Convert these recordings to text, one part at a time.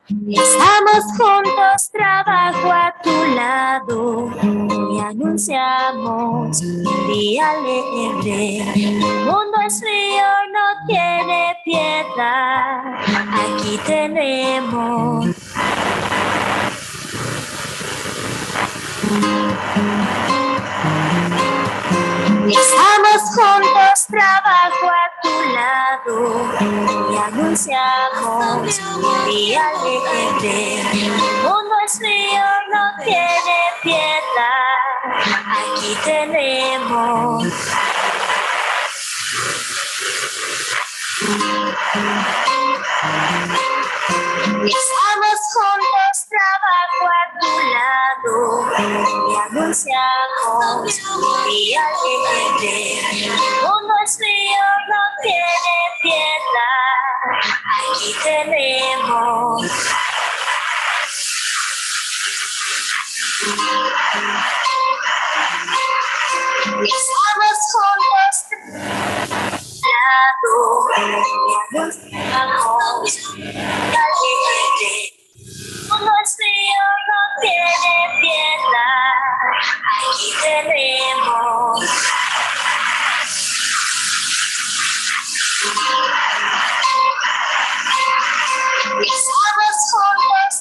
Estamos juntos, trabajo a tu lado. Hoy anunciamos un día alegre. El mundo es frío, no tiene piedad. Aquí tenemos. Estamos juntos, trabajo a tu lado. Hoy anunciamos un día alegre. El mundo es frío, no tiene piedad. Aquí tenemos. Estamos juntos, trabajo a tu lado. Hoy anunciamos un día alegre. El mundo es frío, no tiene piedad. Aquí tenemos. Estamos juntos, lado. Hoy anunciamos un día alegre. El mundo es frío, no tiene piedad. Aquí tenemos. Estamos juntos.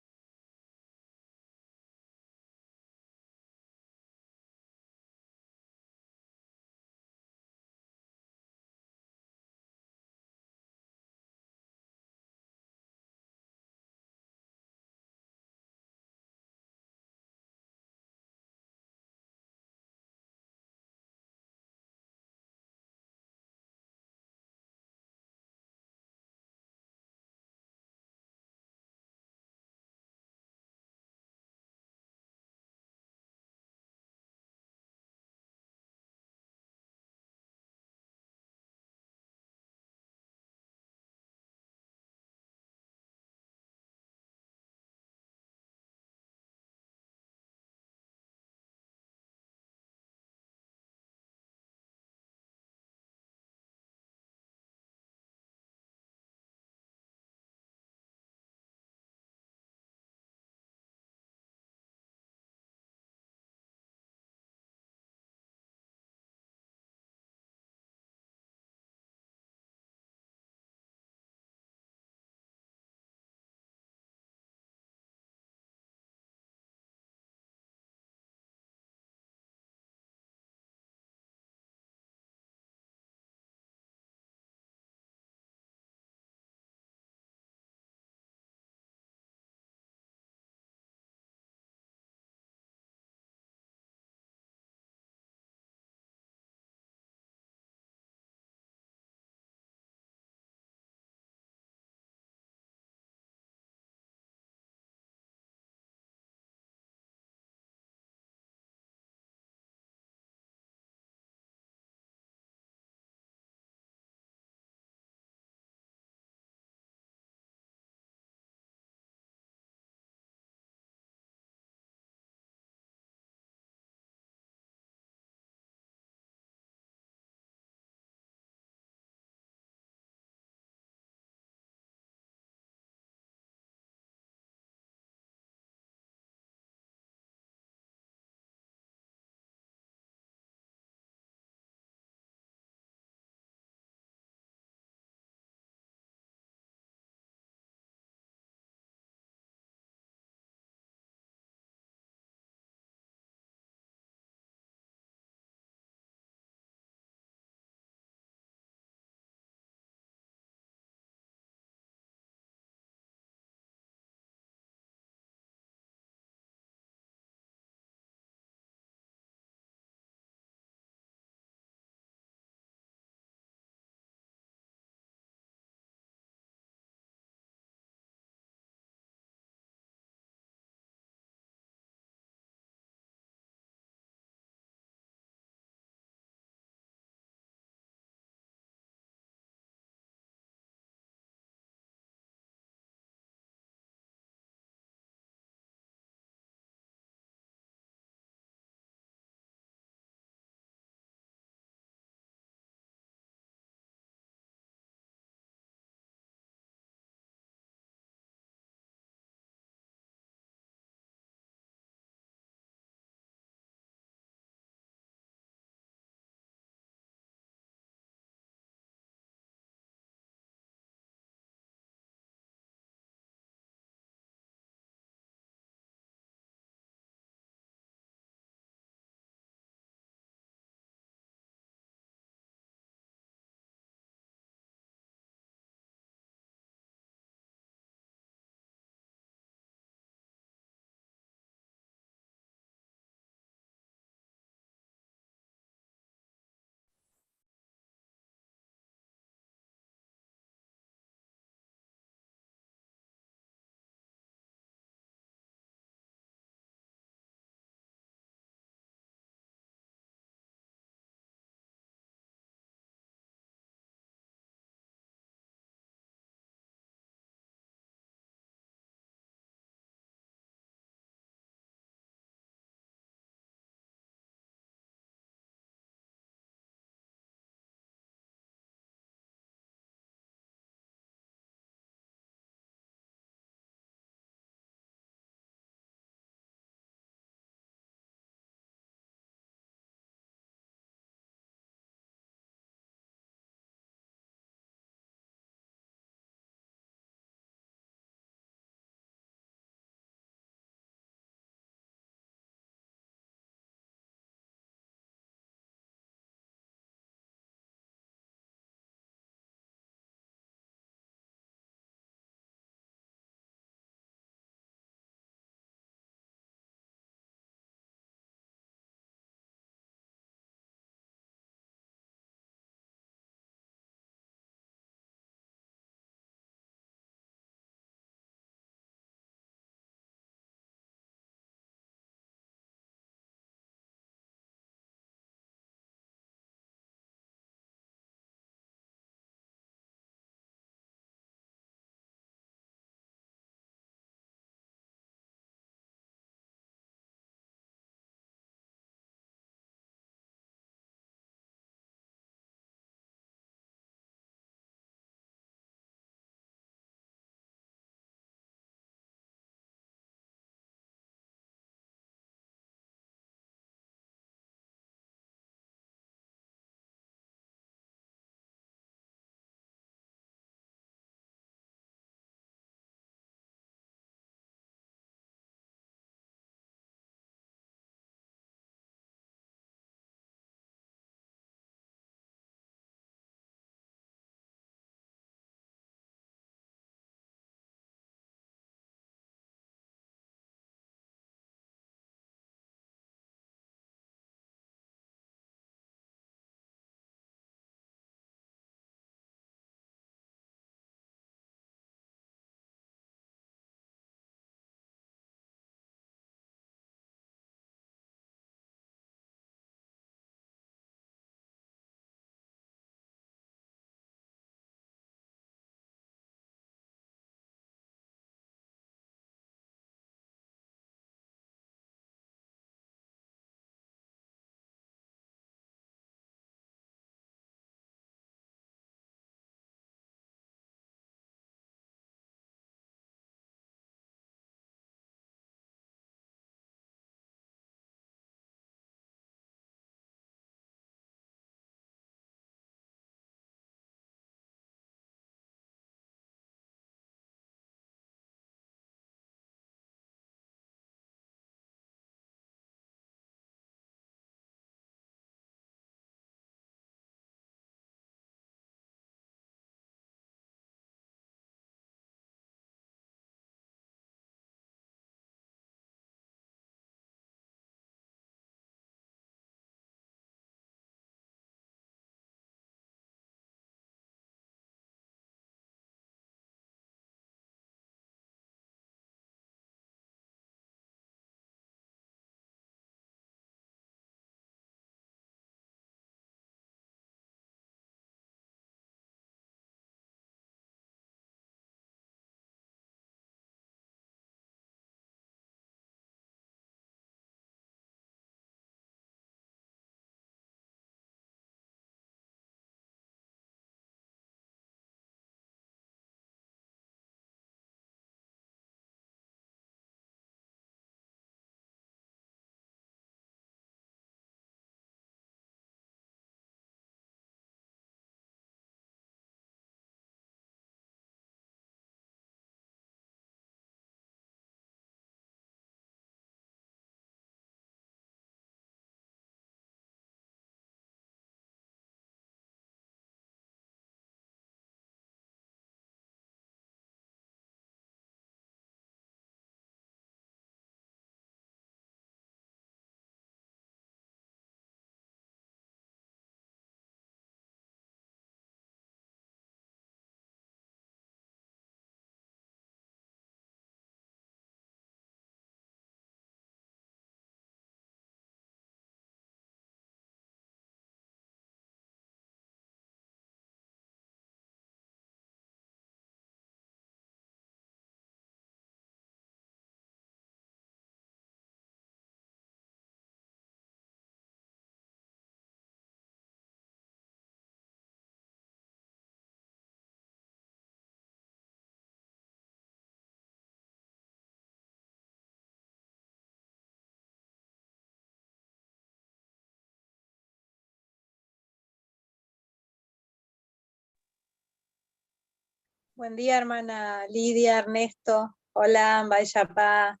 Buen día, hermana Lidia, Ernesto. Hola, Vayapá.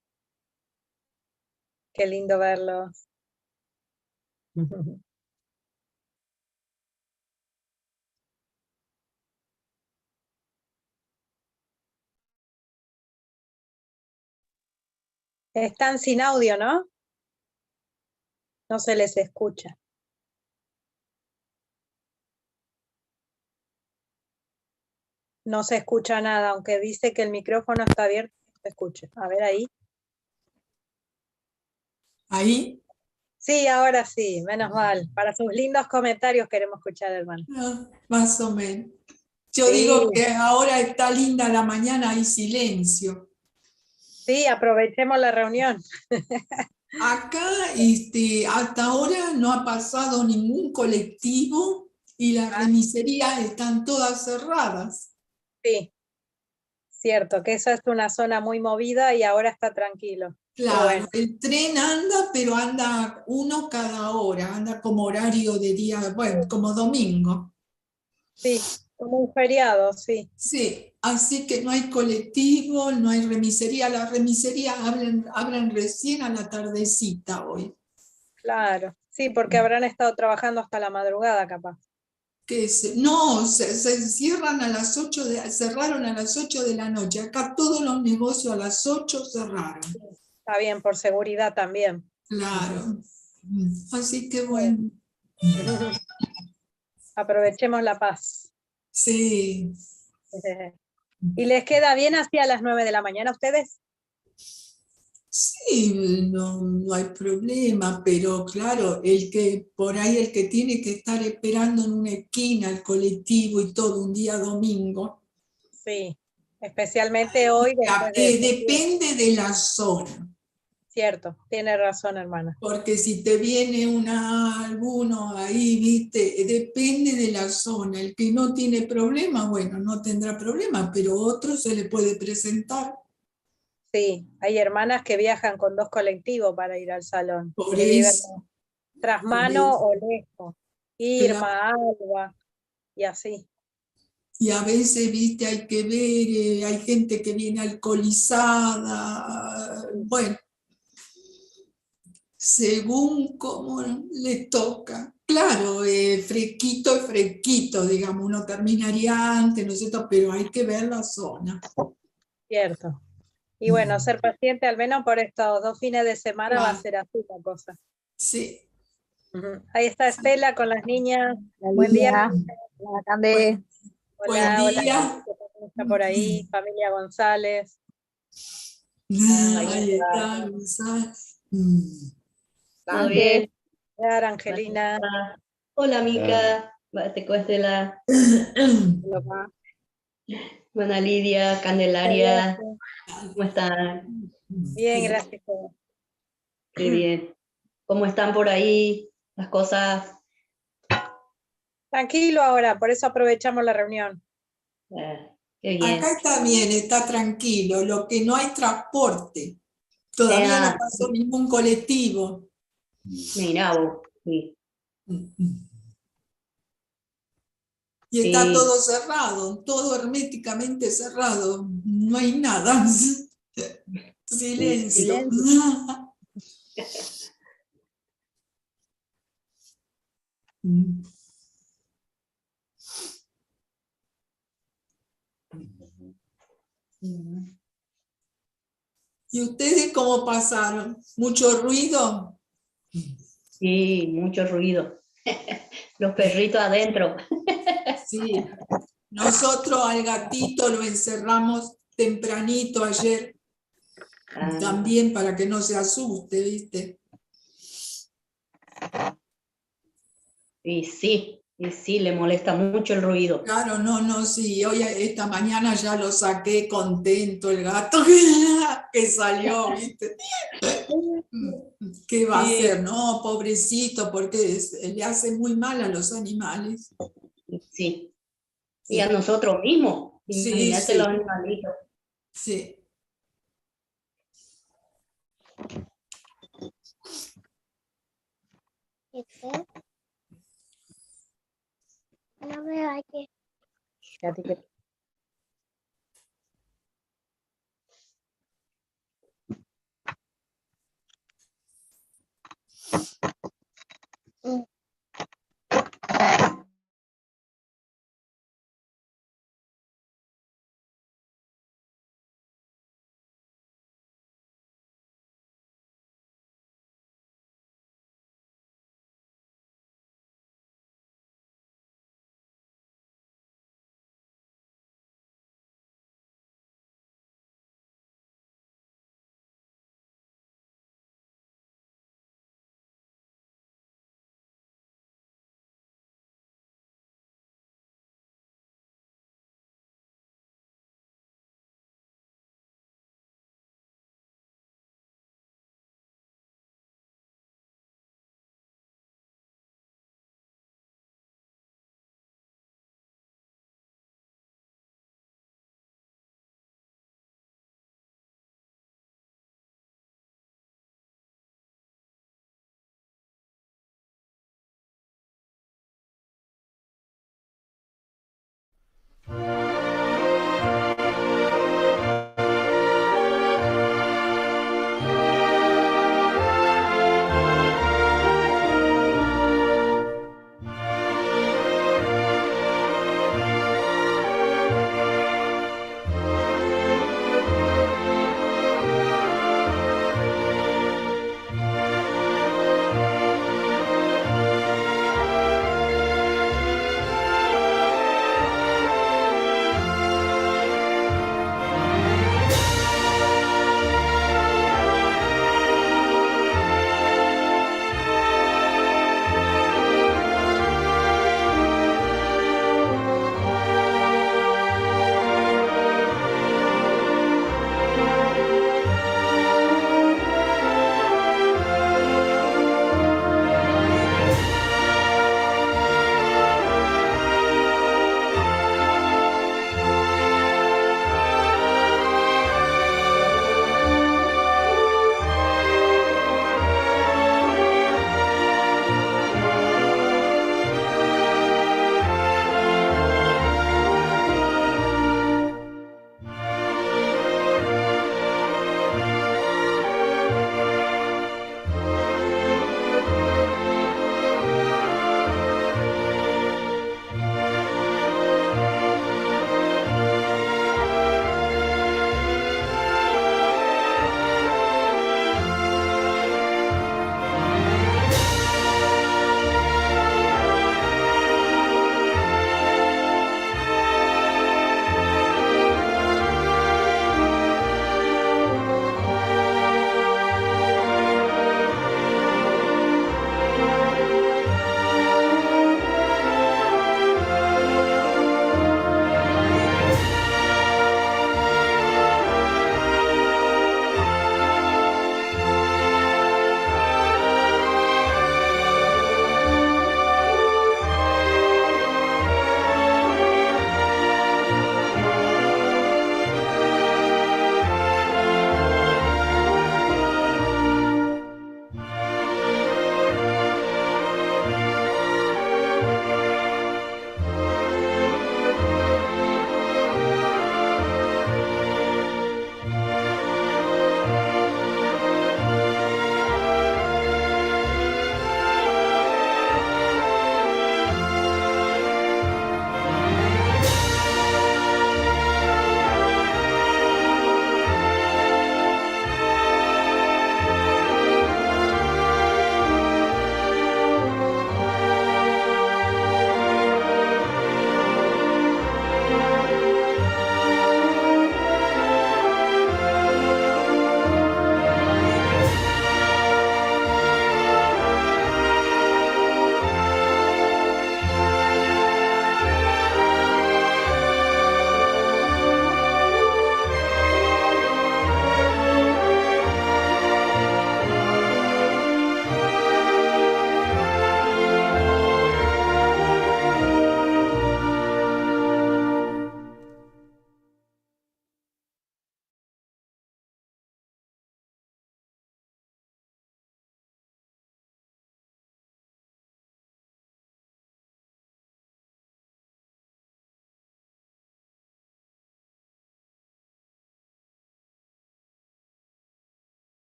Qué lindo verlos. Están sin audio, ¿no? No se les escucha. No se escucha nada, aunque dice que el micrófono está abierto, no se escucha. A ver ahí. ¿Ahí? Sí, ahora sí, menos mal. Para sus lindos comentarios queremos escuchar, hermano. Más o menos. Yo Sí, digo que ahora está linda la mañana, hay silencio. sí, aprovechemos la reunión. Acá hasta ahora no ha pasado ningún colectivo y las Ah, remiserías están todas cerradas. sí, cierto, que esa es una zona muy movida y ahora está tranquilo. Qué Claro, bueno. el tren anda, pero anda uno cada hora, anda como horario de día, bueno, como domingo. Sí, como un feriado, sí. Sí, así que no hay colectivo, no hay remisería. Las remiserías abren recién a la tardecita hoy. Claro, sí, porque habrán estado trabajando hasta la madrugada, capaz. No, se cierran a las 8 cerraron a las 8 de la noche. Acá todos los negocios a las 8 cerraron. Está bien, por seguridad también. Claro. Así que Bien. bueno. Aprovechemos la paz. Sí. ¿Y les queda bien hacia las 9 de la mañana a ustedes? Sí, no hay problema, pero claro, por ahí el que tiene que estar esperando en una esquina el colectivo y todo un día domingo, Sí, especialmente hoy después de este tiempo. depende de la zona. Cierto, tiene razón, hermana. Porque si te viene alguno ahí, viste, depende de la zona. El que no tiene problema, bueno, no tendrá problema, pero otro se le puede presentar. Sí, hay hermanas que viajan con 2 colectivos para ir al salón, Por que viven eso, tras por mano eso. o lejos. Claro. Irma, Alba, y así. Y a veces, viste, hay que ver, hay gente que viene alcoholizada, bueno, según cómo le toca. Claro, fresquito es fresquito, digamos, uno terminaría antes, ¿no es cierto? Pero hay que ver la zona. Cierto. Y bueno, ser paciente al menos por estos 2 fines de semana va a Claro, ser así la cosa. sí. Ujú. Ahí está Sí. Estela con las niñas. Hola Buen día. Lidia, hola Buen, Cande. buen Hola, hola, día. que también está por ahí, familia González. Ahí está, González. ¿Todo Ángel, bien? Hola, Angelina. Hola, Mica. Te Estela. Hola, Buena Lidia, Candelaria. ¿Cómo están? bien, gracias. Qué bien. ¿Cómo están por ahí las cosas? Tranquilo ahora, por eso aprovechamos la reunión. Qué bien. Acá está bien, está tranquilo, lo que no hay transporte. Todavía no Ah, pasó ningún colectivo. mirá vos. Sí, Y está sí, todo cerrado, todo herméticamente cerrado. No hay nada. sí. Silencio. silencio. ¿Y ustedes cómo pasaron? ¿Mucho ruido? Sí, mucho ruido. Los perritos adentro. Sí. Nosotros al gatito lo encerramos tempranito ayer, Ah, también para que no se asuste, ¿viste? y sí, le molesta mucho el ruido. Claro, no, sí, hoy esta mañana ya lo saqué contento el gato que salió, ¿viste? ¿Qué va a Sí, hacer? No, pobrecito, porque le hace muy mal a los animales. sí. Y a Sí, nosotros mismos. sí, Imagínate los sí, animalitos. sí. No veo aquí. Fíjate que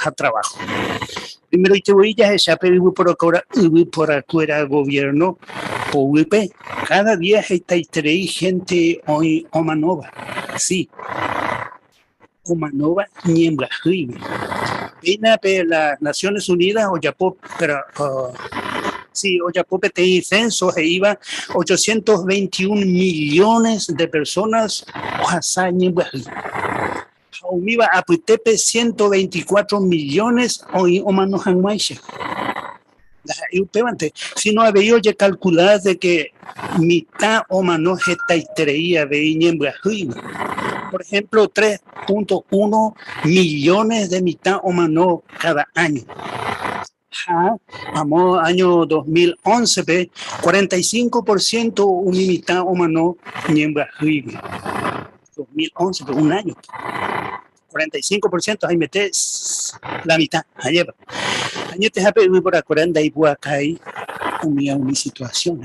a trabajo. Primero, y te voy a echar por afuera gobierno, cada día está gente hoy Omanova. Sí. Omanova, niembla, Pena de las Naciones Unidas, Oyapo, pero sí, Oyapo te censo, iba 821 millones de personas, Oaxaca, niembla, Jaumiba, Aputepe, 124 millones, hoy Omanojan Maisha. Si no había ya calculado de que mitad o mano taitería de niembla. Por ejemplo, 3.1 millones de mitad o mano cada año. Vamos, año 2011, 45% una mitad o mano niembla. 2011, un año. 45%, ahí metes la mitad. Ayer te hape por acoranda y buacay una situación.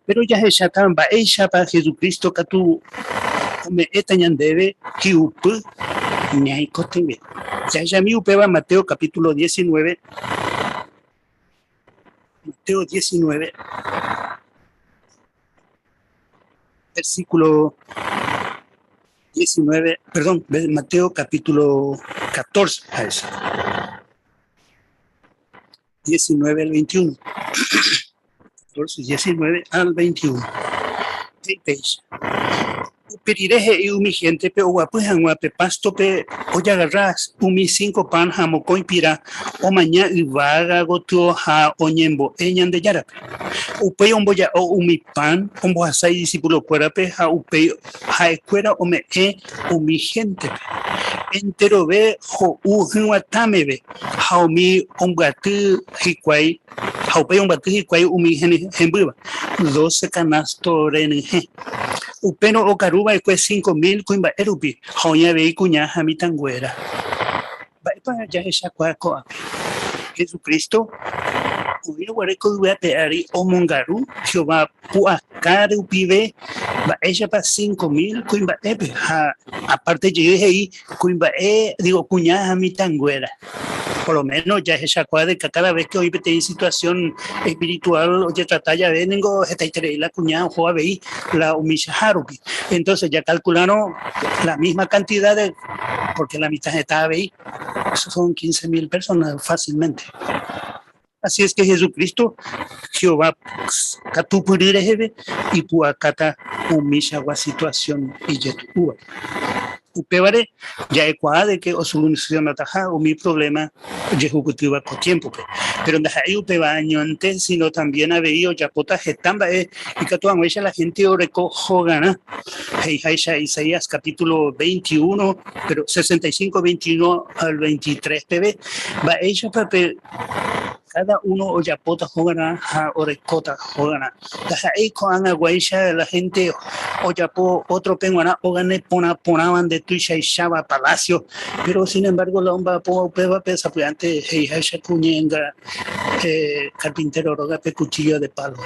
Pero ya es chacamba, ella para Jesucristo que tú me etañan debe que upe ni hay cotembe. Ya mi upeba Mateo capítulo 19. Mateo 19. Versículo 19, perdón, Mateo capítulo 14, a eso. 19 al 21. 14, 19 al 21. Perireje y mi gente, pe guape pasto pe oya agarras umi 5 pan jamocón pira o mañana y vaga goto ha oñembo eñan de yara upe omboya o umi pan ombo asai discípulo cuera pe ha upe ha escuera o me umi gente entero ve jo uhuatame be ha umi ombatu hikwai ha upe ombatu hikwai umi hembuba 12 canastos renje upeno o caruba y pues 5.000 cuimba erupi joya ve cuña hamitanguera para ya esa cuaco Jesucristo hubiera guareco de peari o mongaru Jehová puacaru pibe va ella para 5.000 cuimba epe aparte llegué ahí cuimba digo cuña hamitanguera. Por lo menos ya es esa cuadra de que cada vez que hoy te en situación espiritual, oye, trata ya de nengo, la cuñada, joven, la humillajarupi. Entonces ya calcularon la misma cantidad de, porque la mitad estaba ahí, eso son 15.000 personas fácilmente. Así es que Jesucristo, Jehová, catupurire y puacata humilla situación y yetuba. Upevare ya de que o solución ataja o mi problema ya ejecutiva con tiempo pero no hay upeva año antes sino también ha venido ya pota getamba y que toda la gente oreco jogana hey Isaías capítulo 21 pero 65 21 al 23 pb va ella pape cada uno o ya pota jogana ha orecota jogana la gente o ya po otro penguana o gane ponaban de tuisha y shaba palacio pero sin embargo la homba po peba pesa antes hey hasha cuñenga carpintero roga pe cuchillo de palo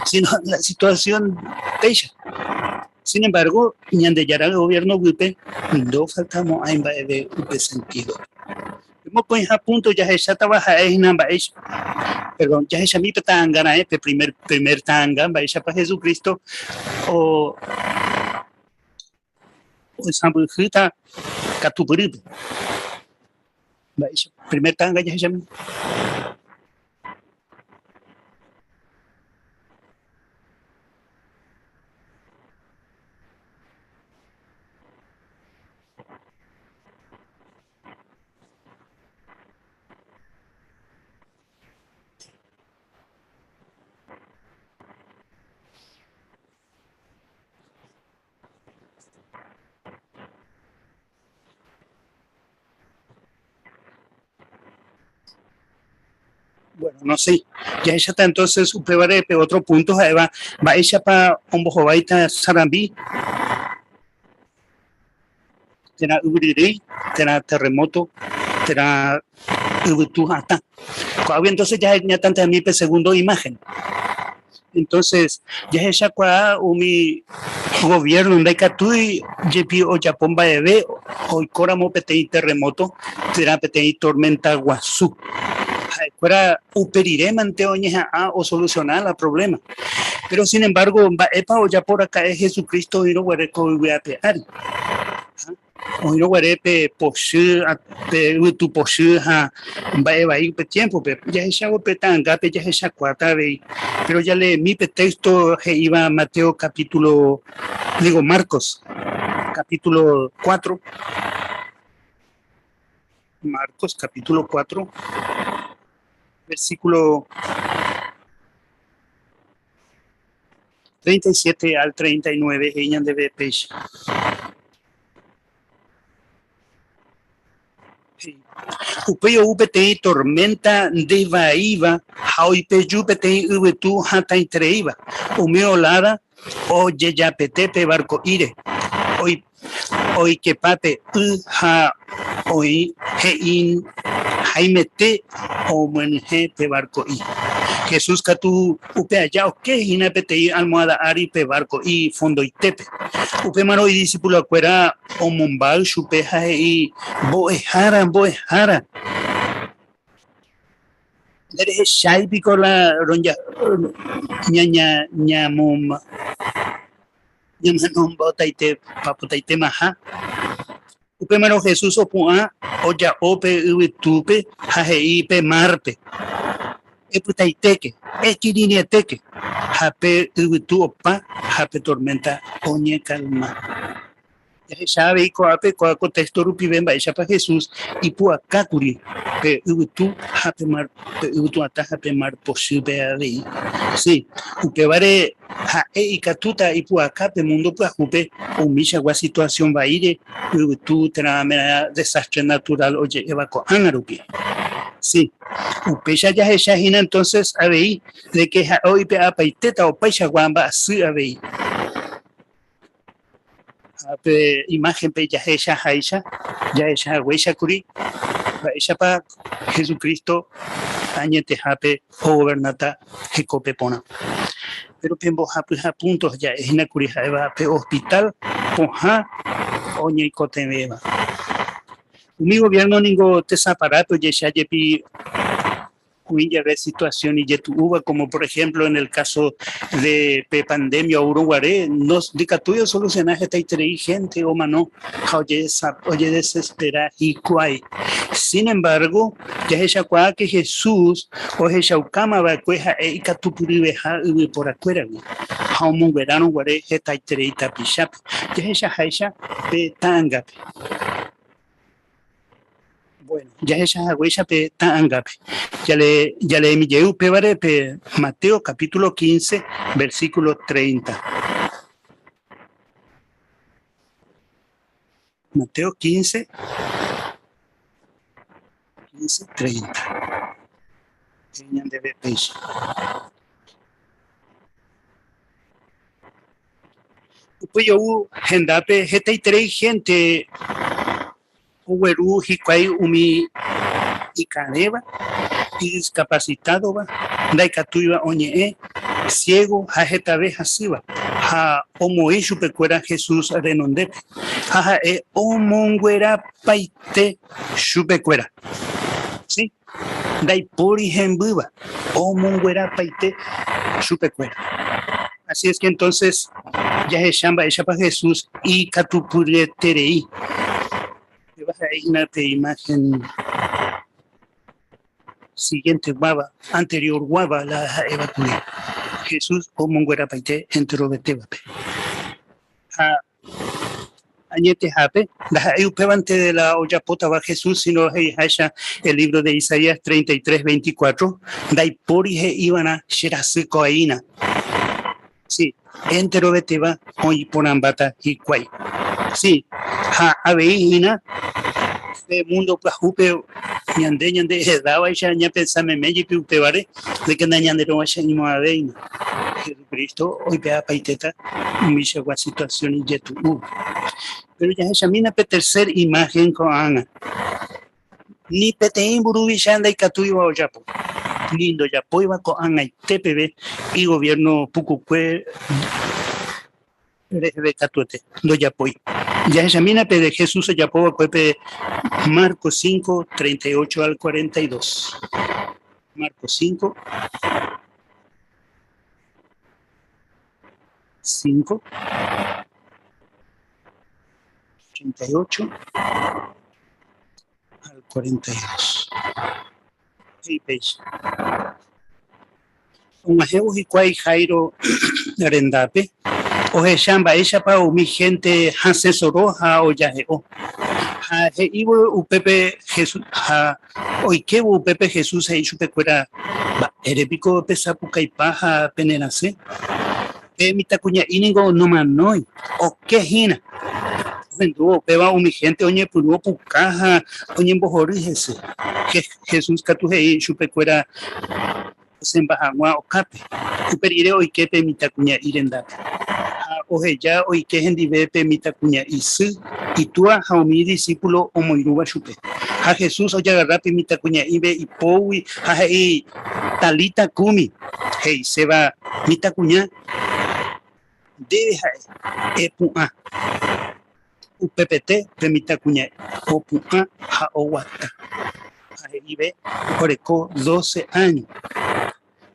sino la situación pecha. Sin embargo ñande yara el gobierno wipe no faltamos a de sentido. Pues a punto ya se trabaja en ambas, perdón, ya se mi tangana primer tanga, vaya para Jesucristo o sambujuta catupuribu, vaya primer tanga ya se bueno, no sé, ya ella está entonces prepare otro punto, va ella para un bojobaita sarambi, tendrá ubrirei, tendrá terremoto, tendrá ubutujata. Entonces ya tanta mi segundo imagen. Entonces, ya esa cuá mi gobierno en Daikatui, JP o Japón Baebe, hoy Coramo Petei terremoto, será Petei tormenta guazú. Fuera uperiré manteoña a o solucionar el problema. Pero sin embargo, epa o ya por acá es Jesucristo y no guareco y voy a pear. O no guarepe poshu pe tu poshu ha va ahí pe tiempo pe ya esa petanga pe ya esa cuata ve pero ya le mi texto que iba Mateo capítulo digo Marcos capítulo 4 Marcos capítulo 4 versículo 37 al 39 ella debe peixe. Upeyo upetei tormenta de vaiva, hauipeyu petei ubetu hata intreiva, umeolada o yeyapetepe barco ire, hoy que pape ha hoy hein jaimete o muenje pe barco i. Jesús Catu upe allá o que hina petei almohada ari pe barco y fondo y tepe. Upe maro y discípulo acuera o mombal chupeja y boejara. Eres shaipi con la ronja ñamomba. Ñamanomba taite papotaite maja. Upe maro Jesús opua oya ope uitupe jajei pe marpe. Eputaiteke, equirineteque, jape ubitu opa, jape tormenta, oñe calma. Ya sabe, y coape, coaco texto rupi bemba, ella para Jesús, y puacaturi, pe ubitu, jape mar, pe ubitu ata, jape mar posible a ver. Sí, upe vare, ja, y catuta, y puacape, mundo puacupe, humilla gua situación va a ir, ubitu, tena desastre natural, oye, evaco, anarupi. Sí, upecha ya hina entonces a ver de que hoy pe apaiteta o pecha guamba así a ver. Imagen pe ya haisha huecha curi, ella pa Jesucristo añete jape o gobernata jecope pona. Pero pembo jape puntos ya es una curi jaiba pe hospital poja oñe y cotemeba. Mi gobierno ningo tesaparato ya yepi cuya situación y yetuba como por ejemplo en el caso de pandemia Uruguay nos dicatuyo solucionar esta gente o mano oye desespera y cuay. Sin embargo ya esa cuá que Jesús o esa ukama va cueja e catupuribeja por afuera jaumo verano guare esta iterita pishap ya esa petanga. Bueno, ya esa huella pe tangape. Ya le mi pe vare pe Mateo capítulo 15, versículo 30. Mateo 15, 30. Debe peixe. Pues yo gendape gente Uweru, Hikwai, Umi, Icaneva, discapacitado, Daikatuiba, Oñe, ciego, Jajetabe, Hasiba, Ha, Omoe, Chupecuera, Jesús, Renonde, Jaja, Omonguera, Paite, Chupecuera. ¿Sí? Daipuri, Gembuba, Omonguera, Paite, Chupecuera. Así es que entonces, ya es Shamba, ella para Jesús, y Catupure Terei. Vas a ir una imagen siguiente guava, anterior guava, la evacué. Jesús o monguera paite entero betebape. Añete jape, la eupevante de la olla pota va Jesús, sino haya el libro de Isaías 33, 24, Daiporije Ivana Sherasuko Aina. Sí, entero beteba, hoy ponambata y cuay. Sí, aveína. El mundo plajupe ñande daba ya ña pensame meji piute vare de que ñande no vaya ni más veina Jesucristo hoy pea paiteta mi llegó a situación y yetu pero ya esa mina pe tercer imagen con ana ni petein burubi shanda y katuiwa oyapo lindo ya poiva con angaitepebe y gobierno pucucue de catuete do ya poi ya examina de Jesús ya poiva cuepe Marcos 5 38 al 42. Marcos 5 38 al 42. Hey, page. Un ajebo y cuay Jairo Arendape. Oje shamba ella pa mi gente asesoró a oyajeo. Ha ibo upepe Jesús ha oikebo upepe Jesús he chupe cuera erepico pesapuca y paja penenase. Mita cuña iningo no manoi. O qué hina. Venduo peba mi gente oñe puro pucaja oñe embojorríjese. Que Jesús catuje chupe cuera se embajagua o cape. Superire oikepe mita cuña irendape. Oje ya hoy que gendivepe mita cuña isu y tú a mi discípulo o moiruba chupe. A Jesús oye agarrape mita cuña ibe y powi a y talita kumi. Hey se va mita cuña debe epua UPPT pe mita cuña opua a owata. A ibe oreco 12 años.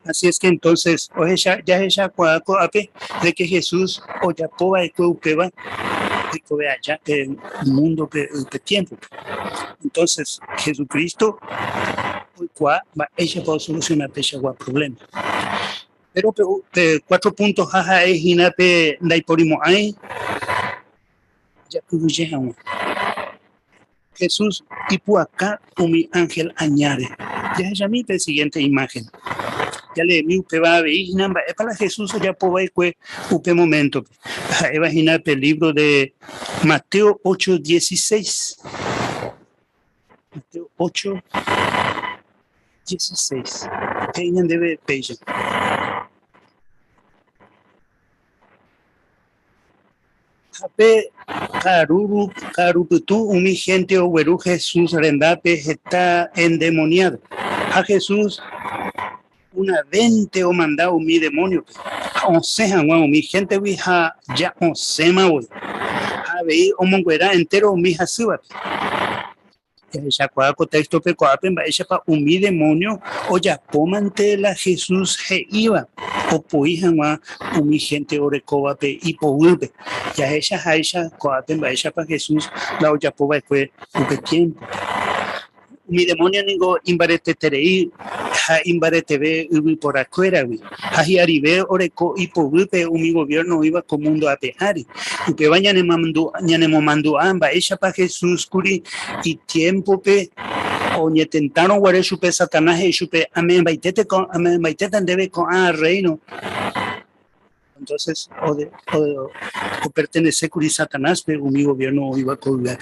Así es que entonces, oye, ya ella cuaco ape de que Jesús o ya poba de cueupeba de que allá el mundo que tiempo. Entonces, Jesucristo hoy cua va ella puede solucionar ese problema. Pero 4 puntos jaja es hinape daiporimo hay ya que Jesús y por acá mi ángel añade. Ya ella mi siguiente imagen. Ya le mi upe va a ver es para Jesús ya puedo ver upe momento imaginar el libro de Mateo 8:16. Mateo 8:16. Peñan debe peña. Ape caruputu mi gente o veru Jesús rendape está endemoniado. A Jesús una 20 o mandado mi demonio. Once mi gente vija ya once ma voy. A ver, o monguera entero mi jasuba. Ya cuaco texto pe cuapen va ella pa mi demonio o ya pomante la Jesús he iba. O poijan wa mi gente orecoba pe y poulpe. Ya ella cuapen va ella pa Jesús la o ya poba fue upe tiempo. Mi demonio ningo imbarete terei ha imbarete ve ubi por afuera vi ha arribe oreco y pogupe mi gobierno iba como mundo a peari y que vayan ñane mandu amba ella pa Jesús curi y tiempo pe o ñe tentaron guare chupe Satanás y chupe amén baitete debe con a reino. Entonces, o pertenece a Satanás, pero mi gobierno iba a colgar.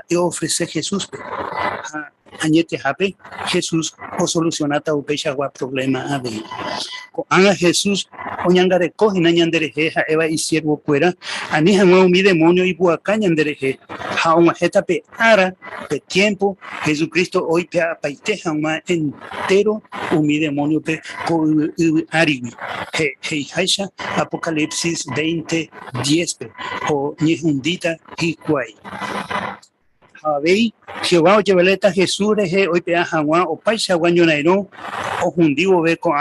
Yo ofrece Jesús, añete jape, Jesús o solucionata o pechagua problema a ver. Anga Jesús, o ñangare coge, ñandereje, eva y siervo fuera, anija mi demonio y buaca ñandereje, ja una jeta pe ara, pe tiempo, Jesucristo hoy pe apaiteja uma entero, mi demonio pe co ariwi. Hey, Haisha, Apocalipsis 20:10, o Nihundita y Kwai. Habei, Jehová, Oyeveleta, Jesús, hoy pe a Juan, o Paisa, Guanyonairo, o Jundivo, ve con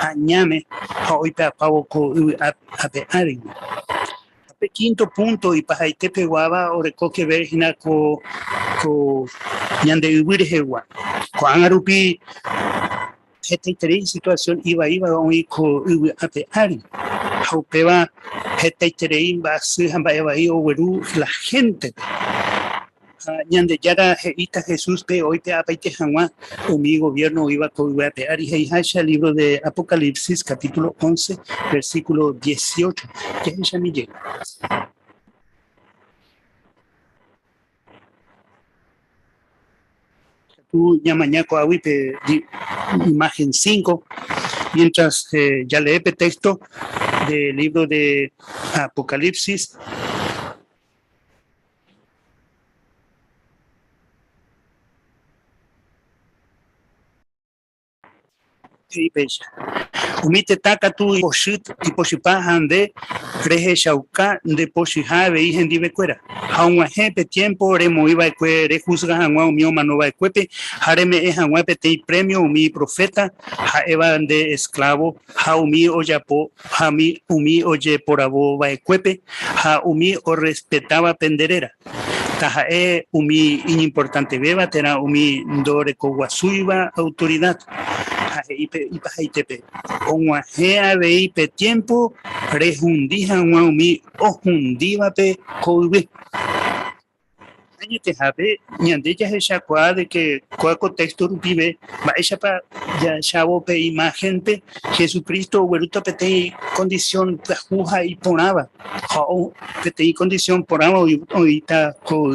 Añame, hoy pe a Pavo, a pe Ariwi. Quinto punto, y para este peguaba, o recoque vergina, ñande vivir Jehová. Con Arupi, esta situación iba hoy con apeari. Jaupeba, esta va a ser la gente. Ñande yara ita Jesús pe hoy te apaite janwa o mi gobierno iba con apeari. Heihacha, libro de Apocalipsis, capítulo 11, versículo 18. Que es ella mi llega. Ñamañaco awipe imagen 5, mientras ya lee el texto del libro de Apocalipsis. Pecha. Umite taka tu iposhit iposhipa hande reje shauka de poshiha ve hendi becuera. Haunwa hepe tiempo remoiba kwe rejuzga hanwa umio manova kwepe hareme e hanwa pete premio umi profeta ha eva de esclavo ha umi oyapo ha mi umi oye porabo va kwepe ha umi o respetaba penderera. Taja umi importante beba tera umi ndore kowasuiba autoridad. Ipajaitepe onguajea veipe tiempo rejundija umi ojundivape koibe añete jabe ñande ya hechakua de que cuál contexto rupibe maesha pa ya chavo pe imagen pe Jesucristo hueruta pete condición juja y ponaba o pete condición ponaba ahorita ko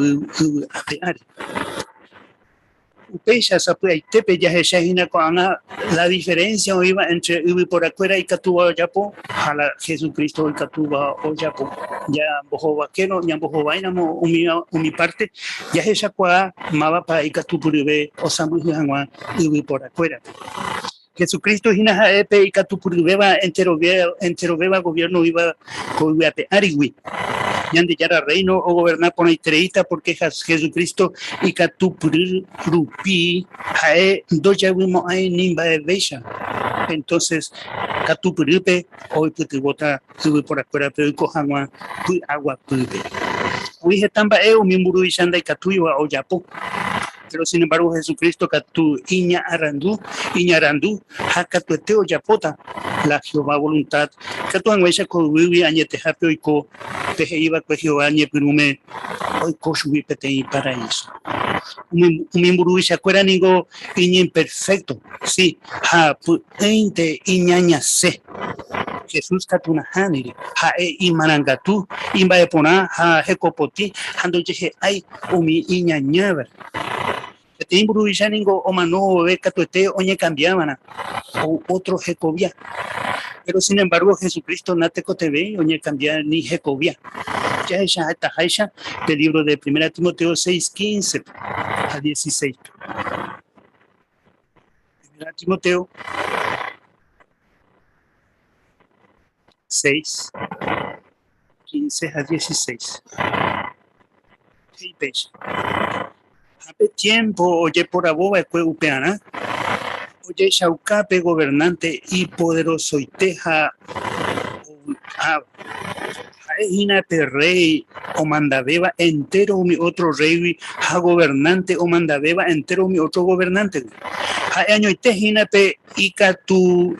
Upecha sapuaitepe ya hechajina con la diferencia iba entre ubi por afuera y catuba oyapo a la Jesucristo y catuba oyapo ya bojo vaquero ya bojo vaina umi parte ya hecha cua mava para y catupuribe o sambu hangwa ubi por afuera Jesucristo hina haepe y catupuribeba entero beba gobierno iba con arigui Yande yara reino o gobernar por itreita porque Jesucristo y catupur rupi hae doya wimo ai nimba de becha. Entonces catupuripe hoy putibota sube por afuera pero cojanwa agua pube. Uije tamba mimburu ishanda y catuiwa o yapo. Pero sin embargo Jesucristo catu iña arandu hakatueteo yapota la Jehová voluntad catu anguesha ko vivi añete hape oiko teje iba ko Jehová ñe pirume oiko shubi pete paraíso umimburu shakuera nigo iña imperfecto sí ha puente iñaña se Jesús katuna haniri ha imarangatu imba epona ha hekopoti hando jeje ai umi iñañaver Timburu y Janingo o Mano Catuete oñe cambiaban o otro Jecobia. Pero sin embargo Jesucristo nate cotebe oñe cambiar ni Jecobia. Ya ella está Haisha del libro de 1 Timoteo 6:15 a 16. 1 Timoteo 6:15 a 16. Hey, pecho. Hape tiempo oye por aboba que upeana oye shaucape gobernante y poderoso y teja hina rey o mandabeba entero mi otro rey ha gobernante o mandabeba entero mi otro gobernante ha año y tejina pe ikatu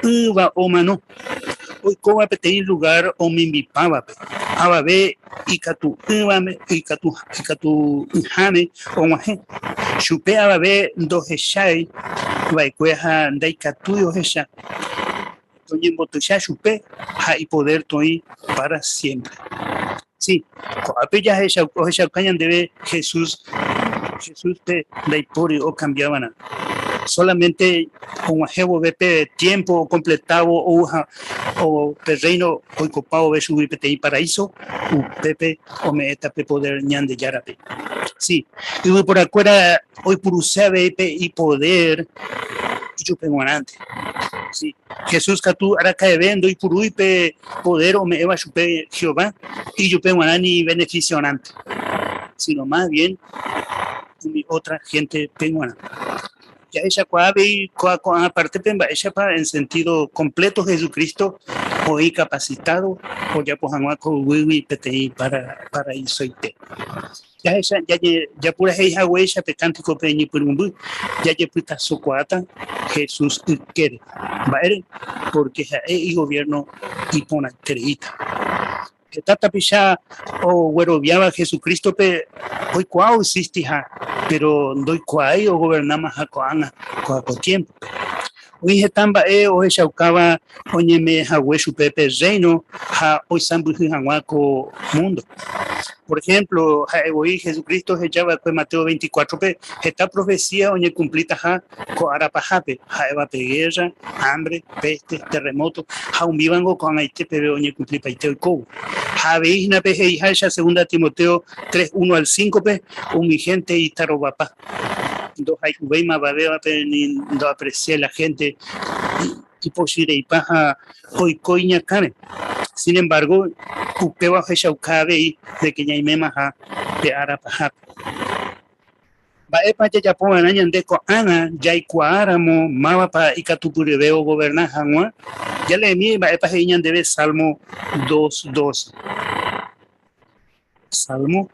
uva o mano hoy cómo pedir lugar o mi pava ababe ikatu hame o maje chupe ababe do heshai vai cueja dai katu yo hesha toñe botucha chupe ha y poder toi para siempre sí apeya hesha o hesha cañan debe Jesús te dai pori o cambiaban solamente un ajebo de tiempo completado o terreno hoy copado de subir pete paraíso u pepe o me etape poder ñande yarape sí y por afuera hoy por usar y poder y yo pengo antes sí Jesús catu araca de vendo y por uipe poder o me eva chupe Jehová y yo pengo ni beneficio antes sino más bien mi otra gente pengo ya ella cuave aparte pemba ella pa en sentido completo Jesucristo hoy capacitado o ya pues anua con wiwi pete para eso ite ya ella ya pura hija huella pecántico peñi purumbu ya puta socuata Jesús quiere vale porque es gobierno y pona treita que tata pisha o hueroviaba Jesucristo pe hoy cuau existe pero doy cuai o gobernamos a coana con tiempo hoy tamba o shaucaba oñeme hawesu pepe reino ha hoy sambu hanguaco mundo por ejemplo hoy Jesucristo echaba pues Mateo 24 pe esta profecía oñe cumplita ha co arapajape ha eva guerra hambre peste terremoto ha un vivango con aite pe oñe cumplita ite co ha veis na pe hija 2 Timoteo 3:1 al 5 pe un vigente y tarobapa dos hay veima babeo do apreciar la gente y posible y paja hoy coiña cane. Sin embargo, upeba heshaukabe de que ya imemaha de arapaha. Baepa ya pongan añandeko ana ya ikuáramo mava pa ikatupureveo gobernar hanwa ya le mi baepa heñan debe Salmo 2:12. Salmo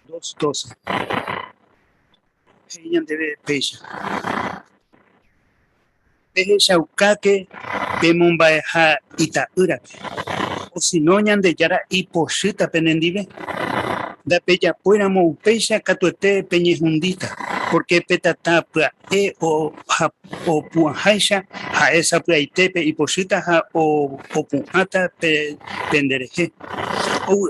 2:12. Heñan debe pecha. Peje shaukake pemumbaeha itaurape. O si no ñan de yara iposhita penendive. Da pella puéramo upecha catuete peñejundita porque petata o puajaisha a esa puaitepe y posita o puata pendereje o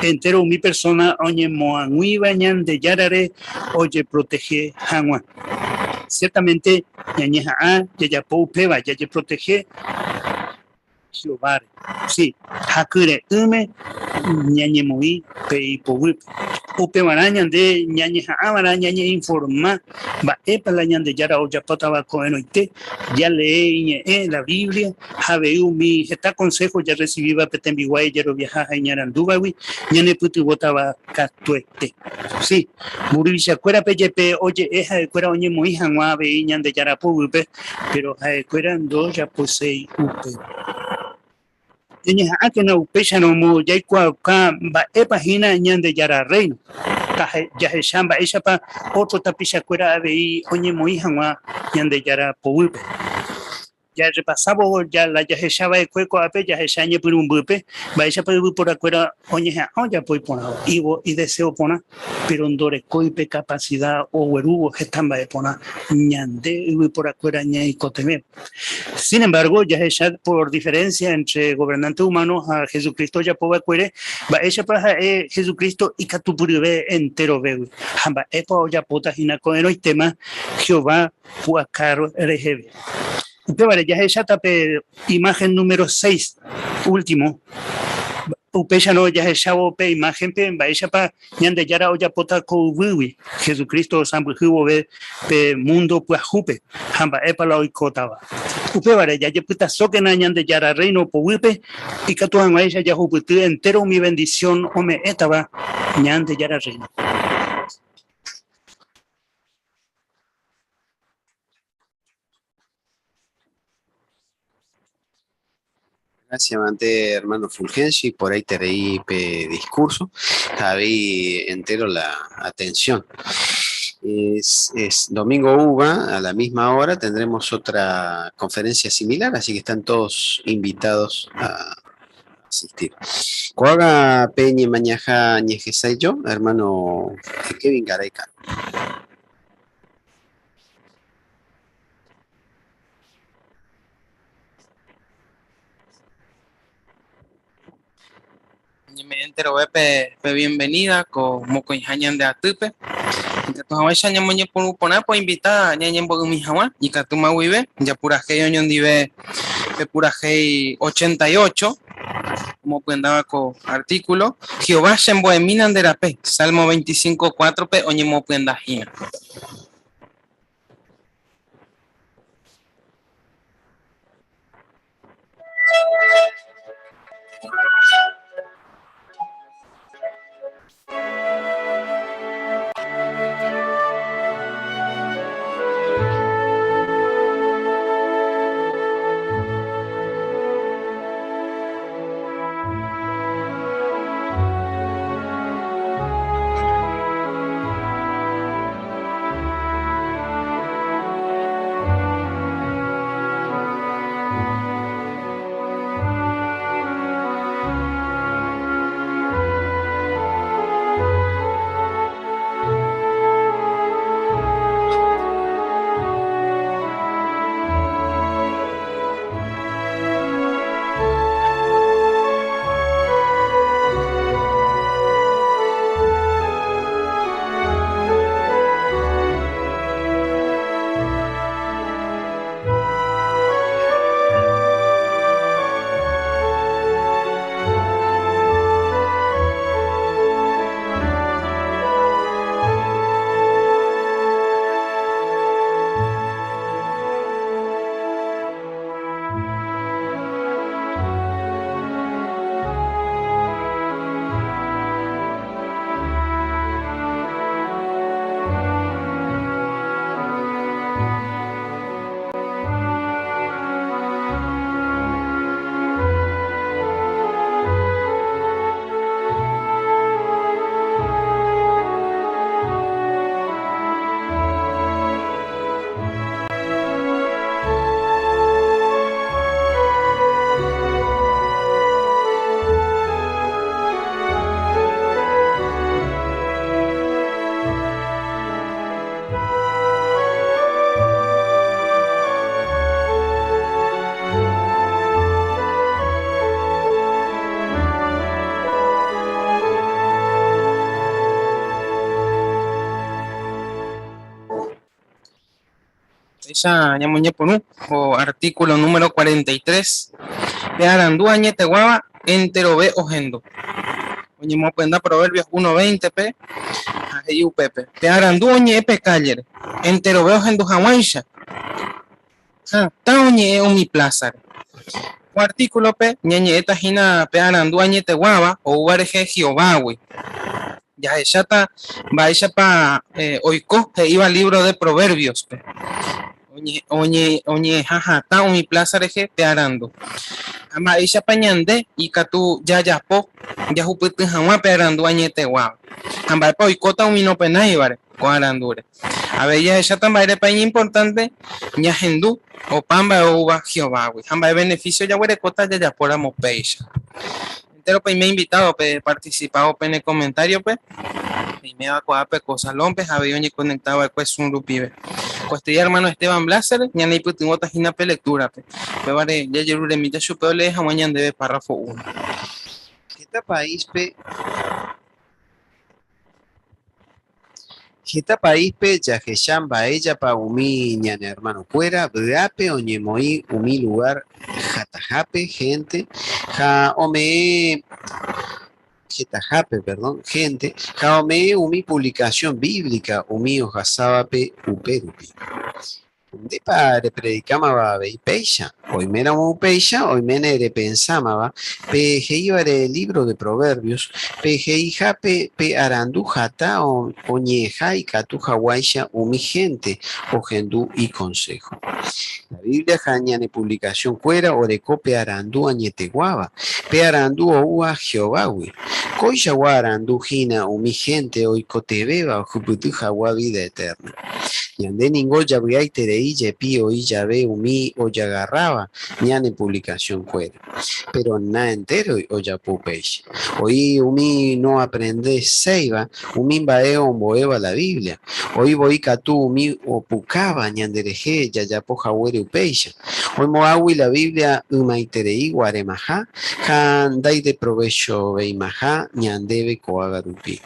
entero mi persona oye moangui bañan de yarare oye protege hanwa ciertamente ñañeja ya peba ya protege Jehová sí hakure ñañe muy peipowi upe maraña de ñañe amara ñañe informa va epa la ñande yara olla potaba coenoite ya lee la Biblia habeu mi está consejo ya recibí va petembiguay ya lo viaja ñarandubawi ñane puti botaba catuete sí muricha cuera peyepe oye eja de cuera oñe muy hanwa ve ñande yara pupe pero cuera ando ya posei upe Enya que no pecha no mo ya ka ba página ñande yara reino ya shamba ella pa otro tapisha cuera ave oñe mo hanwa ñande yara pupe ya repasabo ya la ya shaba de cueco ape ya shañe por un bupe va ella por acuera oñe ya voy por y deseo pona pero ndore coipe capacidad o werugo estamba de pona ñande y por acuera ñe y coteme. Sin embargo, ya por diferencia entre gobernantes humanos a Jesucristo ya puede acuere, va ella para Jesucristo y catupuribe entero veo. Hamba epo ya pota hina coeno y tema Jehová puacaro rejeve. Usted vale ya ella tape imagen número 6, último. Upecha no ya echaba pe imagen pe va ella pa ñande yara olla pota ko wiwi Jesucristo sambu hubo pe mundo pues jupe hamba epa la oikotaba upe vale ya puta soque na ñande yara reino po wipe y que tu ella ya juputu entero mi bendición o me etaba ñande yara reino. Gracias, Mante, hermano Fulgenci, por ahí te reí discurso, habí entero la atención. Es domingo UVA, a la misma hora tendremos otra conferencia similar, así que están todos invitados a asistir. Coaga Peñe Mañaja Ñejesayo, hermano Kevin Gareca. Me entero pe bienvenida con moco hañan de atupe que tu hawa shanya moñe por pona po invita ñañen bo mi hawa y que tu ma vive ya pura ge oñon dive pe pura ge 88 como pueden dar con artículo Jehová en boeminan de la pe Salmo 25:4 pe oñe mo pueden dar hina. Ella ñamuñe por o artículo número 43. Pe arandu añete guava entero ve ojendo. Oñe mo penda Proverbios 1:20 pe. Ajeyu pepe. Pe arandu oñe pe caller. Entero ve ojendo jawaisha. Ta oñe o mi plaza. O artículo pe ñañe eta jina pe arandu añete guava o uareje Jehová. Ya ella ta va ella pa oiko que iba al libro de Proverbios pe. Oñe jaja ta o mi plaza reje pe arando. Ama ella pañande y katu ya po ya jupitin jamás pe arandu añete guava. Amba pa oiko ta un no penai vare con arandure. A ver ya ella también es paña importante ya hendú o pamba o uva Jehová. Amba beneficio ya huere cota ya por amo peisha. Entero pues me he invitado pe participado pe en el comentario pe y me va a coger pe cosas lompes había oñe conectado pues un rupibe pues te hermano Esteban Blaser ya ni putin otra gina pe lectura pe vale ya yo le mita su pe le mañana debe párrafo 1. Este país pe Gita país pe ya que chamba ella pa umi ñan hermano cuera beape oñemoi umi lugar jatajape gente ja ome jetajape perdón gente ja ome umi publicación bíblica umi ojasabape uperupi de para predicama ve peisha hoy mera un peisha hoy menere pensama va pe iba el libro de Proverbios pe hija pe arandu jata o oñeja y catuja guaisha umi gente o gendú y consejo. La Biblia jañane publicación cuera o de cope arandu añeteguaba pe arandu o ua Jehová coisha wa arandu jina umi gente hoy cotebeba o juputuja wa vida eterna. Yande ningo ya voy a iterei pío y ya ve umi o ya agarraba ñane publicación cuera pero na entero o ya pupeish hoy umi no aprende seiva umi baeo boeva la Biblia hoy voy catu umi o pucaba ñandereje ya poja huere upeisha hoy moawi la Biblia uma iterei guaremaja han dai de provecho veimaja ñandebe coagarupi.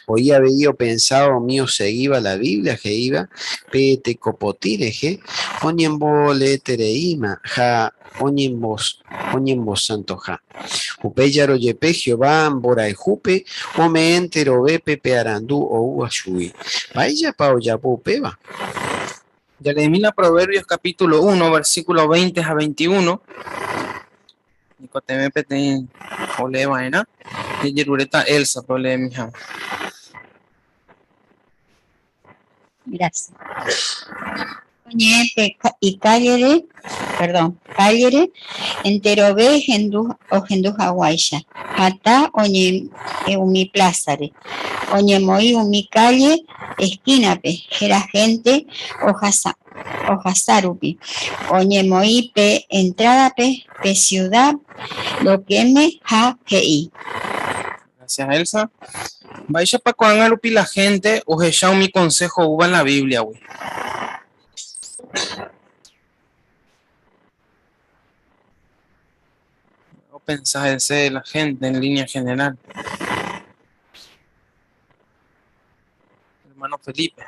Hoy había pensado mío seguía la Biblia que iba pete copotireje oñembo letereima ja oñembo santo ja upeyaro yepe Jehová ambora ejupe o me entero ve pepe arandú o uashui vaya pa oyapo peba. Ya le mina Proverbios capítulo 1 versículo 20 a 21. Nicoteme pete ole vaina y yerureta Elsa prole mija. Gracias. Oñete y callere, entero ve o gendu hawaisha. Hata oñe umi plazare. Oñe moi umi calle, esquina pe, era gente ojasarupi. Oñe moi pe entrada pe ciudad, lo que me ha gei. Gracias Elsa. Vaya pa cuangarupi la gente o echado mi consejo uva en la Biblia, güey. O pensás de la gente en línea general. Hermano Felipe.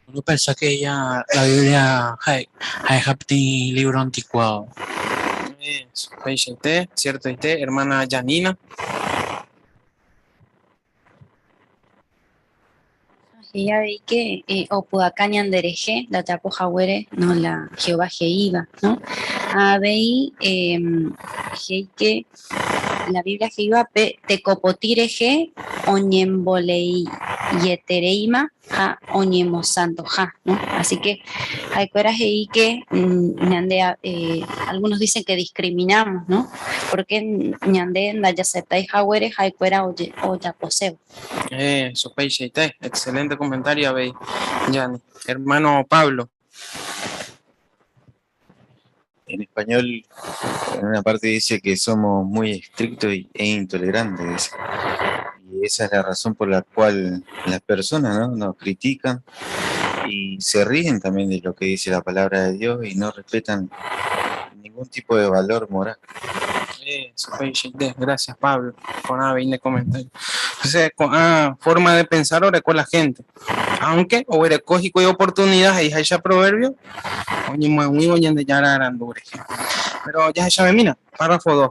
Uno piensa que ya la Biblia hay libro anticuado. Cierto, hermana Janina. Ya vi que Opuacán Andereje, la tapo Jawere, no la Jehová Jeiva, ¿no? A veí que la Biblia Jeiva te copotireje, oñembolei yetereima, ja oñemo santo ja, ¿no? Así que hay cosas ahí que algunos dicen que discriminamos, ¿no? Porque ñande en la yaceta y Jawere hay cuera o ya poseo. Excelente comentario, Abey. Yani. Hermano Pablo. En español, en una parte dice que somos muy estrictos e intolerantes. Dice. Y esa es la razón por la cual las personas, ¿no?, nos critican y se ríen también de lo que dice la palabra de Dios y no respetan ningún tipo de valor moral. Gracias, Pablo, por haberme comentado. Entonces, forma de pensar ahora con la gente. Aunque, o eres cógico y oportunidad, ahí hay ese proverbio, oye, muy bien de Yara Arandure. Pero ya se sabe, mira, párrafo 2.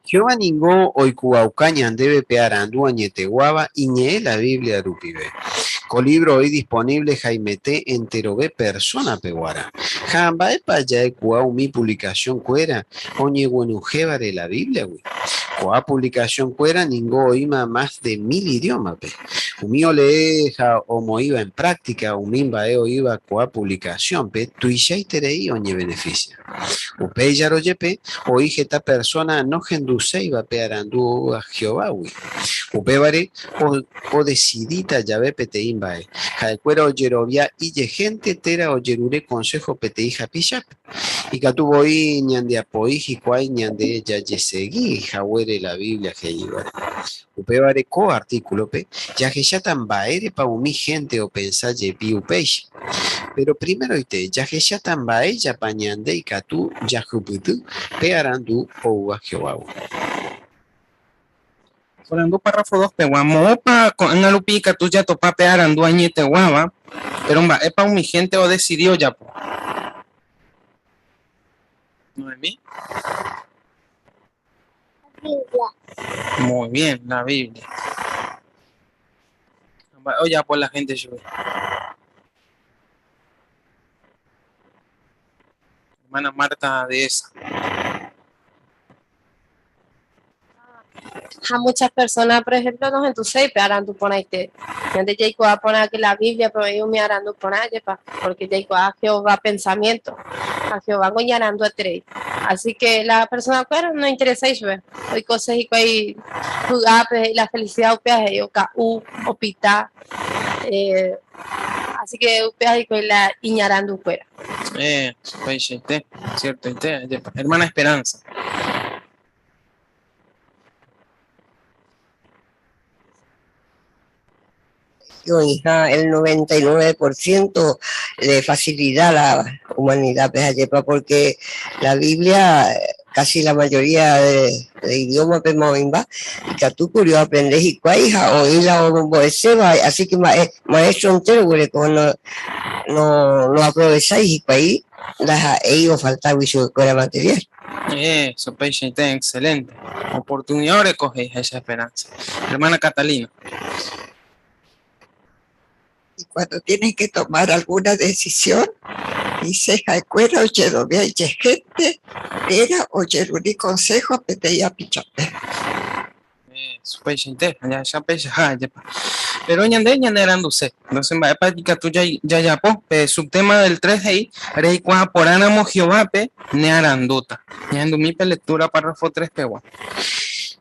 Jehová ningó oikuaucañan debe pearandu añeteguaba iñe la Biblia rupibe. Colibro hoy disponible Jaimete enterové persona peguara. Jamba epa ya ecuau mi publicación cuera. Oñe buenujebare la Biblia, güey. Coa publicación cuera ningó oíma más de 1000 idiomas, pe. Umío leeja o moiba en práctica, umimba oíba coa publicación, pe. Tuisha y terei oñe beneficia. Upe ya lo yepe, oí esta persona no genduseiba pearandu a Jehová, güey. Upebare o decidita llave peteimbae. Jaecuera oyerovia y gente tera oyerure consejo peteija pillap. Y catuvo y ñande apoí y ñande ya yesegui jawere la Biblia que iba. Upebare co artículo pe, ya que ya tan baere pa umi gente o pensar yepi upeish. Pero primero ite, ya que ya tan bae ya pañande y catu ya juputu pearandu o ua Jehová. Hablando párrafo 2, peguamo pa con analupica tú ya topa pearandu añete guava, pero va epa un mi gente o decidió ya po. ¿No es mí? Muy bien, la Biblia. Oye, por la gente yo. Hermana Marta de esa. A muchas personas, por ejemplo, nos entusiasman pearan tu ponaite. Gente Jacob va a poner que la Biblia, pero ellos me harán tu ponaite, porque Jacob a Jehová pensamiento, a Jehová goñarando a tres. Así que la persona que no interesa eso, hoy cosas y que hay la felicidad upeas ellos u opita, así que upeas y que la iñarando fuera. Cierto, hermana Esperanza. Hija, el 99% de facilidad a la humanidad, porque la Biblia, casi la mayoría de idiomas, y que tú curioso aprendes y hija, o la o así que maestro entero, cuando no aprovecháis y ahí ellos faltaba y su escuela material. Eso, excelente. Oportunidad de coger esa esperanza. Hermana Catalina. Y cuando tienen que tomar alguna decisión, dice Jaecuera oyerovia y gente, era oyeruni consejo peteya pichape. Pero ñande eranduce. Entonces va a tú ya po, subtema del 3 ahí, rey cuá por ánamo Jehová pe ne aranduta. Ñando mi lectura párrafo 3 pegua.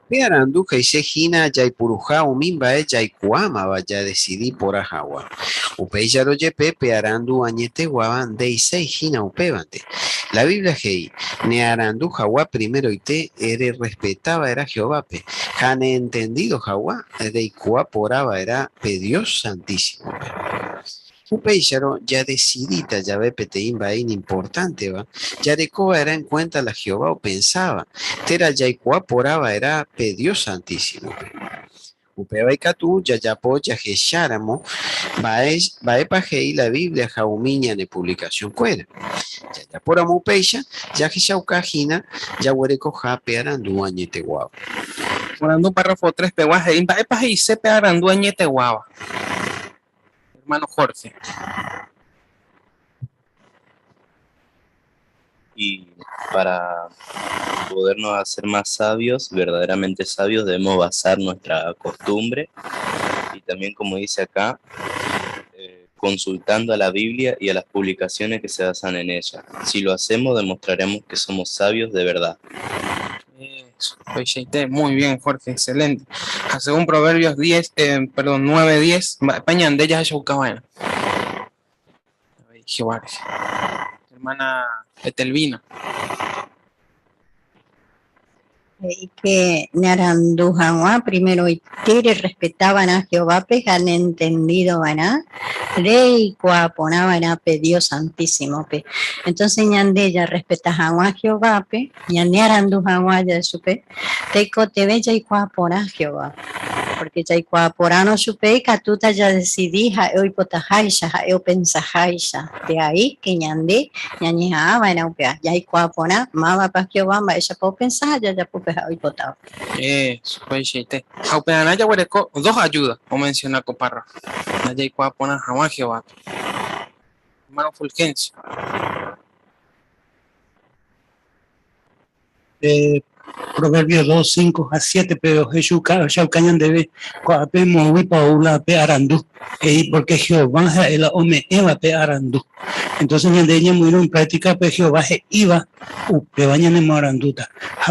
Pearandu jaise jina yaipuruja umimba yaikuama vaya decidí por ajawa. Upeya lo yepe pearandu añete guaban deisei jina upebante. La Biblia hei nearandu jawa primero ite ere respetaba era Jehová pe. Jane entendido jawa deikua poraba era pe Dios santísimo. Upeisharo ya decidita ya ve peteimba in importante va. Ya de coba era en cuenta la Jehová o pensaba. Tera ya poraba era pe Dios santísimo. Upeba y catu ya po ya jesháramo va pajei la Biblia jaumiña en publicación cuera. Ya por amupeisha ya jeshaucajina ya huereco jape arandu añete guau. Morando párrafo 3 peguaje va pajei sepe arandu añete guau. Hermano Jorge. Y para podernos hacer más sabios, verdaderamente sabios, debemos basar nuestra costumbre y también, como dice acá, consultando a la Biblia y a las publicaciones que se basan en ella. Si lo hacemos, demostraremos que somos sabios de verdad. Muy bien, Jorge, excelente. Según Proverbios 9:10, pañan de ellas Yaucabaena. Hermana Etelvina. Que Narandujanua primero y respetaban a Jehová, han entendido, ¿verdad? rey cuapona pe Dios santísimo pe. Entonces ñande ya respeta a Jehová pe, ñande arandu ya supe, teco te ve ya y cuapona Jehová. Porque ya no supe que tú ya decidí hoy potajaisha eu pensajaisha de ahí que ñande ñañija va en aupea ya y cuapona mava pa Jehová va ella po pensar ya pupe hoy potado. Eso, pues chiste. Aupeana ya huereco dos ayudas, o menciona coparra. Ya y cuapona jamás Jehová. Hermano Fulgencio. Proverbios 2, 5 a 7, pero Jesús cañan debe coape movi paula pe arandu, porque Jehová el ome eva pe arandu. Entonces ñandeña muy en práctica pe Jehová iba pe bañan en aranduta.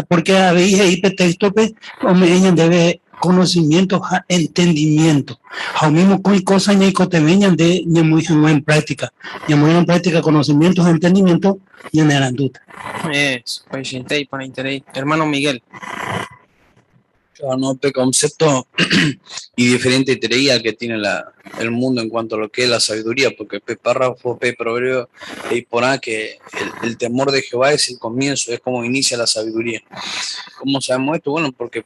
Porque habéis ahí pe texto pe ome ella debe conocimiento, entendimiento. Ao mismo con cosas ña cotemeñan de ña muy en práctica. Ña muy en práctica conocimientos, entendimiento y en aranduta. Eso, pues chiste y para interés. Hermano Miguel. No, pe concepto y diferente teoría que tiene el mundo en cuanto a lo que es la sabiduría, porque pe párrafo, pe proverbio, y por ahí que el temor de Jehová es el comienzo, es como inicia la sabiduría. ¿Cómo sabemos esto? Bueno, porque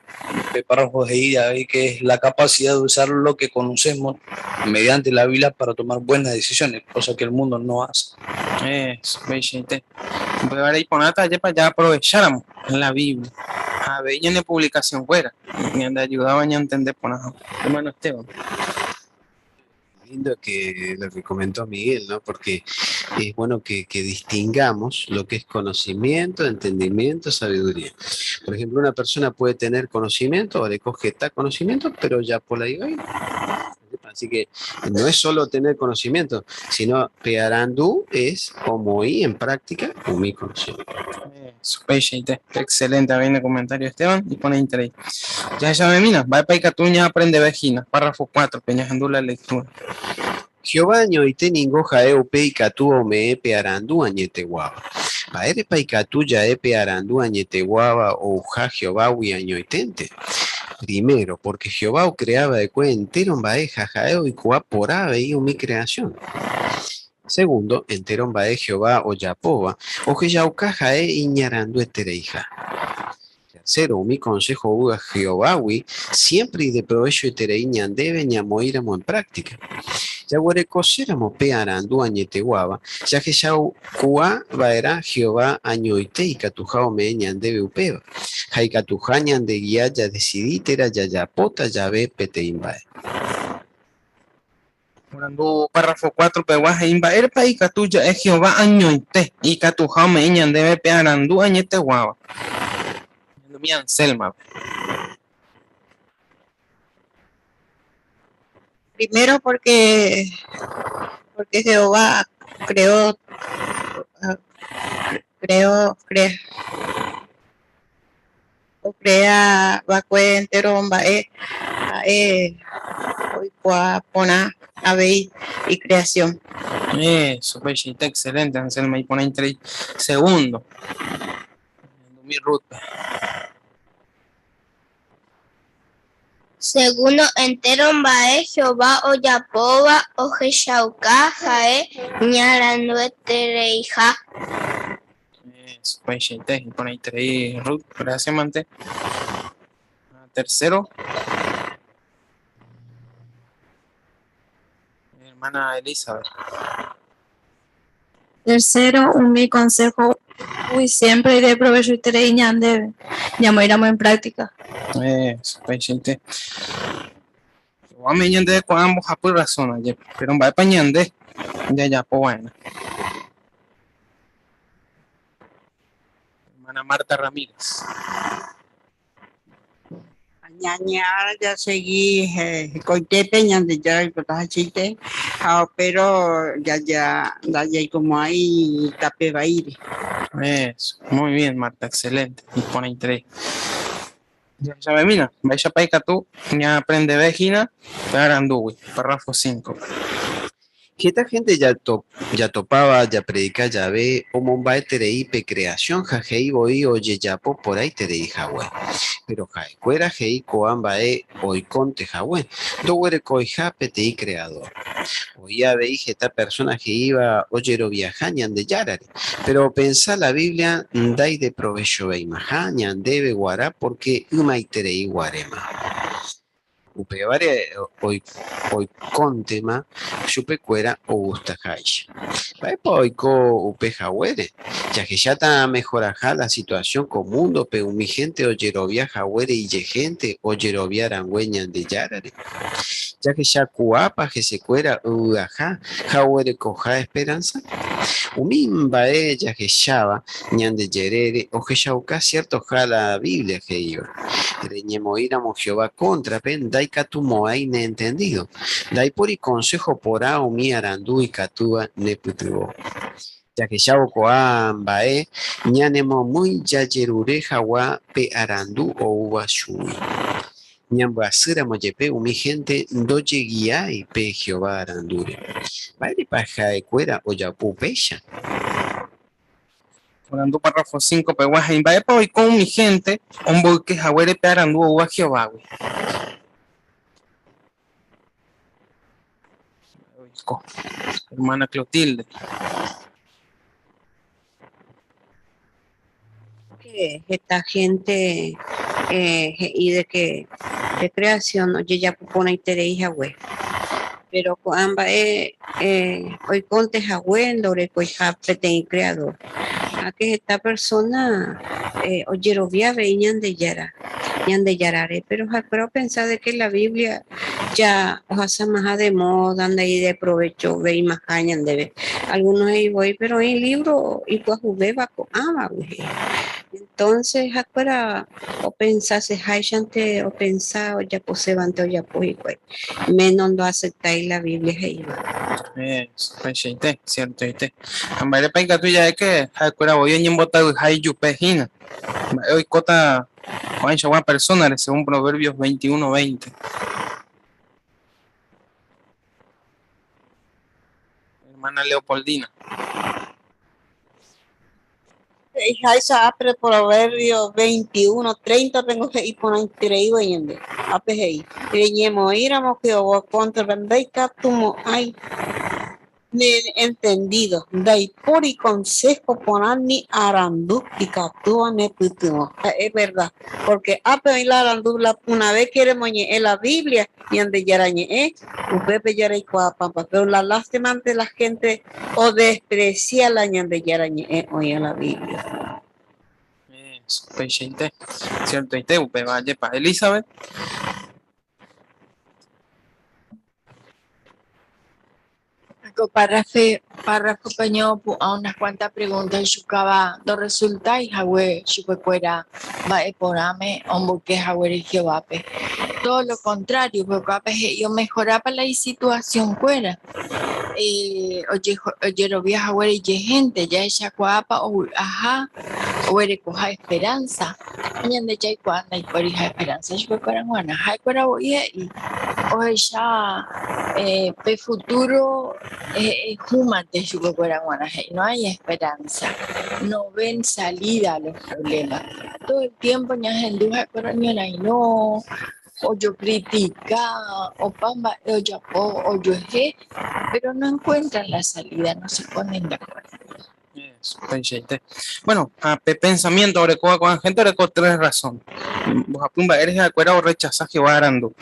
pe párrafo de ida, que es la capacidad de usar lo que conocemos mediante la Biblia para tomar buenas decisiones, cosa que el mundo no hace. Eso, pues chiste. Pues ahora y ponata ya aprovecháramos la Biblia. A ver, en publicación fuera. Y anda ayudaban a entender por nada. Hermano Esteban. Lindo que lo que comentó Miguel, ¿no? Porque es bueno que distingamos lo que es conocimiento, entendimiento, sabiduría. Por ejemplo, una persona puede tener conocimiento o le coge conocimiento, pero ya por ahí va. Así que no es solo tener conocimiento, sino pearandú es como ir en práctica con mi conocimiento. Excelente, viene el comentario Esteban y pone interés. Ya sabe, mira, va para Catuña aprende vejina, párrafo 4, peñajandú la lectura. Jehová ñoite ningoja eupe y catú ome pearandú añete guava. Paere paicatú ya pearandú añete guava o uja Jehová huiañoitente. Primero, porque Jehová creaba de entero bae jajaeo y cuapora veía mi creación. Segundo, entero bae Jehová o Yapoba, o que yaucajae iñarando etereija. Tercero, mi consejo uga Jehová, siempre y de provecho etereiñan debe ñamoíramos en práctica. Yaguarecoséramos pearandú añeteguaba, ya que yau cua vaera Jehová añoite y catujao meñan debe upeva. Jaicatujañan de guía ya decidítera ya yapota ya ve peteimbae. Orando párrafo 4, peguaje imba el país catuya es Jehová añoite y catujao meñan debe pearandú añeteguaba. Mi Anselma. Primero porque Jehová creó crea vacue entero pona ave y creación. Eso, pues excelente, Anselma, y pone entre segundo. Mi Ruth. Segundo, entero bae Jehová o Yapoba o Jeshauka jae ñaranduetereija. Pues y pone ahí Ruth, gracias, Mante. Tercero. Mi hermana Elizabeth. Tercero, mi consejo, siempre de provecho y ñande, llamaremos en práctica. Pues a mí ñande con ambos a por razón, pero va para ñande, ya, pues bueno. Hermana Marta Ramírez. Ñañara ya seguí coitepe ñande ya chiste, pero ya como ahí tape baile. Eso, muy bien, Marta, excelente. Y pone interés. Ya sabe, mira, vaya para tú, ya aprende vejina, parandú, párrafo 5. Que esta gente ya topaba, ya predica, ya ve, o mombae terei pe creación, jajei boi oye yapo por ahí terei jahue. Pero jaecuera jei coambae hoy conte jahue. Dowere coija petei creador. Oía veis esta persona que iba oyero viajañan de yarare. Pero pensá la Biblia, dai de provecho veimajañan debe guará porque umai terei guarema. Upevare hoy contema chupecuera o gusta jaish. Oiko upejawere, ya que ya está mejorajá la situación con mundo, pero mi gente oyerovia jawere y gente oyerovia arangüeñan de yarare. Ya que ya cuapa que se cuera ugaja, jawere coja esperanza. Umimba ella que shaba, ñan de yerere, o que shauka cierto ja la Biblia que iba. Reñemo íramos Jehová contra, pen, dai catumo hay ne entendido. Dai por y consejo por a mi arandú y catúa ne putubo. Ya que ya bae, ñanemo muy yayerure jawa pe arandú o uva shui. Ñambasura moyepe mi gente doye guía y pe Jehová arandure. Vale paja de cuera o ya pupecha. Orando párrafo 5, pe guajain va hoy con mi gente, hombo que jawere pe arandu o Jehová, güey. Hermana Clotilde. Que esta gente y de creación, oye, ya pone interés Yahweh. Pero cuando hoy conte Yahweh, lore coija pete creador. A que esta persona oye lo vía veían de Yara, de Yarare, pero pensar de que la Biblia ya os hace más de moda, anda ahí de provecho, ve y más cañan de ver. Algunos ahí voy, pero en libro y pues jugué bajo güey. Entonces, afuera, o pensase, hayante, o pensar, o ya posebante, o ya pues, menos no aceptáis la Biblia, ahí va. Pues, cierto, Ambaire paika tuya es que, afuera, voy en bota, hay yupejina. Hoy cota, Juan Chaguán persona, según Proverbios 21:20. Hermana Leopoldina. Hija esa apre Proverbio 21:30 tengo que ir por increíble yende. APGI. Reñemo íramos que o contra vendaica tumo hay entendido. Dai por y consejo ponani arandu y catúa ne putumo. Es verdad. Porque APGI la arandu una vez queremos en la Biblia y ande yarañe upepe yaray cuapampa. Pero la lástima ante la gente o desprecia la ñande yarañe hoy en la Biblia. Cierto, upe vaya para Elizabeth. Párrafo paño a unas cuantas preguntas chukaba do resulta y jawe chupecuera va eporame hombo que jawe Jehová. Todo lo contrario, porque yo mejoraba la situación fuera. Oye, lo viaja güey y gente ya ella cuapa o ajá o coja esperanza ñande ya cuando y por hija esperanza yo para guana hay para hoy y o ella pe futuro jumate yo para guana no hay esperanza, no ven salida a los problemas todo el tiempo ña gente para ñana y no o yo critica, o pamba, o yo o yo pero no encuentran la salida, no se ponen de acuerdo. Bueno, pensamiento ahora con gente ahora con tres razones. Vos apumba eres de acuerdo o rechazas que va arando.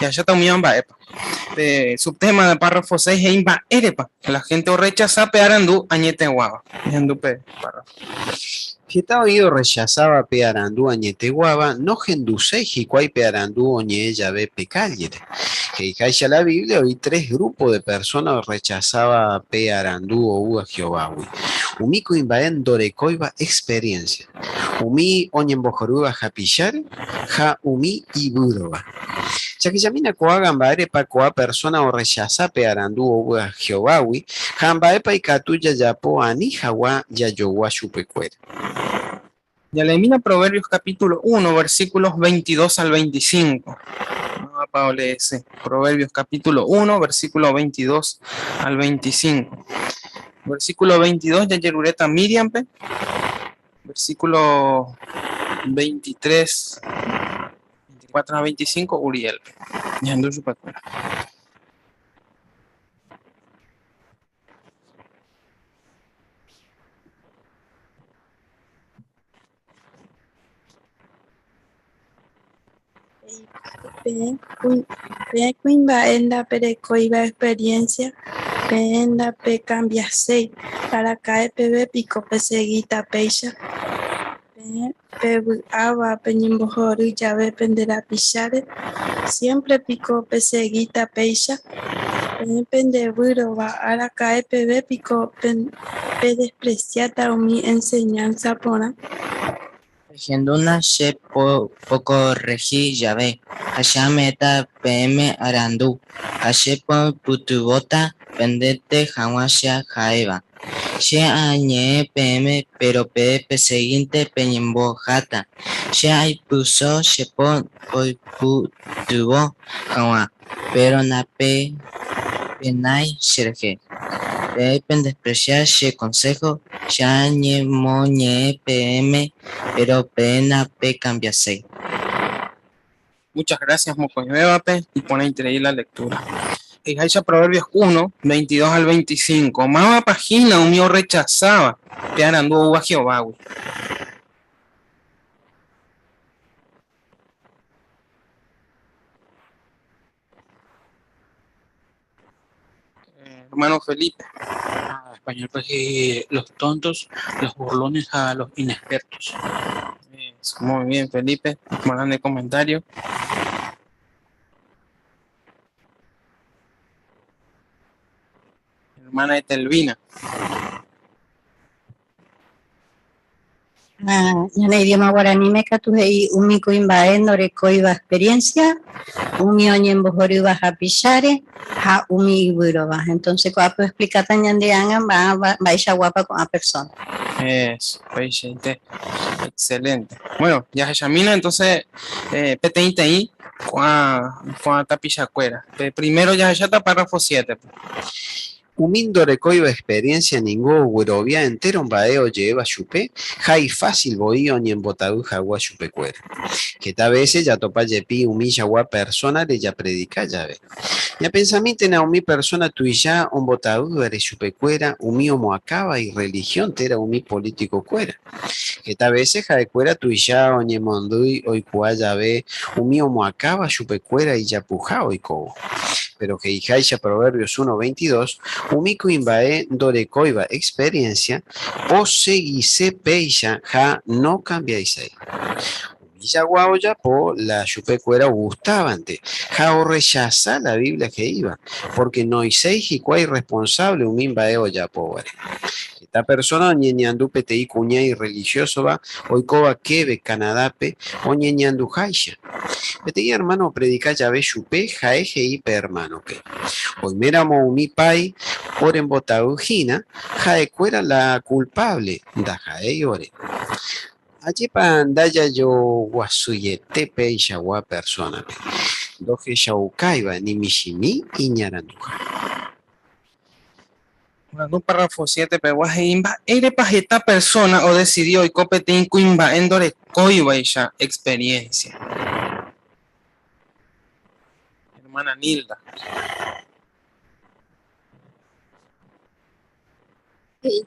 Y allá está muy amba epa. Subtema de párrafo 6 es imba erepa. La gente o rechaza pe arando añete guava. Yendo pe párrafo. Que estaba oído rechazaba pe arandú añete guava, no gendusei jicuay pe arandú oñe llave pe callere. Que hija la Biblia, hoy 3 grupos de personas rechazaba pe arandú o uga Jehová. Umiko imbaen dorecoiba experiencia. Umi oñen bojoruba japillar, ja umi y buroba. Ya que yamina coagan baere pa coa persona o rechaza pe arandú o uga Jehová, jambae pa y catuya yapo ani jawa ya yowa chupecuera. Ya le mira Proverbios capítulo 1, versículos 22 al 25. Pablo ese. Proverbios capítulo 1, versículo 22 al 25. Versículo 22 de Yerureta Miriam. Versículo 23, 24 a 25, Uriel. Yendo su patrona. Pe kuimba'énda perekoiva experiencia pe'énda pe cambiaséi arakae pevépiko peseguíta péicha pevy'áva peñembohory jave penderapicháre siempre piko peseguíta péicha pendevýrova arakae pevépiko pedespreciáta umi enseñanza porã. Genduna she poco regi llave, allá meta PM arandu, ashepo putubota pendete hawasha jaeva, she añe PM pero pe seguinte peñembo jata, she ay puso shepo putubo hawa, pero na penay sherje. Deben despreciar ese consejo, ya ni moñe PM, pero pena pe cambiase. Muchas gracias, Mocoñuevape, y pone increíble la lectura. Ejaisha Proverbios 1, 22 al 25. Mama página, un mío rechazaba, que arandú a Jehová. Hermano Felipe. Español, pues los tontos, los burlones a los inexpertos. Muy bien, Felipe. Mandando comentario. Hermana Etelvina. En el idioma guaraní me catujei umi kuimbae norekoiva experiencia, umi oñembohoriva hapishare, ha umi ibuirova. Entonces, cuando explica tañandeanga, va a guapa con la persona. Eso, excelente. Bueno, ya se llamina, entonces, peteinte ahí, con tapichacuera. Primero ya se párrafo 7. Umindo recoiba experiencia ningún huerovia entero un badeo lleva chupe, jai fácil boío ni en botadú jagua chupe cuera. Que tal vez ya topa yepi humilla gua persona de ya predica ya ve. Ya pensamiento en mi persona tu ya un botadú de chupe cuera, humío moacaba y religión tera umi político cuera. Que tal vez ja cuera tu ya oñe mondui hoy cuaya ve, humío moacaba chupe cuera y ya puja hoy cobo. Pero que Ijaisha Proverbios 1:22, umiku imbae dorekoiba experiencia, o seguise peisha ja no cambiaisei. Umilla guaoya po la chupecuera gustavante, ja o rechaza la Biblia que iba, porque no hiseis y cuá irresponsable umimbae oya pobre. Esta persona ñeñandu petei cuña y religioso va, oikoba kebe canadape, o ñeñandu jaisha. Petei hermano predica llave chupe, jaeje y hermano que. Hoy meramo umi pai, oren botaujina, jaecuera la culpable, da jae ore. Allí pandaya yo guasuyete pe y shagua persona. Doje shaukaiba ni mishimi y ñaranduja. Un párrafo 7, pero imba ere esta persona o decidió y copetín cuimba endore coiba esa experiencia. Hermana Nilda.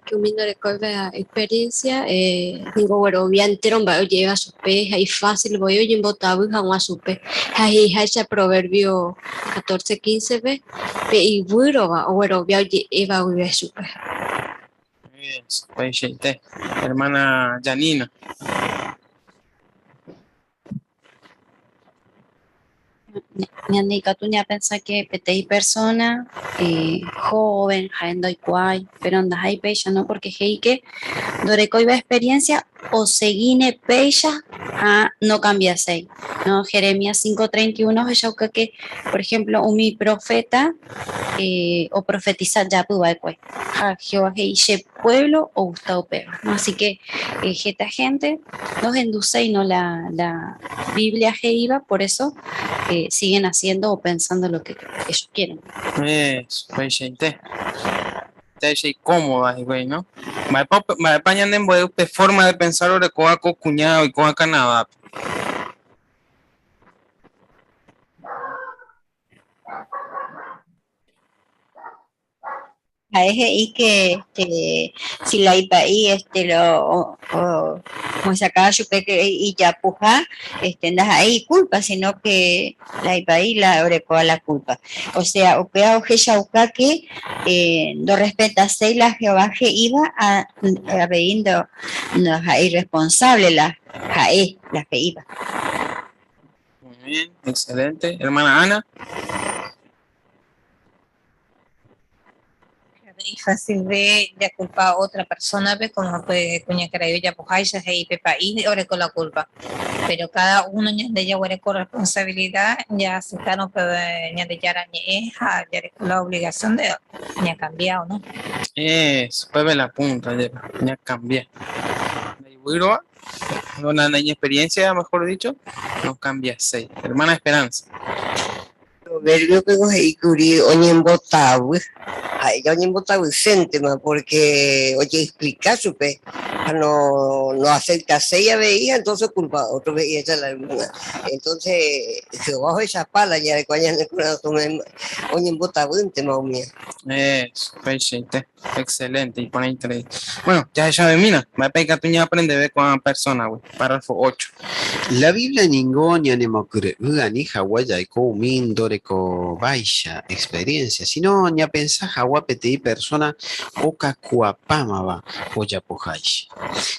Que un de coiba experiencia, digo, bueno, bien entero, lleva su pe, ahí fácil, voy a botar y jamás su pe. Ahí ese proverbio 14-15 ve, y bueno, bueno, lleva y su pe. Hermana Janina. Ñanica tuña pensa que petei persona joven, jaendo y cuay, pero anda hay pecha, ¿no? Porque hei que dorecoiba experiencia o seguine peya a no cambia sei. ¿No? Jeremías 5:31 es que, por ejemplo, un mi profeta o profetiza ya pubaecue. Jehová que pueblo o gustado pega. ¿No? Así que esta gente nos induce y no la Biblia que iba, por eso siguen haciendo o pensando lo que ellos quieren. Eso, pues, gente. Te cómoda, güey, ¿no? Me apañan en forma de pensar sobre coaco cuñado y coa Canadá. A ese y que si la iba y lo como sacaba su peque y ya puja no es ahí culpa, sino que la iba y la orecoa la culpa. O sea, o pea o jeshauka que no respeta se la Jehová que iba a veindo no es irresponsable la jae la que iba. Muy bien, excelente. Hermana Ana. Y fácil de culpar a otra persona, ¿ves? Como pues cuña que ya pues ya y pepa y ahora con la culpa, pero cada uno ya de ella con responsabilidad ya se está no puede ya de ya con la obligación de ya cambiado, ¿no? Eso, pues la punta, ya cambié. Una experiencia, mejor dicho, no cambia 6. Hermana Esperanza. Proverbio que coge y curi oñen botado, ay ya oñen botado céntema porque oye explicar supe no acepta ella veía entonces culpa otro veía esa la hermana entonces se bajo esa pala ya de cuañan de corazón oñen botado en tema mía. Eso, gente. Excelente. Y pone interés. Bueno, ya mina. Me pega tu aprende a ver con una persona, güey. Párrafo 8. La Biblia ningonia nemokure ni hawaya y min doreko baisha experiencia, sino ña pensa hawapeti persona oka kuapama va oya pohaish.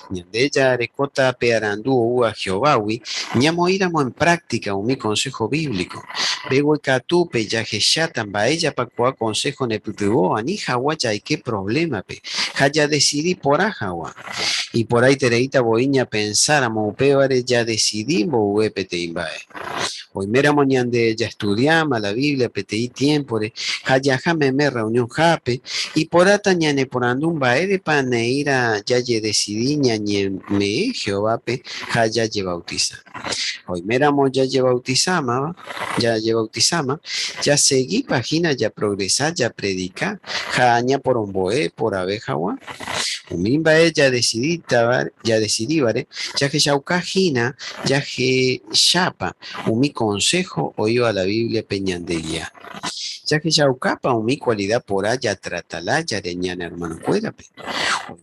Ñandeya recota pearandu ua Jehovawi, ñamo iramo en práctica un mi consejo bíblico. Bego catupe ya jeshatan ba ella pa kua consejo neputuo ani hawaya y qué problema pe. Haya decidí por ajawa. Y por ahí tereita boiña pensar a peore ya decidimos uepete imbae. Hoy mera moñande ya estudiamos la Biblia peti tiempo de haya me reunión jape y por atañane por andun bae de paneira ya ye decidí ñañe me Jehová pe haya ye bautiza. Hoy mera ya ye bautizama ya seguí página ya progresar ya predicar jaña por omboe por abejawa. Umimba ya decidí vale ya que yaukajina ya que chapa mi consejo oído a la Biblia peñandería ya que yaukapa mi cualidad por allá tratala ya reñana hermano cuérape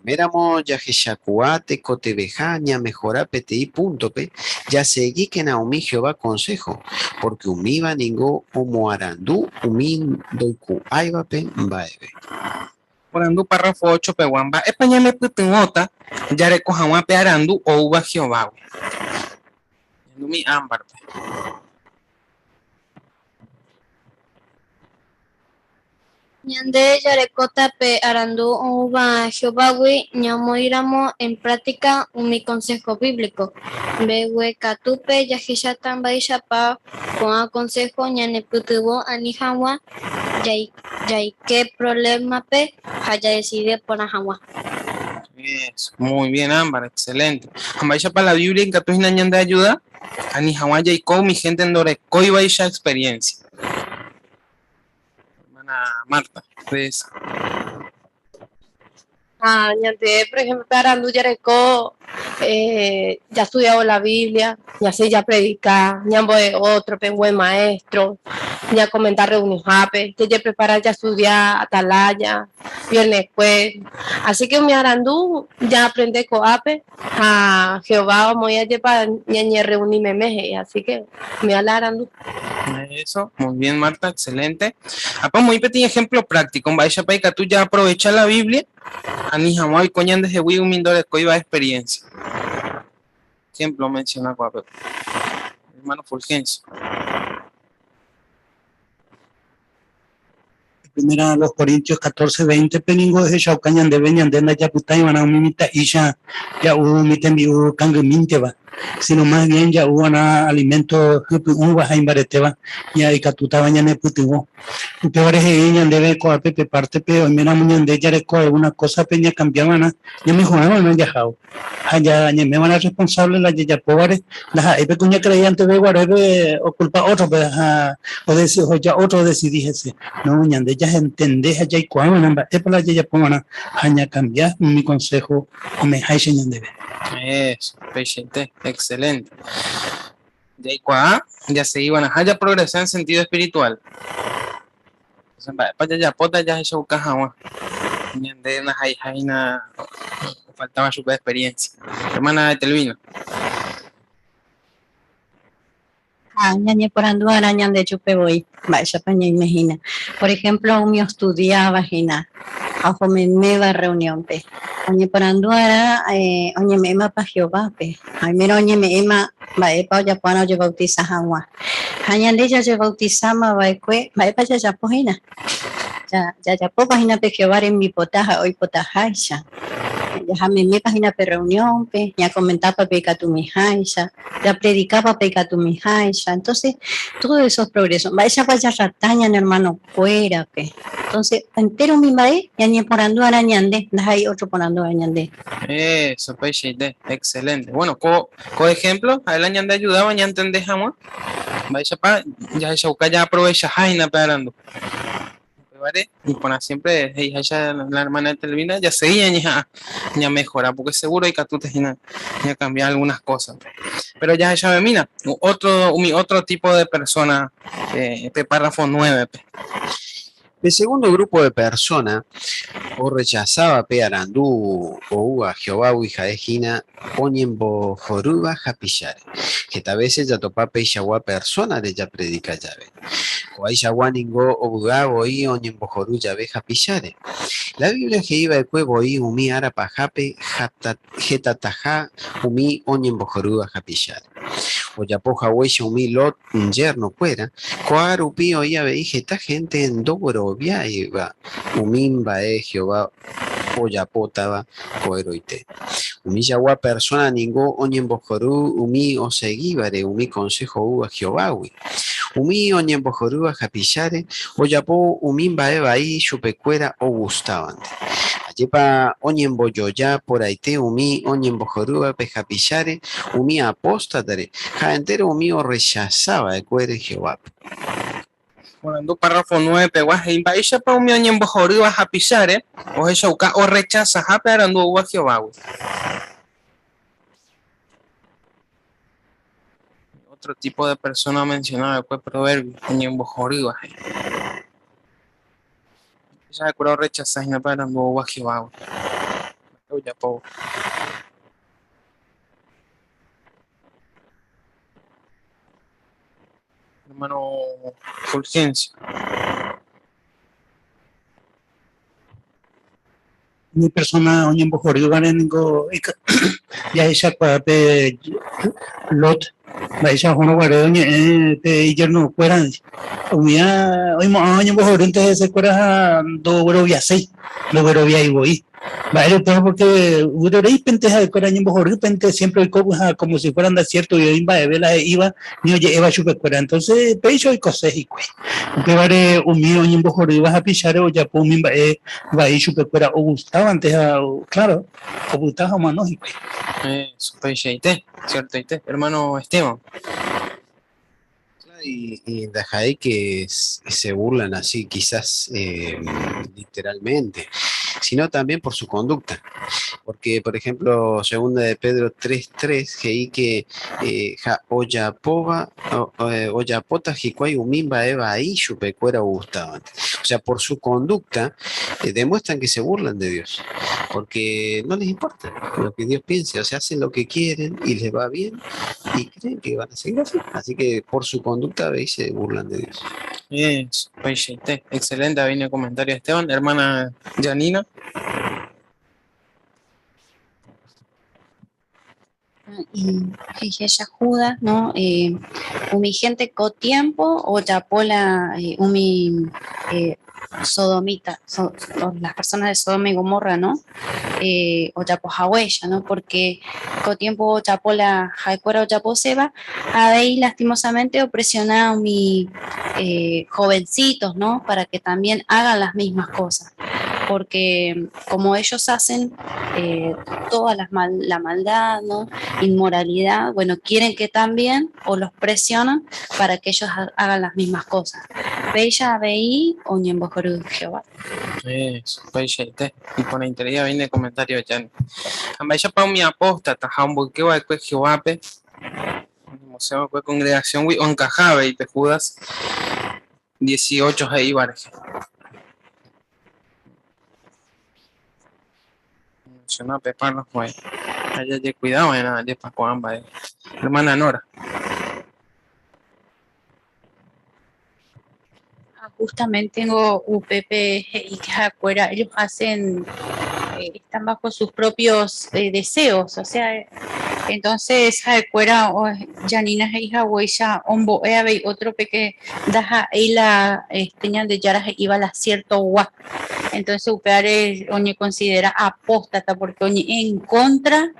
méramo ya que yacuate cotebejaña mejorape te y punto pe ya seguí que naumi Jehová consejo porque umiba ningo homo arandú umin doiku aivape baebe. Orando párrafo 8 peguamba español putingota ya recojan pe arandu o uva Jehová. Mi ámbar. Ñande yarekota pe arandu uva Jehová ñamo iramo en práctica mi consejo bíblico. Bewe katupe yajishatan baishapa con consejo ñane putubo anihawa yay qué problema pe haya decidido por ahawa. Muy bien, Ámbar, excelente. Ambaisha para la Biblia en Catuina de ayuda. Anihawa yayko mi gente en Doreco y baisha experiencia. Hermana Marta, pues. Ñante, por ejemplo, Arandu Yareco, ya ha estudiado la Biblia, ya sé ya predicar, ya voy otro, buen maestro, ya comentar reuniones, ya preparar ya estudiar atalaya, viernes pues. Así que mi Arandu ya aprende coape, a Jehová voy a llevar ña reunirme meje, así que me ala Arandu. Eso, muy bien Marta, excelente. Apa muy pequeño ejemplo práctico, en Baisha Paika, tú ya aprovechas la Biblia. Ani jamás coñan desde Wii un mindore coiba experiencia. Ejemplo menciona Guapo. Hermano Fulgencio. Primera a los Corintios 14:20, peningo de Shaucañan de Beñan de Nayaputa y Manamimita y ya umiten Kangminteba, sino más bien ya hubo alimentos uvas a Imbareteba, ya y Catuta Bañane Putigo. Peores ella debe coa pepe parte pero mira muñan de Yareco alguna cosa peña cambiaban, ya me jugaban no ya jao. Allá me van a responsable la ya pobres, las hay pequeña creyente de guarebe o culpa otro, o decir ya otro decidíjese. No muñan de ellas entendés allá y cuándo es para la ya pongan a cambiar mi consejo o me hay señal de ver. Eso, peixete, excelente. De ahí ya se iban a ya progresar en sentido espiritual. Para ya pota ya se busca agua. De una jaina faltaba su experiencia. Hermana de Telvino. Ñañe por anduara ñan de chupe voy, vaya paña imagina. Por ejemplo, un mío estudiaba vagina, ajo me va reunión pe. Oñe por anduara, oñe me ema pa Jehová pe. Ay mira oñe me ema, va epa ya puano yo bautiza agua. Hañan de ella yo bautizama va ekue, va epa ya pojina. Ya po página pe Jehová en mi potaja, hoy potaja ya. Ya me página pe reunión, pe, ya comentaba peca tu mijaisa, ya predicaba peca tu mijaisa. Entonces, todos esos progresos, vaya rataña, hermano, fuera, pe. Entonces, entero mi mae, ya ni por ando arañande, hay otro por ando arañande. Eso, peixete, excelente. Bueno, co ejemplo, a el añande ayudaba, ya entendés, amor. Vaya pa, ya se busca ya aprovecha jaina perando. Y poner siempre ella la hermana de Telvina ya seguía ya mejora porque seguro hay que tú te ya cambiar algunas cosas, pero ya ella mira otro tipo de persona párrafo 9 El segundo grupo de personas o rechazaba pe arandú o uga Jehová hija de Gina oñembo joruba japillare que tal vez ella topa pe yagua persona de ella predica llave o hay yagua ningo o buga y oñembo joru llave japillare. La Biblia que iba de cuevo y umi arapa jape jetataja umi oñembo joruba japillare o ya poja huella umi lot un yerno fuera coarupi oía veije esta gente en dobro via iba umimba Jehová polla potaba coeroite umi yagua persona ningo oñembojoru umi o seguibare umi consejo uga Jehová umi oñembojoru a japillare o yapo umimba eva y chupecuera o gustaban Yepa oñemboyoya por aite umi oñembojoruba pejapillare umi apóstatare ja entero umi o rechazaba de cuere Jehová. Bueno, párrafo 9 peguas e imbaisha pa umi oñembojoruba japillare o eshauka o rechaza jape arandu uga Jehová. Otro tipo de persona mencionada después proverbio oñembojoruba. Ya creo rechazar no para no guajiba. Ya po. Hermano Fulgencio. Mi persona oñen bojorido garengo ya esa pe lot esa jono guardo pe yerno fuera umia hoy mo oñen bojorido entonces se fuera do güero via 6 lo güero via y voy vale todo porque güero rey penteja de fuera oñen bojorido pente siempre como si fueran de cierto y iba de vela iba ni oye eva chupe fuera entonces pecho y cosas y cue que vale umia oñen bojorido vas a pichar o ya po mi va y chupe fuera o gustaba antes claro o gustaba manos y cue super cierto hermano Esteban. Y de ahí que se burlan así quizás literalmente, sino también por su conducta. Porque, por ejemplo, segunda de Pedro 3:3, que olla pota jicuay umimba eva ahí chupecuera gustaban. O sea, por su conducta demuestran que se burlan de Dios, porque no les importa lo que Dios piense, o sea, hacen lo que quieren y les va bien y creen que van a seguir así. Así que por su conducta veis se burlan de Dios. Excelente, viene el comentario Esteban, hermana Janina. Y ella Judas, ¿no? Mi gente con tiempo o ya pola umi sodomitas, las personas de Sodoma y Gomorra, ¿no? O chapo Hahuella, ¿no? Porque con tiempo chapo la Jaicuera o chapo Seba, ahí lastimosamente opresiona a mis jovencitos, ¿no? Para que también hagan las mismas cosas. Porque como ellos hacen toda la maldad, ¿no? Inmoralidad, bueno, quieren que también, o los presionan para que ellos hagan las mismas cosas. Bella veí o ñembojoru Jehová. Eso, paixete. Y por la interés viene comentario ya. Ambaya pa mi apóstata, hamburgue va que Jehová pe. Museo de congregación wi oncajabe y te Judas 18 ahí barje. No peparnos pues. Allá de cuidado en la de Pacoamba, hermana Nora. Justamente tengo UPP y Jacuera, ellos hacen, están bajo sus propios deseos, o sea, entonces Jacuera o Janina hija huella ombo eve otro peque daja y la teñan de yara iba la cierto gua. Entonces UPR oñe considera apóstata porque oñe en contra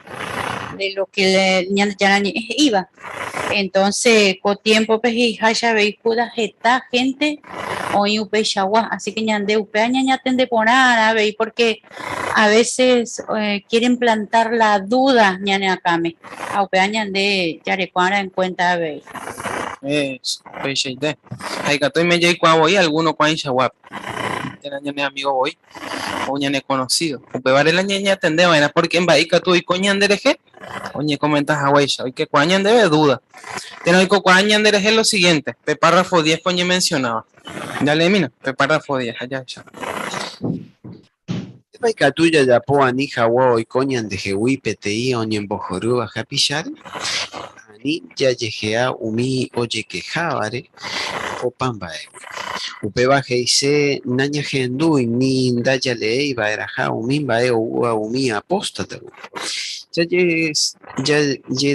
de lo que le yarani iba. Entonces, con tiempo pues haya vehículos esta gente hoy upe chagua, así que ñande upe ñaña tende por nada, porque a veces quieren plantar la duda ñane acame. A upe ñande yarecuara en cuenta ve. Pues hay que estoy me llegué voy alguno cuán chagua. Era ñane amigo voy. O ñane conocido. Upe vale la ñaña tende vaina porque en Bahía tú y coñan dereje. Oye, comentas a Weisha, hoy que cuañan debe duda. Tengo que cuañan dereje lo siguiente. Pepárrafo 10 coñe mencionaba. Ya le mira, pepárrafo 10, allá ya. Paika tuya ya po ani hawa y coñan de jehui PTI oñen bojoruba japishar. Ani ya yejea umi oye que javare o pambae. Upe baje y se naña gendu y ni ndaya le iba era ja umi bae o umi apóstata. Ya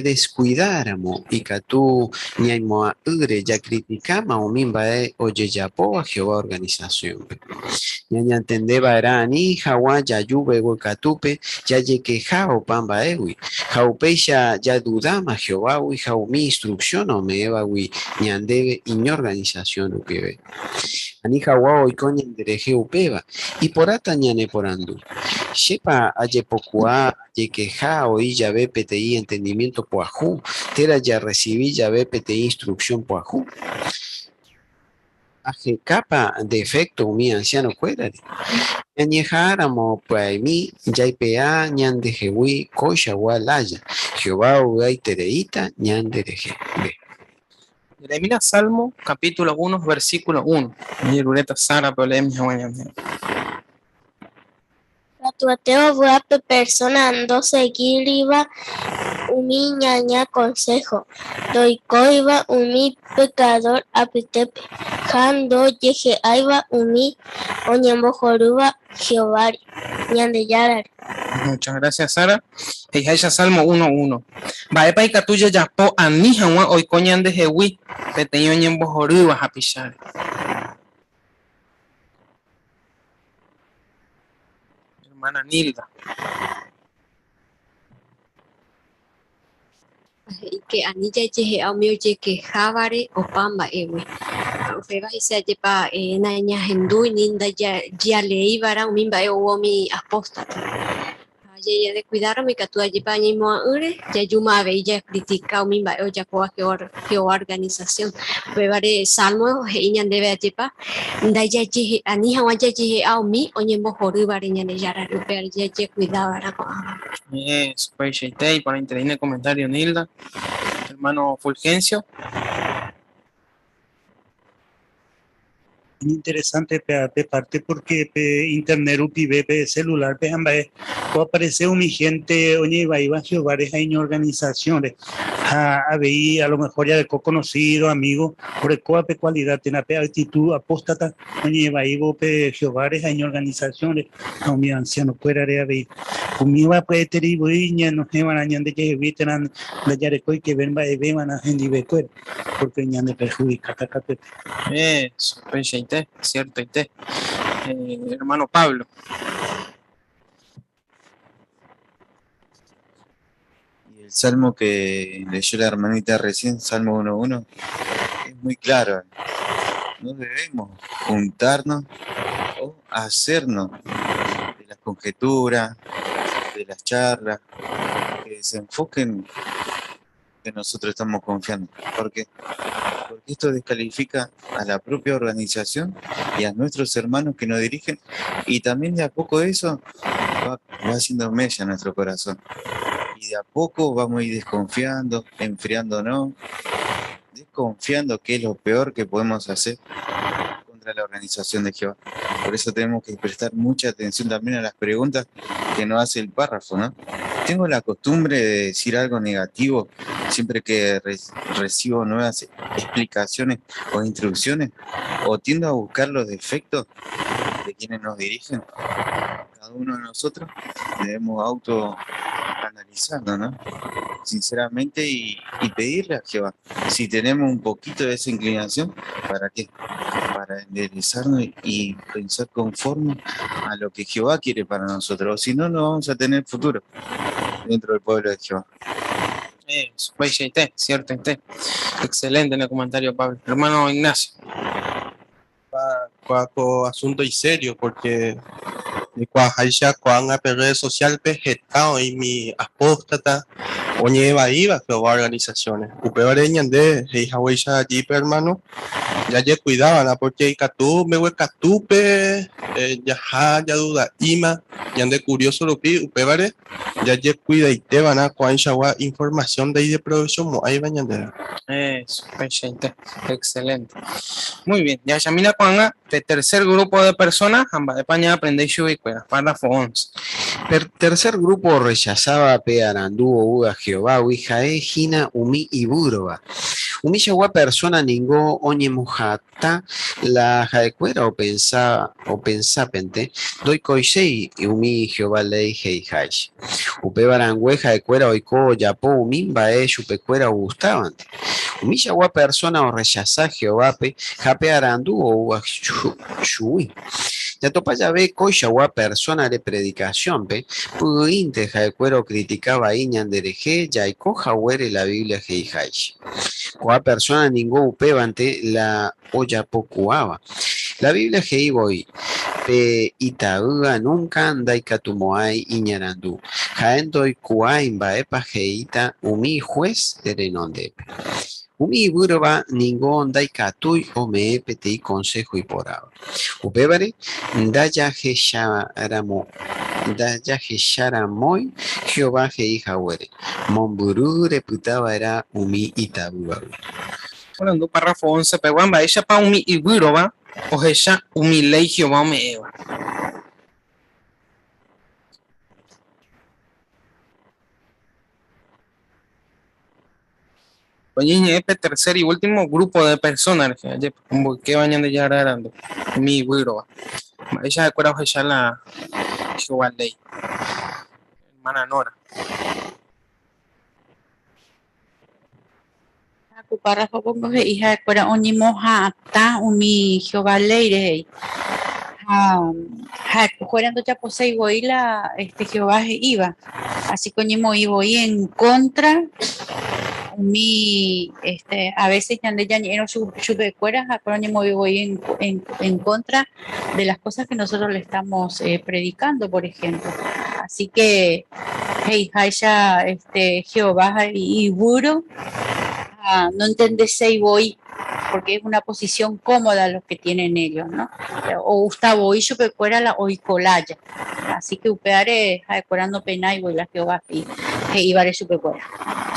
descuidáramos y que tú ni hay moa ure ya criticamos o mimba oye ya po a Jehová organización. Ya entendeba era ni jawa ya yuve o catupe ya ye quejao pamba ewi. Jaupe ya dudama Jehová wi jaumi instrucción o me eva wi ñandebe y organización upebe. Ani jawa hoy coña dereje upeba y por ata ñane por andu. Shepa aye pocua ye queja hoy ya ve PTI entendimiento poajú. Tera ya recibí ya ve PTI instrucción poajú. Aje capa de efecto mi anciano cuera. Ñanejáramo pues mi ya IPA ñan de jehui cocha gualaya. Jehová uay tereita ñan dereje. Mira Salmo capítulo 1 versículo 1. Y ruleta Sara problema Tatuateo guape persona ando seguir iba umi ñaña consejo. Doicoiba umi pecador apitepe. Jando yeje aiba umi oñembojoruba Jehová ñande yarar. Muchas gracias, Sara. Ella Salmo 1:1. Baepa y catuya ya po anija hoy coñan de jehui. Peteño ñembojoruba japishar. Hermana Nilda. Y que anilla llegue a mi oye que javare o pamba ewe. Ufeba y se lleva naña hendu y ninda ya le ibara un mimba o mi apóstata. Ya de cuidar mi catu allí pa ni mo ure ya yuma ve ya critica o mimba o ya coa que organización. Ufeba salmo e ñan debe allí pa nda ya llegue anija wa ya llegue a mi o ñembo joru bare ñan ya ra ruper ya cuidaba ko. Yes, pues y para internet comentario Nilda. Hermano Fulgencio. Interesante de parte porque internet upi celular ambae o aparece un gente oñe iba Jehová hay organizaciones a lo mejor ya de conocido amigo por el coape cualidad tiene actitud apóstata oñe iba Jehová hay organizaciones a mi anciano fuera de ver conmigo puede tener niña no se van a añadir que evitan la yarecoy que ven va van a gente porque ñan de perjudica eso pues cierto, hermano Pablo. Y el salmo que leyó la hermanita recién, Salmo 1:1, es muy claro. No debemos juntarnos o hacernos de las conjeturas, de las charlas, que se enfoquen que nosotros estamos confiando. ¿Por qué? Porque esto descalifica a la propia organización y a nuestros hermanos que nos dirigen, y también de a poco eso va haciendo mella en nuestro corazón. Y de a poco vamos a ir desconfiando, enfriándonos, desconfiando que es lo peor que podemos hacer contra la organización de Jehová. Por eso tenemos que prestar mucha atención también a las preguntas que nos hace el párrafo, ¿no? Tengo la costumbre de decir algo negativo siempre que recibo nuevas explicaciones o instrucciones, o tiendo a buscar los defectos de quienes nos dirigen. Cada uno de nosotros debemos autoanalizarnos, ¿no? Sinceramente, y pedirle a Jehová, si tenemos un poquito de esa inclinación, ¿para qué? Para enderezarnos y pensar conforme a lo que Jehová quiere para nosotros. Si no, no vamos a tener futuro dentro del pueblo de Jehová. Cierto, excelente en el comentario, Pablo. Hermano Ignacio. Cuaco asunto y serio, porque de cuajaisha cuan a redes social vegetado y mi apóstata oñe iba que organizaciones upeoreñan de heijawisha allí hermano ya cuidaban porque catú me catupe ya duda ima ya de curioso lo que upevare ya cuida y te van a cuan información de ahí de producción ahí bañan de eso, excelente. Muy bien, ya Yamila Cuanga, el tercer grupo de personas, ambas de España aprendéis y párrafo 11. Tercer grupo rechazaba pe Arandú Uga Jehová, Uijae, Jina, Umi y Buroba. Umi Yagua persona ningo oñe mujata la jaecuera o pensapente, doi coisei Umi Jehová ley heijaish. Upe barangüe jaecuera oiko yapo umimba chupecuera gustabante. Umi Yagua persona o rechaza Jehová pe jape Arandú o Uga Shui. Ya topa ya ve coixagua persona de predicación pe puinte jaecuero criticaba iñan dereje ya y coja huere la Biblia heijaish. Coa persona ningún upevante la olla pocuaba. La Biblia heiboy pe itaúa nunca andai catumoai iñarandú. Jaendoi cuaimba epa heita umi juez de renondepe. Umi buroba ningún dai catui o me peti consejo y poraba. Upevare daya hesharamoy Jehová hija huere. Monburu reputaba era umi itabuba. Bueno, párrafo 11, peguamba, ella pa umi y buroba, o ella umi ley Jehová me eva. Oye, este tercer y último grupo de personas que vayan de ya arando mi buroba. Ella de acuerdo ella la Jehová ley. Hermana Nora. Párrafo pongo que hija de cuera oñi moja ata umi Jehová leire cuerando ya posei voy la Jehová iba así que oñi voy en contra mi a veces yande yañero su cuera pero oñi voy en contra de las cosas que nosotros le estamos predicando, por ejemplo. Así que hey ya Jehová y Buro no entendés y voy porque es una posición cómoda los que tienen ellos, ¿no? O Gustavo y yo pecuera la oicolaya. Así que upeare decorando pena y voy la Jehová y ibare su pecuera.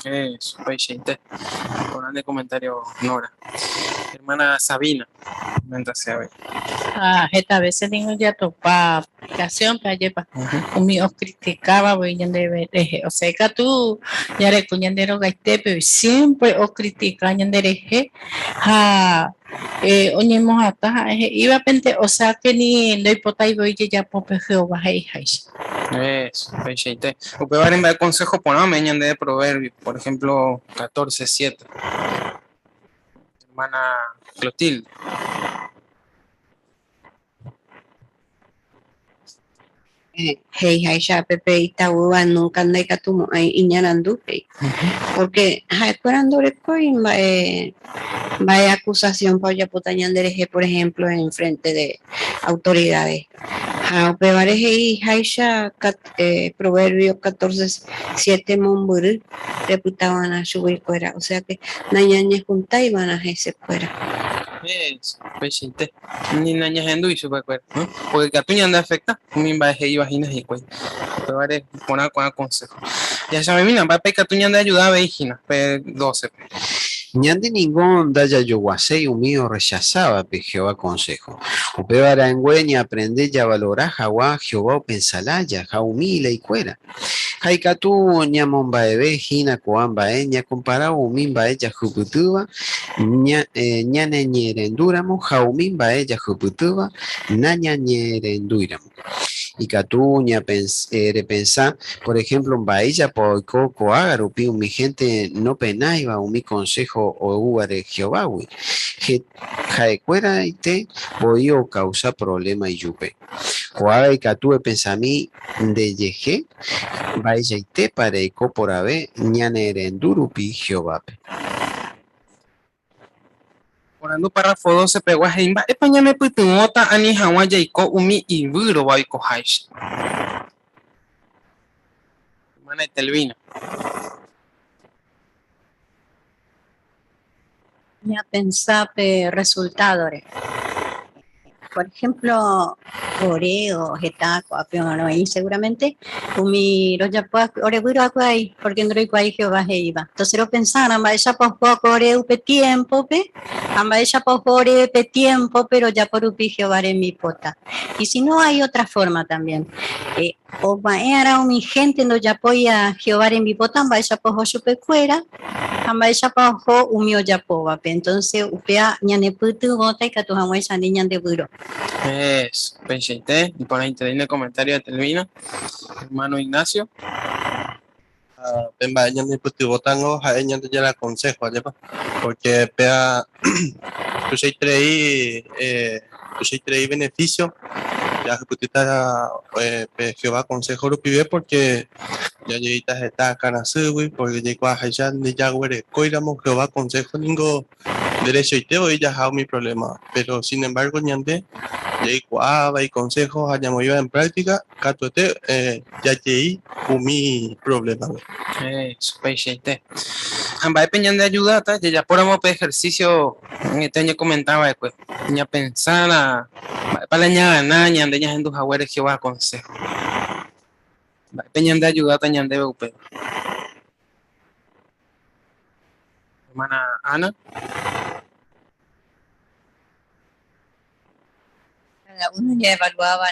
Eso, gente. Con comentario Nora. Hermana Sabina, mientras se ve. Esta vez tengo ya topa aplicación para llevar un mío criticaba voy a ver o sea que tú ya le cuñandero gaite pero siempre os critican en dereje oñemos hasta iba a pente o sea que ni no hipota y voy ya por Jehová eso, gente. Usted va a enviar consejo por no me de proverbio, por ejemplo 14:7. Hermana Clotilde. Hey, Haisha, Pepe, Itaúba, nunca anda y catumo, Iñarandu, porque cuando vaya acusación para ya putañandereje, por ejemplo, en frente de autoridades. Pevareje Haisha, Proverbio 14:7 Momburu, reputaban a subir fuera, o sea que Nañaña junta y van a ese fuera. Eso, pechinte. Ni naña hendu y super cuerpo, ¿no? Porque catuña anda afecta, mi baje y vaginas y cuello. Te vale poner con consejo. Ya sabe, mira, va a pecar catuña anda ayuda a vagina, pe 12. Ñande ningún daya yoguasei mío rechazaba pe Jehová consejo. Upe barangüeña aprende ya valorar jaguá Jehová pensalaya, jaumila y cuera. Haikatu ñamomba ebe hina coamba ña comparado umimba ella juputuba ñane ñerenduramo jaumimba ella juputuba naña ñerenduramo. Y Catuña pensar, por ejemplo, en Bahía, por Coco Agarupi, mi gente no penaiba, mi consejo o Uare Jehová, Jaecuera y te voy a causar problema y yupe. Coaga y Catue pensamí de Yeje, Bahía y te pareco por ave, ñanerendurupi Jehová. Orando párrafo 12 pegó a Heimba, Españame putumota ani hawa yaiko umi y viro baiko haish. Mana telvina. Ya pensar resultados. Por ejemplo, Oreo, Getaco, Apión, ahí seguramente, Umi, Royapuac, Oreguro, Acuay, porque no hay Cuay, Jehová, Iba. Entonces, lo pensaron, Amba ella por poco, Oreo, pe tiempo, Amba ella por Oreo, pe tiempo, pero ya por Upi, Jehová, en mi pota. Y si no, hay otra forma también. O era mi gente, no ya apoya Jehová en mi pota, Amba ella por Josupe Cuera, Amba ella por Umi, Oyapoba. Entonces, Upea, Ñaneputu, Gota y Catuhamue, esa niña de Buro. Eso, pensé, y por ahí te el comentario de Telvina, hermano Ignacio. Pemba ella ni puti botango, a ella te lleva consejo, porque pea, tú se traí beneficio, ya que putita Jehová consejo lo pide porque ya lleguitas está canasugui, porque llegó a Hayan de Yaguere, coiramos Jehová consejo, ningo derecho y te voy ya a mi problema, pero sin embargo, ñande, ya y consejos, allá me iba en práctica, catuete, ya llegué mi problema. Eso, pensé. Amba peñan de ayuda, ya por amor ejercicio, en este año comentaba, pues, ya pensar, para la ñaña, de ña en tus abuelos Jehová consejo. Peñan de ayuda, ñan de UP. Hermana Ana. Cada uno ya evaluaba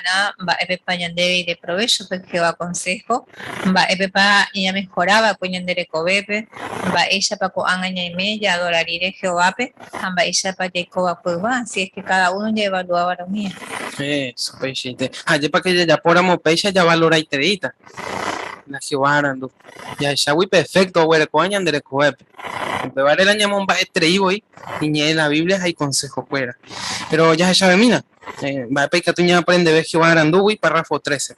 va España de provecho, porque va consejo, va Epepa ya mejoraba, coñan de recobepe, va ella para coangaña y media, adorariré Jehová, va ella para Jacoba, pues va, así es que cada uno ya evaluaba lo mío. Eso, peixite. Allá para que ya por amor peixa ya valora y tedita. La Jehová arando. Ya ya muy perfecto, güey, coñan de recobepe. De vale la llamón va estreivo y en la Biblia hay consejo fuera. Pero ya se sabe, mira. Va a pecar tu ña aprende ver Jehová arando, güey, párrafo 13.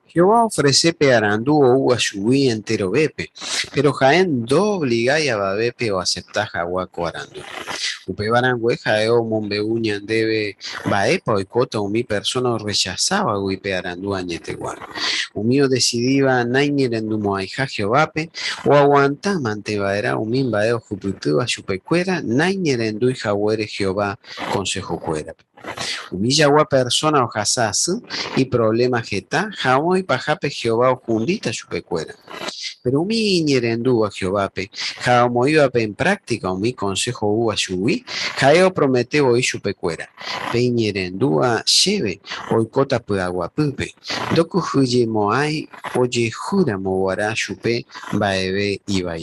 Jehová ofrece pearandú o uashuí entero bepe, pero jaén do obliga y a babepe o aceptar jaguaco arandú. Upe barangüe jaeo mombe uñan debe baepa o cota mi persona rechazaba uipe arandú añeteguar. Umío decidía nañerendu moaija Jehovape o aguanta mantebaera umin baeo juputu a chupecuera nañerendu y jaguere Jehová consejo cuera. Humilla agua persona o jasasu y problema jeta, jamón y pajape Jehová o jundita chupecuera. Pero umi ñerendú a Jehovape, jamón iba en práctica o mi consejo u a chubi, jaeo prometeo y chupecuera. Pe ñerendú a lleve, o cota pu agua pupe. Doku huye moai, oye jura moguará chupe, baebe iba.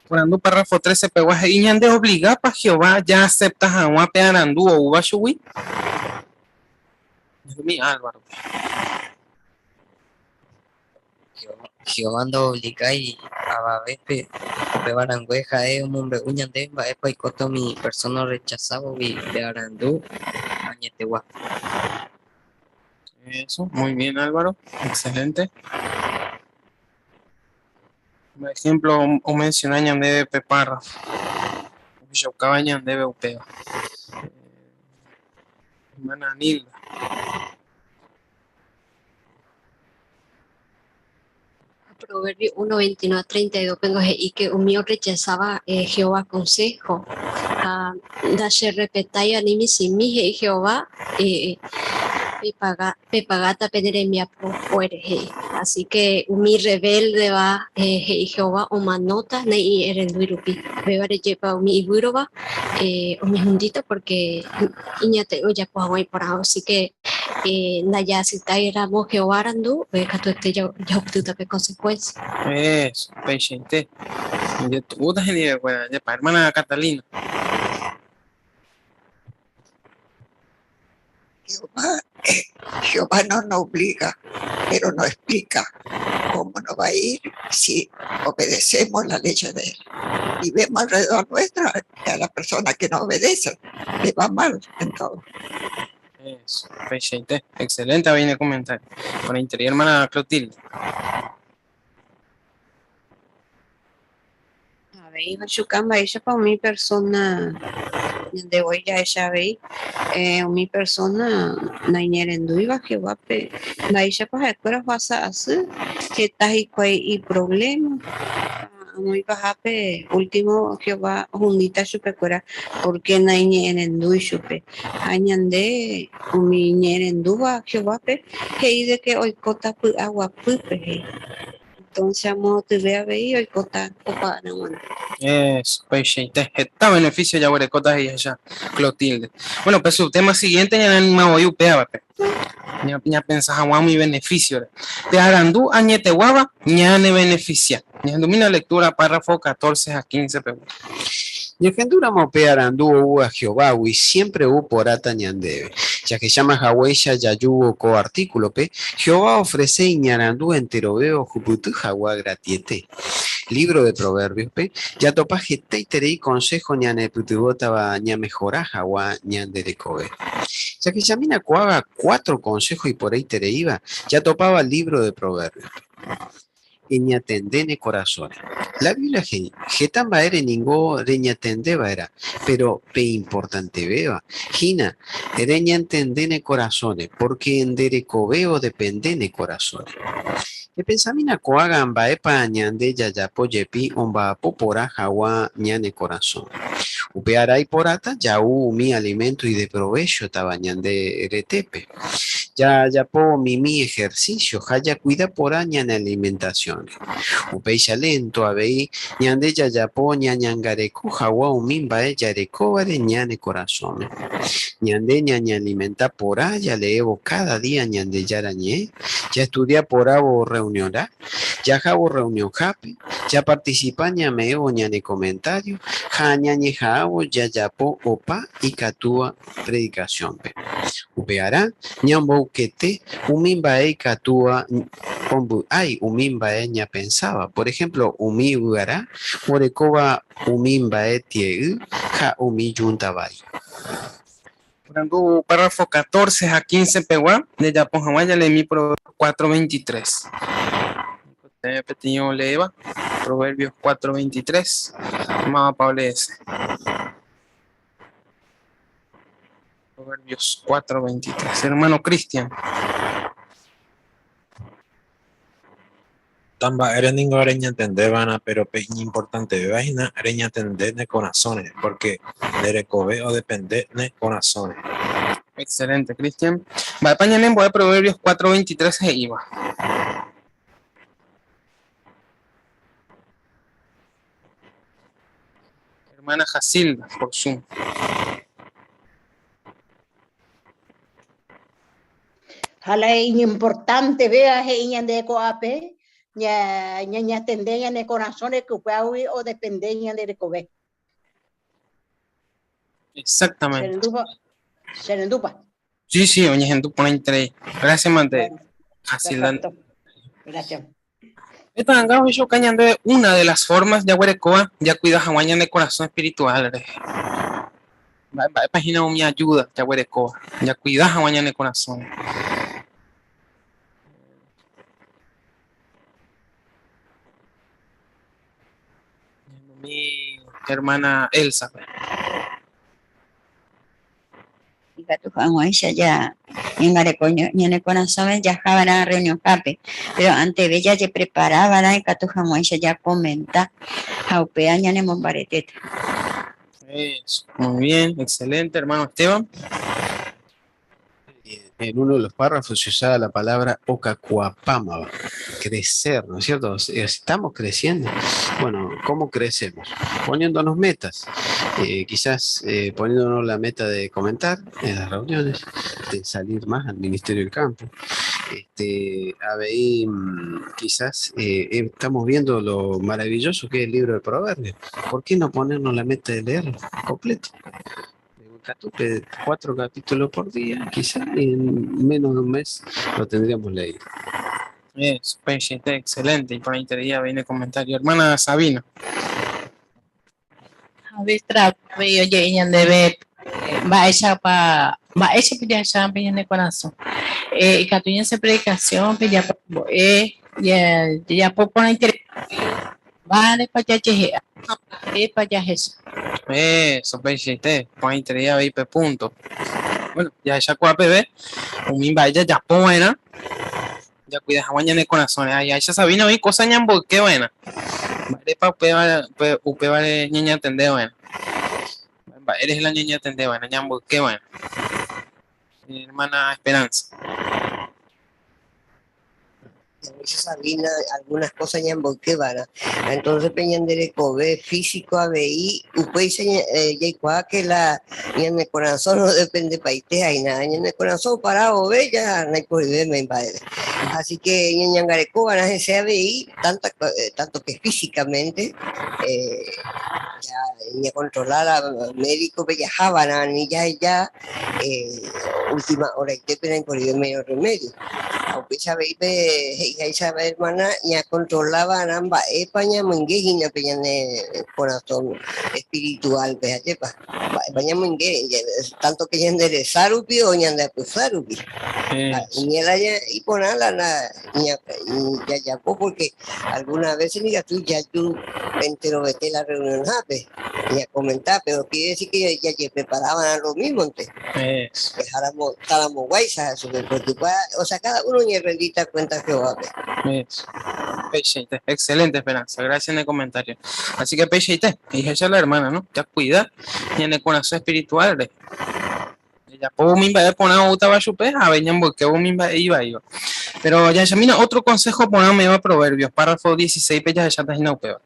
Orando párrafo 13 pegó a Iñan de obligar para Jehová ya acepta jamón pearandú o uva chubi. Mi Álvaro. Jehová ando obliga y a babepe bebarangüeja un hombre uñan de baepa y coto mi persona rechazado y bearandú añetegua. Eso, muy bien, Álvaro. Excelente. Por ejemplo, o menciona ñande peparra. Yo cabaña debe upeo. Hermana Nilda. Proverbio 1, 29 a 32, vengo y que un mío rechazaba Jehová consejo. Da se repetaya ni mi si mi Jehová pepagata peneremia fuere. Así que mi rebelde va Jehová o manota ni erenduirupi. Beba de lleva mi iburoba o mi hundita porque iñate oya pues voy por ahora. Así que naya si éramos Jehová arandu cato este ya obtuta pe consecuencia. Eso, peixente. Yo tuve gente de hermana Catalina. Jehová no nos obliga, pero nos explica cómo nos va a ir si obedecemos la ley de Él. Y vemos alrededor nuestra que a la persona que no obedece le va mal en todo. Eso, peixente. Excelente, viene a comentar. Con la interior hermana Clotilde. A ver, Chucamba, ella para mi persona, de hoy ya ella ve, mi persona, na inerenduiva que va pe, na ella para escuela pasa así, que está y problema. Muy baja pe último que va junita chupecuera porque na inerendui chupe añande mi inerendua que va pe que de que hoy cota pu agua pupe. Entonces, amo te vea veí hoy cota copa na bueno. Eso, peixente. Está beneficio ya huerecotas y allá, Clotilde. Bueno, pues su tema siguiente ya no voy a upear, ya pensás a mi beneficio. Te arandú añete guava, ya ne beneficia. Ya domina lectura, párrafo 14 a 15. Yefendura mope arandu u a Jehová, y siempre u por atañandebe. Ya que llama Hawaii ya yugo co artículo pe, Jehová ofrece iñarandú enteroveo juputu jawa gratiete. Libro de Proverbios pe, ya topa jete terei consejo ñane putubota va ña mejora jawa ñandere kobe. Ya que Yamina coaga 4 consejos y por ahí tereiva, ya topaba el libro de Proverbios. Eñatendene corazones. La Biblia getamba ere ningó reñatendeba era, pero pe importante beba. Gina, reñatendene corazones, porque en derecoveo dependene corazones. El pensamiento coaga ambaepa ñande yayapo yepi omba popora jawa ñane corazón. Upeara y porata ya mi alimento y de provecho tabañande retepe. Ya yapo mi ejercicio, jaya cuida por ñane alimentación. Upeixa lento abei ñande yayapo ñañangareku jawa umimba yareco vare ñane corazón. Ñande ñaña alimenta por ya leevo cada día ñande yarañé. Ya estudia por abo reunionra, ya jabo reunión jape, ya participa ñameo ñane comentario, ja ñañe jabo ya yapo opa y catúa predicación pe. Upeará ñambo quete umimba e catúa ombu ay umimba e ña pensaba. Por ejemplo, umi ugará, morecoba umimba e tie ja umi yuntabay. Párrafo 14 a 15 pegua de Japón Hawaya le mi pro 4:23. Petiño leva Proverbios 4:23. Más Pablo ese. Proverbios 4:23. Hermano Cristian. Tamba ereningo areña entendebana, pero peña importante de vaina areña entender corazones, porque de recoveo depende de corazones. Excelente, Cristian. Va a pañar en Proverbios 4:23 e iba. Hermana Jacilda, por Zoom. Jala es importante, vea, de coape, ña tendencia de corazones que puede o dependencia de recover. Exactamente. Serendupa. Sí, sí, oye, gente, pone entre. Gracias, Mante. Jacilda. Gracias. Esta angao yo cañan de una de las formas de Huerecoa, ya cuidas a guañan de corazón espiritual. Va página me ayuda, ya Huerecoa, ya cuidas a guañan de corazón. Mi hermana Elsa. Y que tu ella ya en Arecoño, ni en el corazón ya estaban a reunión cape, pero antes de ella ya preparaba la que tu ella ya comenta, jaupea ya en Mombareteta. Eso, muy bien, excelente, hermano Esteban. En uno de los párrafos se usaba la palabra okacuapama, crecer, ¿no es cierto? Estamos creciendo. Bueno, ¿cómo crecemos? Poniéndonos metas. Quizás poniéndonos la meta de comentar en las reuniones, de salir más al Ministerio del Campo. ABI, quizás estamos viendo lo maravilloso que es el libro de Proverbios. ¿Por qué no ponernos la meta de leerlo completo? 4 capítulos por día, quizás, y en menos de un mes lo tendríamos leído. Eso, excelente. Y por ahí viene comentario. Hermana Sabina. A ver, oye, ella debe va esa ya esa en el corazón. Y que tú esa predicación, que ya por poner interés. Vale, para allá, Eso, PGT, por interés ahí, punto. Bueno, ya esa cuape, un vaya ya buena. Ya cuida mañana el corazón. Ya esa Sabina, hoy cosa ñambo, qué buena. Vale, para upe vale niña atender, buena. Eres la niña atender, buena, ñambo, qué buena. Mi hermana Esperanza. Sabina, algunas cosas ya en Boquebara. Entonces peñan de Recobe, físico ABI, pues ya que la en el corazón no depende paite, hay nada, en el corazón parado, ve, ya no hay por verme en padre. Así que en Yangareco van a ese ABI, tanto que físicamente, ya controlada, médico, viajaban, ni ya, última hora, y te piden por ir medio remedio. Aunque sabéis, esa hermana ya controlaban ambas España munguejina peña de corazón espiritual pejatepa España mungue tanto que ya de sarupi o ya de sarupi y ella ya y ponala ya porque algunas veces mira tú entero vete la reunión ya comentar pero quiere decir que ya preparaban a lo mismo entonces estábamos guaysas súper preocupadas o sea cada uno ya rendita cuenta que va excelente, Esperanza, gracias en el comentario. Así que Peixeite, hija ella la hermana, ¿no? Ya cuida y en el corazón espiritual ya puedo me invadir poner otra bachupe a veñan porque vos me iba yo. Pero ya mira otro consejo ponerme a Proverbios, párrafo 16, ya está en peor.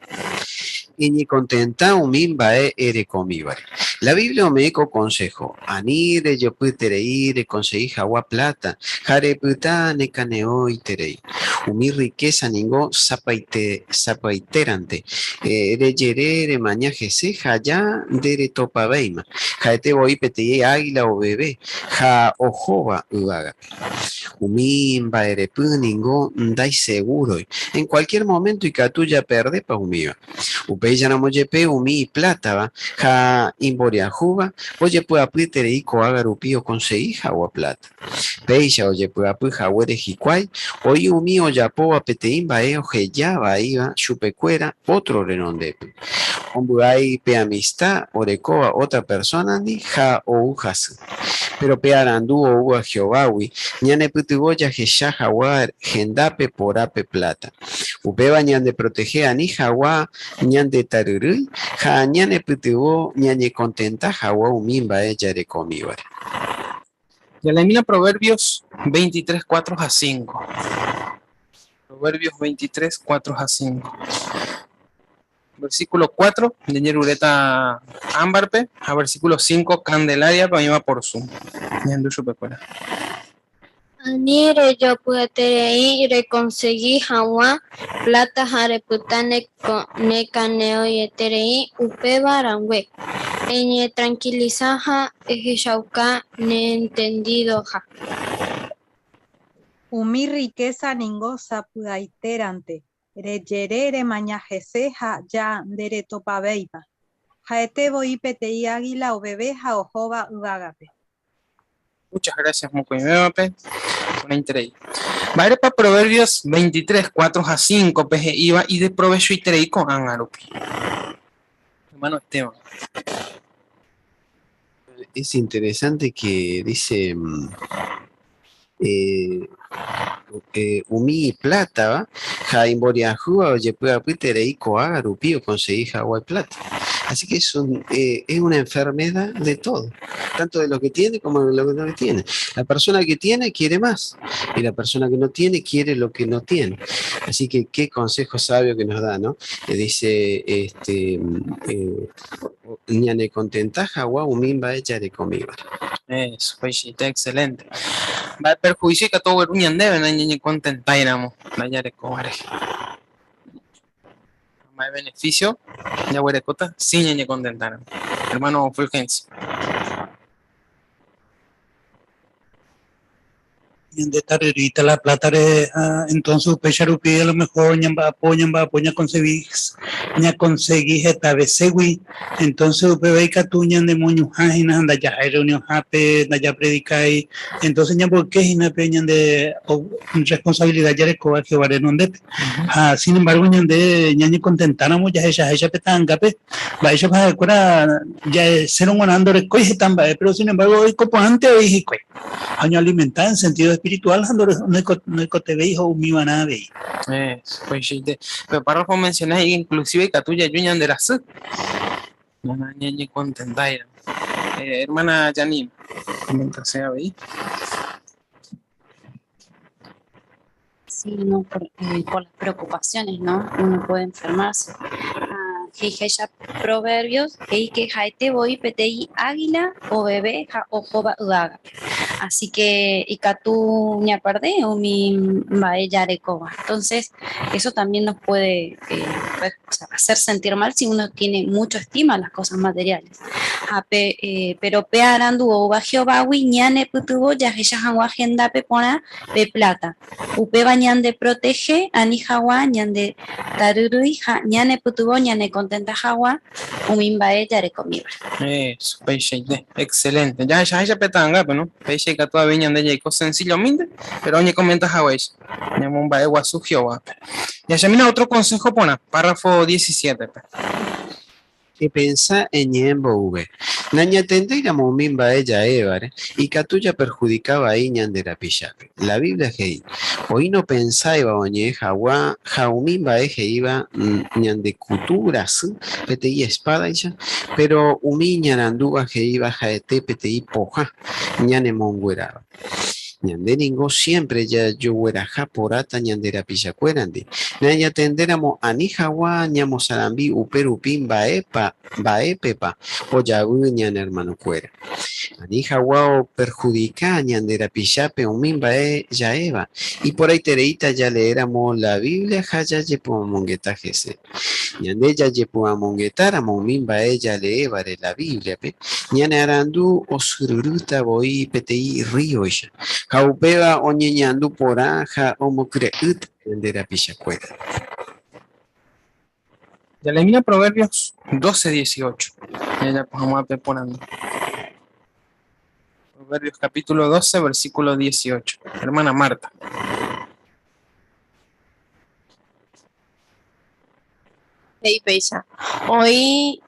Y ni contenta un mimba ere comíbar. La Biblia me eco consejo. Anire yo puterei conseguí agua plata. Jare puta ne caneo y terei. Umi riqueza ningo zapaiterante. Ere yerere mañaje ceja ya dere topa beima. Jaete voy peteye águila o bebé. Ja ojoba uaga. Umimba ere pu ningo dai seguro. En cualquier momento y catuya perde pa umiba. Upeya na moyepe umi plata va ja imboria juba oye puede aplitere y coagarupío conseguí agua plata peya oye puede apuja huere jicuay oye umi oyapo apeteimba oje ya va iba chupecuera otro renondepe ombuay pe amistad orecoa otra persona ni ja o ujas pero pearandu o ua Jehovawi ñane putuboya jesha jaguar gendape por ape plata upeba ñande proteger a ni jaguar ñande tarurui ja ñane putubo ñane contenta jaguar umimba ella de comíbar. Ya la mina Proverbios 23, 4 a 5. Proverbios 23, 4 a 5. Versículo 4, de Yerureta Ámbarpe, a versículo 5, Candelaria, para mí va por Zoom. Anire yo pueterei reconseguí jawa plata jareputa ne caneo y eterei upe barangüe. Eñe tranquilizaja ejeshauka ne entendido ja. Umi riqueza ningosa pudaiterante. Reyerere mañajeseja ya dere topabeiba. Jaete voy petei águila o bebeja o jova ugagape. Muchas gracias, Mucoimebape. Una interés. Va a ir para Proverbios 23, 4 a 5, peje iba y de provecho y terei con Angarupi. Hermano Esteban. Es interesante que dice umi plata, ¿va? Jaimboriajua oye pueda puiterei coaga rupio conseguí agua y plata. Así que es una enfermedad de todo, tanto de lo que tiene como de lo que no tiene. La persona que tiene quiere más y la persona que no tiene quiere lo que no tiene. Así que qué consejo sabio que nos da, ¿no? Dice, ñane contentaja agua umimba ella de comida. Eso, pues sí, está excelente. Va a perjuicio que todo el unión debe, no hay contenta, éramos, no hay de cobre. Más beneficio, ya voy de cota, sin ñe contentar. Hermano Fulgencio. De tarerita la plata entonces pecharupi a lo mejor ñamba apoya conseguir esta vez segui entonces upebe catuñan de moño hajina anda ya reunión hape anda ya predicai entonces ña porque hina peñan de responsabilidad ya de coa que vale no de sin embargo ñan de ñañi contentáramos ya ella petanga pe va ella para cura ya ser un ganando recoge tamba pero sin embargo hoy como antes hoy año alimentar en sentido espiritual no es que te veis o mi van a ver. Pues sí, pero párrafo mencionas ahí inclusive que tuya yuñan de la sud. No ñe contenta. Hermana Janine, mientras sea ahí. Sí, no, por las preocupaciones, ¿no? Uno puede enfermarse. Ya proverbios, que jaete voy petei águila o bebé o joba uaga. Así que ikatu ñapardé o mi baellarecoba. Entonces, eso también nos puede hacer sentir mal si uno tiene mucho estima a las cosas materiales. Pero pearandu o bajio bawi ñane putubo ya agenda pepona de plata. Upe bañan de protege, anijawa, ñan de tarurui, ñane putubo, ñane contenta jawa, umimbae yare comibra. Eso, peixe, excelente. Ya petanga, ¿no? Peixe que toda viñan de Jacob sencillo minde, pero oye comenta jawa. Ñamumbae guasugio. Ya mira otro consejo pona, párrafo 17. Que pensa en ñembo v. Naña tendera momimba ella evare y catuya perjudicaba a iñan de la pillape. La Biblia que hoy no pensaba oñe jawa jaumimba eje iba ñan de culturas pti espada ella pero umiñan anduga que iba jaete pti poja ñane mongueraba. Ñandeningo siempre ya yo huera japorata ñandera pillacuerandi. Naña tenderamo anijawa ñamo sarambi uperupin baepepa o ya ñan hermano cuera. Anijawa perjudica ñandera pillape umin bae ya eva. Y por ahí tereita ya leéramos la Biblia jaya yepo mongueta jese. Ñande ya yepo monguetara umin bae ya leevare la Biblia pe. Ñane arandu osururuta boi petei río ella. Jaupeba oñeñandu poraja omocreut de la pichacuera. Ya le mira Proverbios 12:18. Ya pues vamos a preparando. Proverbios capítulo 12, versículo 18. Hermana Marta. Hey, Peisa. Hoy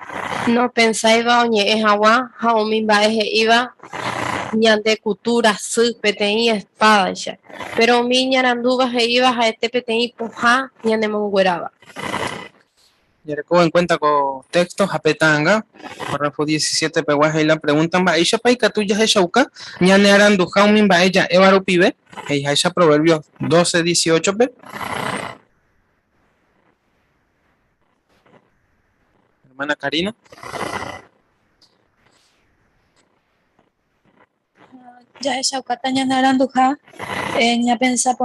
no pensáis oñe es agua, jaomin baeje iba. Ñande cultura su PTI espada ya. Pero mi ñaranduba se iba a este PTI puja ñande mongueraba. Ya recojo en cuenta con textos apetanga, párrafo 17 peguaje y la preguntan va ella paika tuya es shauka ñane aranduja un mimba ella evaro pibe ella Proverbios 12:18 pe. Hermana Karina. Ya esa ukataña naranduja ña pensa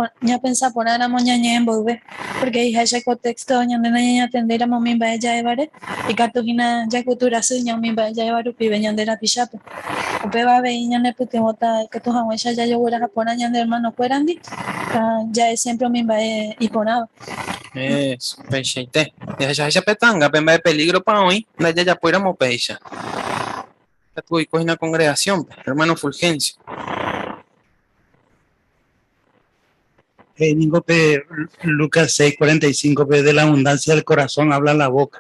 poner a moñaña en volver porque hija ese contexto ña nena atender a momimba ella evare y cartugina ya cultura suña momimba ella evaru pibe ña de la pichapo upeba ve ña ne putimota que tu hawa ya yo huera japona ña de hermano cuerandi ya es siempre momimba y ponaba Eso, peixeite. Ya petanga, pemba de peligro para hoy, ya pudiéramos peixa. Ya tuve una congregación, hermano Fulgencio. Lucas 6:45, de la abundancia del corazón habla la boca.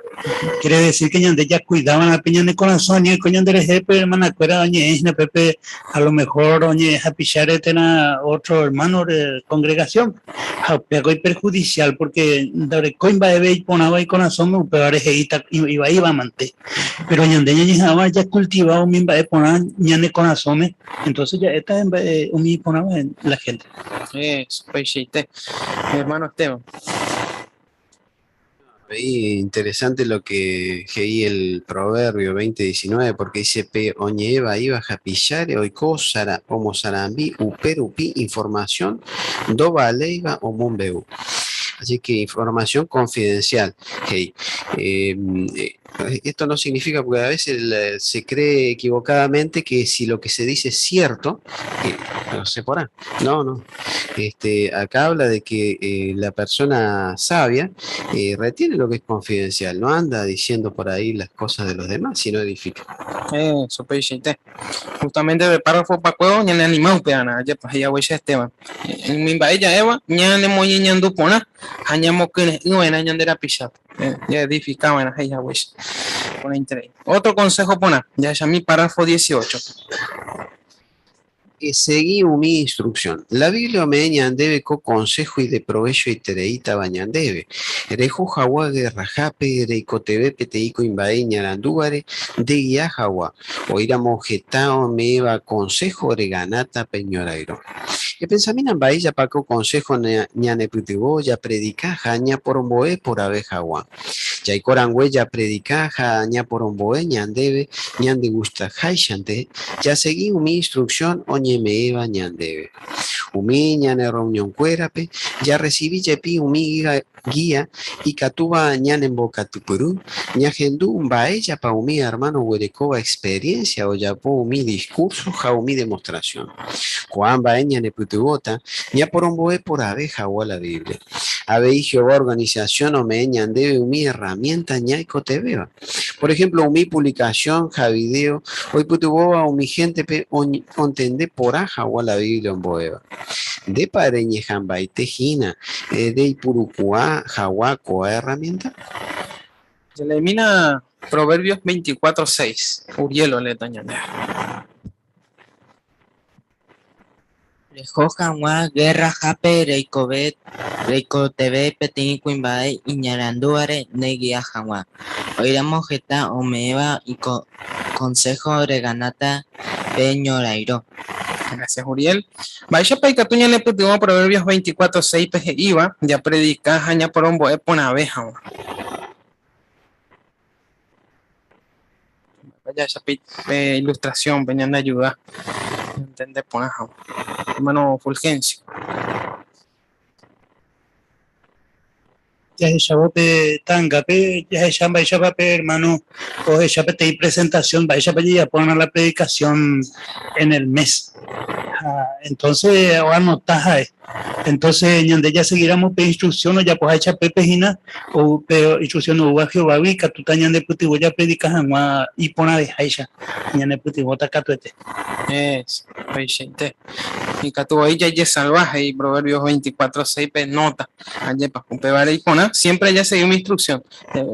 Quiere decir que ñande ya cuidaban a peña de corazón y coño de jefe hermana cuera oñe es pepe a lo mejor oñe a pichar tena otro hermano de congregación pero es perjudicial porque de coin va a ver y ponaba y corazón me peor es iba a mante pero ñande ya ya cultivado mi va a poner ñande corazón entonces ya esta es un ponaba la gente. Eso, peixite. Mi hermano Esteban. Ahí interesante lo que leí el proverbio 20:19 porque dice pe oñeva iba japillare oiko sara homo sarambi uperupi información do valeiva o mumbeu. Así que información confidencial. Hey, esto no significa, porque a veces se cree equivocadamente que si lo que se dice es cierto, no se podrá. No. Acá habla de que la persona sabia retiene lo que es confidencial, no anda diciendo por ahí las cosas de los demás, sino edifica. Eso, peixite. Justamente de párrafo para cuego, ya le animamos, peana, ya pues ya voy a Esteban. En mi bahía Eva, ya le moy ñando pona, añamo que no en año de la pizza. Ya edificaban a ella, güey. Otro consejo pona, ya es a mi párrafo 18. Seguí mi instrucción. La Biblia me ñandebe co consejo y de provecho y tereita bañandebe. Reju jawa guerra jape, reicotebe peteico imbae ñarandúare, de guía jawa. Oira mojetao me va consejo reganata peñorairo. El pensamiento en bahía paco consejo ñane putibo ya predica jaña por omboe por abejawa. Ya y corangüe ya predica jaña por omboe ñandebe ñande gusta jaishante. Ya seguí mi instrucción oñe me eva ñandebe. Umi ñane reunión cuerape, ya recibí yepi umi guía y catuba ñane en boca tupurú, ñajendu un baella pa umi hermano huerecoba experiencia o ya po umi discurso ja umi demostración. Juan baeña ne putubota, ña por omboe por abeja o a la Biblia. Abe Jehová organización o me ñandebe umi herramienta ñaico te veba. Por ejemplo, umi publicación, ja video, hoy putuboba umi gente pe ontende por aja o a la Biblia en boeva. De pareñe jamba y tejina, de ipurucuá, jahuaco, herramienta. Se elimina Proverbios 24:6. Urielo le tañanea. Rejojan wa guerra jape reikobet reikotebe petin kuimbae iñaranduare negia janwa. Oiramos jeta omeva y consejo reganata peñorairo. Gracias, Uriel. Vaya para Catuña le pusimos Proverbios 24:6 peje iba, ya predica jaña por un boe pon abeja. Vaya esa ilustración, venían de ayuda. Entender por aja. Hermano Fulgencio. Ya es chabote tanga pe ya es chamba ya pe hermano o ya te presentación vaya para allá poner la predicación en el mes. Entonces o anotas entonces ñande ya seguiremos pe instrucción o ya pues hecha pepejina o pe instrucción o va Jehová vi que tú tañan de puti voy a predicar y pona de haicha ñande puti bota catuete es gente y catu ahí ya salvaje y Proverbios 24:6 pe nota allá para comprar y poner siempre ya seguí mi instrucción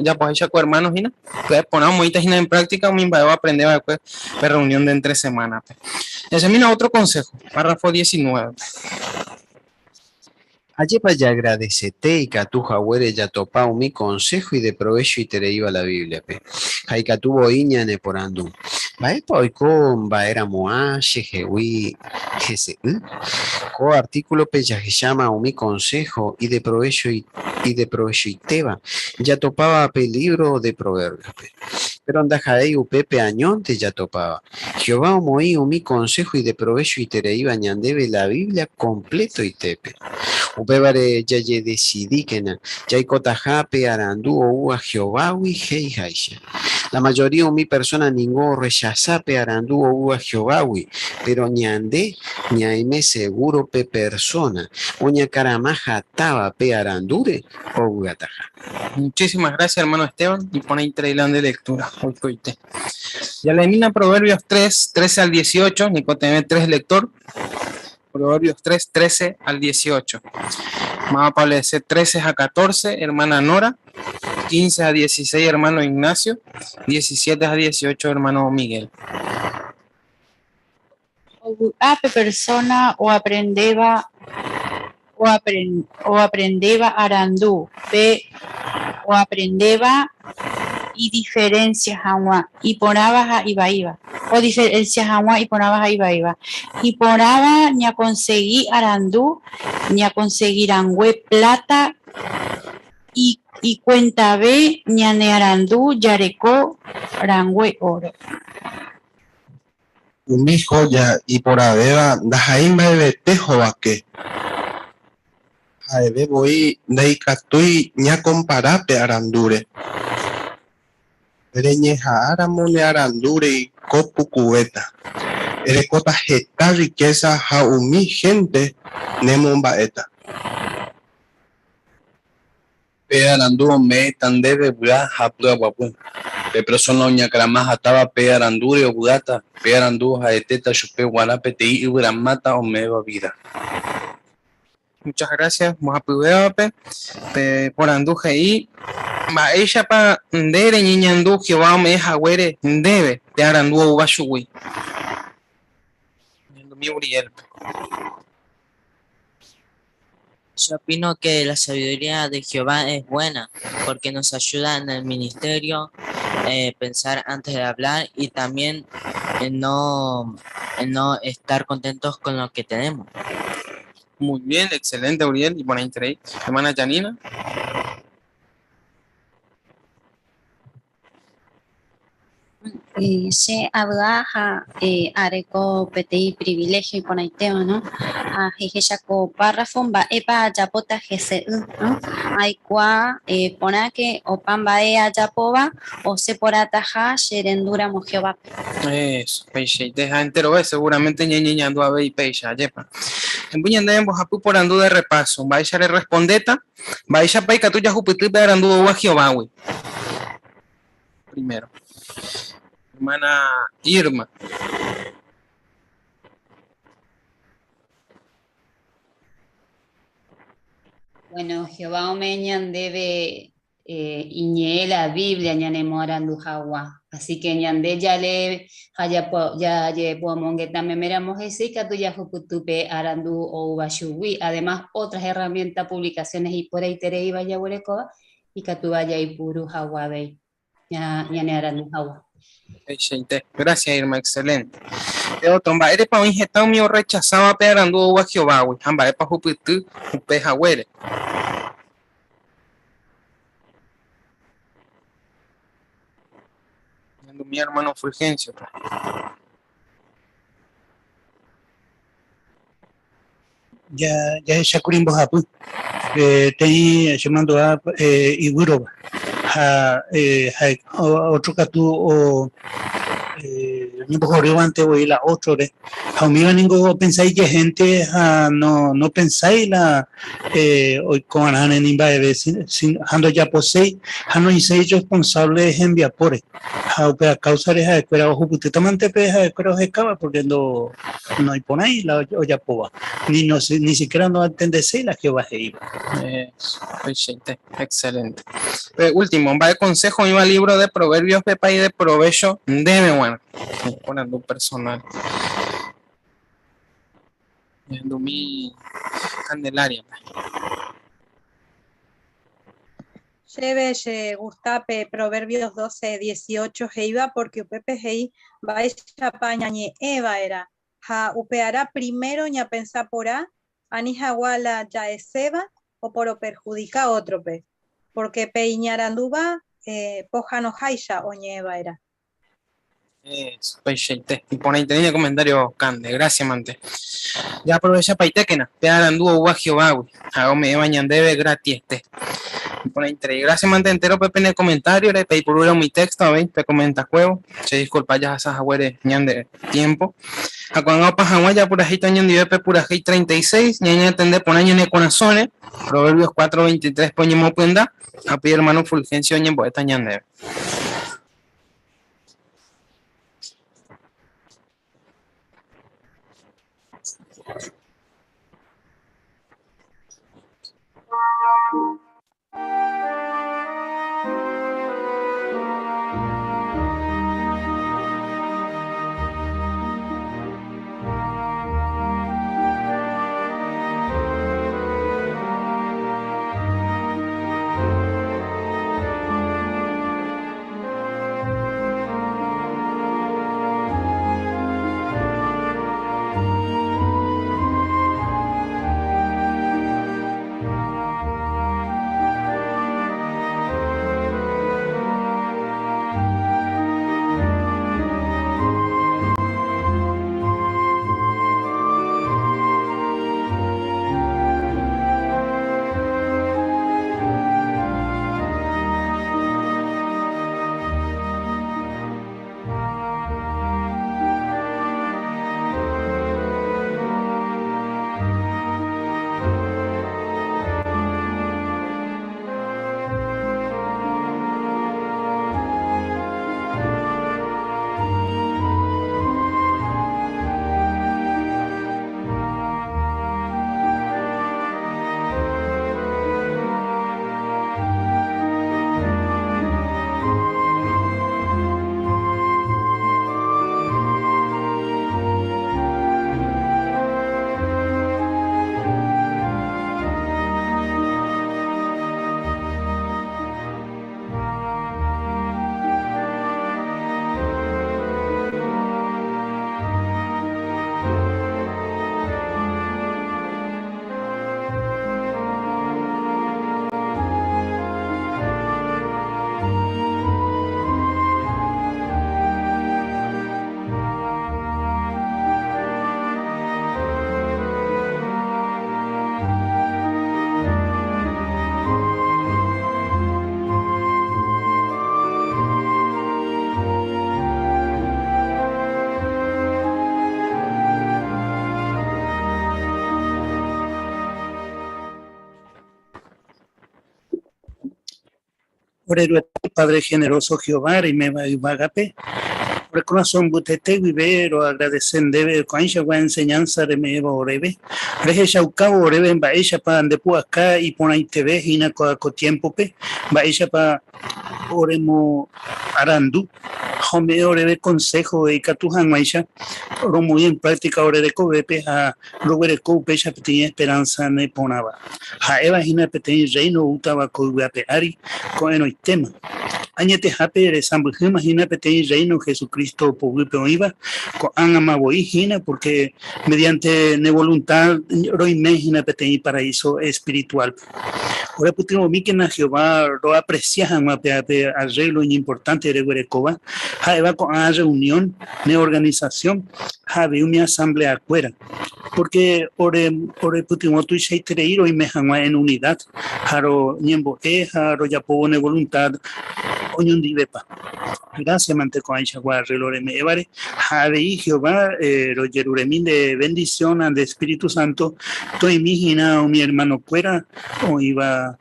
ya pues hecha con hermanos y no puedes poner moitas en práctica mi va a aprender después de reunión de entre semanas ese es otro consejo párrafo 19. Ayepa ya agradecete y catuja huere ya topao mi consejo y de provecho y te le iba la Biblia pe. Jaika tuvo iñane por andú. Vaepa hoy con vaera moa, shehewi, jese. Co artículo pe ya que llama mi consejo y de provecho y teba. Ya topaba pe libro de proverbios pe. Pero anda jaei upepe añonte ya topaba. Jehová moí mi consejo y de provecho y te le iba ñandebe la Biblia completo y tepe. Upebare ya ye decidí que na ya cotajape arandú o ua Jehová y hei haisha. La mayoría de mi persona ninguno rechazape arandú o ua Jehová pero ñandé ñaime seguro pe persona oña caramaja taba pe arandure o ugataja. Muchísimas gracias hermano Esteban y pone ahí trailán de lectura. Ya le elimina Proverbios 3:13 al 18, Nicoteme 3 lector. Proverbios 3:13 al 18. Vamos a establecer 13 a 14, hermana Nora. 15 a 16, hermano Ignacio. 17 a 18, hermano Miguel. Ape persona o aprendeva arandú o aprendeva y diferencias agua y ponabas a iba o diferencias agua y ponabas a iba y ponaba ni a conseguir arandú ni a conseguir angüe plata y cuenta B ni a ne arandú yarecó arangüe oro. Mi joya y por aveva dahaimba evetejo vaque. Aeve voy deikatui ña comparape arandure. Reñeja aramone arandure y copu cubeta. Erecota jeta riqueza jaumi gente nemombaeta. Pe arandu me tan debe bua hapua guapu. Pe persona oña cramaja estaba pe arandure o budata. Pe arandu jaeteta chupe guarape te y mata o me va vida. Muchas gracias. Mojapueape. Pe por anduje y ma ella pa ndere niñandu Jehová me jagüere debe te arandu ubashui. Mi Uriel. Yo opino que la sabiduría de Jehová es buena porque nos ayuda en el ministerio, pensar antes de hablar y también en no estar contentos con lo que tenemos. Muy bien, excelente, Uriel. Y buena interés. Hermana Janina. Se habla areco petei privilegio y ponaiteo, ¿no? A jejechaco párrafo va epa yapota jese, ¿no? Hay qua pona que o pamba ayapoba o se por ataja sherendura mojeoba. Eso, peixe. Deja entero, seguramente ñeñeñando a ver y peixe, yepa. En buñanda en bojapu por andu de repaso. Va a echar respondeta. Va a echar paica tuya jupitu de andu a Jehová, güey. Primero. Hermana Irma. Bueno, Jehová omeñan debe iñe la Biblia ñane morandu jawa. Así que ñande ya le ya llevo mongueta memeramos ese que tú ya juputupe arandu o bashuwi. Además otras herramientas, publicaciones y por ahí tere iba ya huerecoa y que tú vaya y puru jawa ve. Ya ñane arandu jawa. Gracias, Irma, excelente. De otro, va eres para un injetado mío rechazaba pearando a Jehová, güey. Amba es para jupitu, upe jagüere. Mi hermano Fulgencio. Ya shakurin bohapu. Tem chamando a Iguroba. Otro catu o ni ante o la otro de amiga ningo pensáis que gente no pensáis la hoy con han nimba de sin ando ya posei no hice responsable en viapore a causa de esa escuela ojo putetamente peja escuela escava porque no hay ponéis la olla poba ni siquiera no entendéis la que va a ir. Excelente. Último, va de consejo, iba al libro de Proverbios Pepa y de provecho debe, bueno, poniendo personal. Viendo mi Candelaria. Lleve Gustape Proverbios 12, 18 heiva porque upepe hei va a pañañe eva era ja upeará primero ña pensa porá ani jaguala ya eseba o por perjudica a otro pe porque peiñaranduba poja no jaisha o ñeva era. Y pone ahí tenía comentario Cande, gracias mante. Ya aprovecha paitequena, pearan dúo a Jehová, hago me bañan debe gratis este. Y pone ahí gracias mante entero pepe en el comentario, le pedí por mi texto, a ver, te comenta juego, se disculpa ya esas agüeres ñan de tiempo. A cuando pajan ya por ahí tañan de pepe por ahí 36, ñaña atender por año en econazones, Proverbios 4:23 poñemos puenda, a pedir hermano Fulgencio ñen boeta tañan de. Orero Padre generoso Jehová, y me va y vagape. Por corazón butete vivero agradecen debe con ella enseñanza de me orebe. Reje chaucabo orebe en baella pa ande acá y pon ahí te ves y na co tiempo pe. Baella pa oremo arandu. Home orebe consejo y catujan maisha. Oro muy en práctica ore de cobepe a logre cope ya tenía esperanza ne ponaba. Ha eva hina pete reino utaba cobepe ari con el tema. Añete hape de San Bujima hina pete reino Jesucristo pogupe oiva con anama hina porque mediante ne voluntad roi me hina pete paraíso espiritual. Ahora putimo mi que na Jehová lo apreciajan mape arreglo importante de Guerecoba. Ha eva con a reunión ne organización ha de una asamblea afuera porque ore putimo tu sheitreiro y me en unidad haro niembo haro ya pone voluntad oñun divepa. Gracias, manteco a Ishagua, relore me evare. Javeí Jehová, rogeruremín de bendición de Espíritu Santo. Toy mi hina o mi hermano cuera, o iba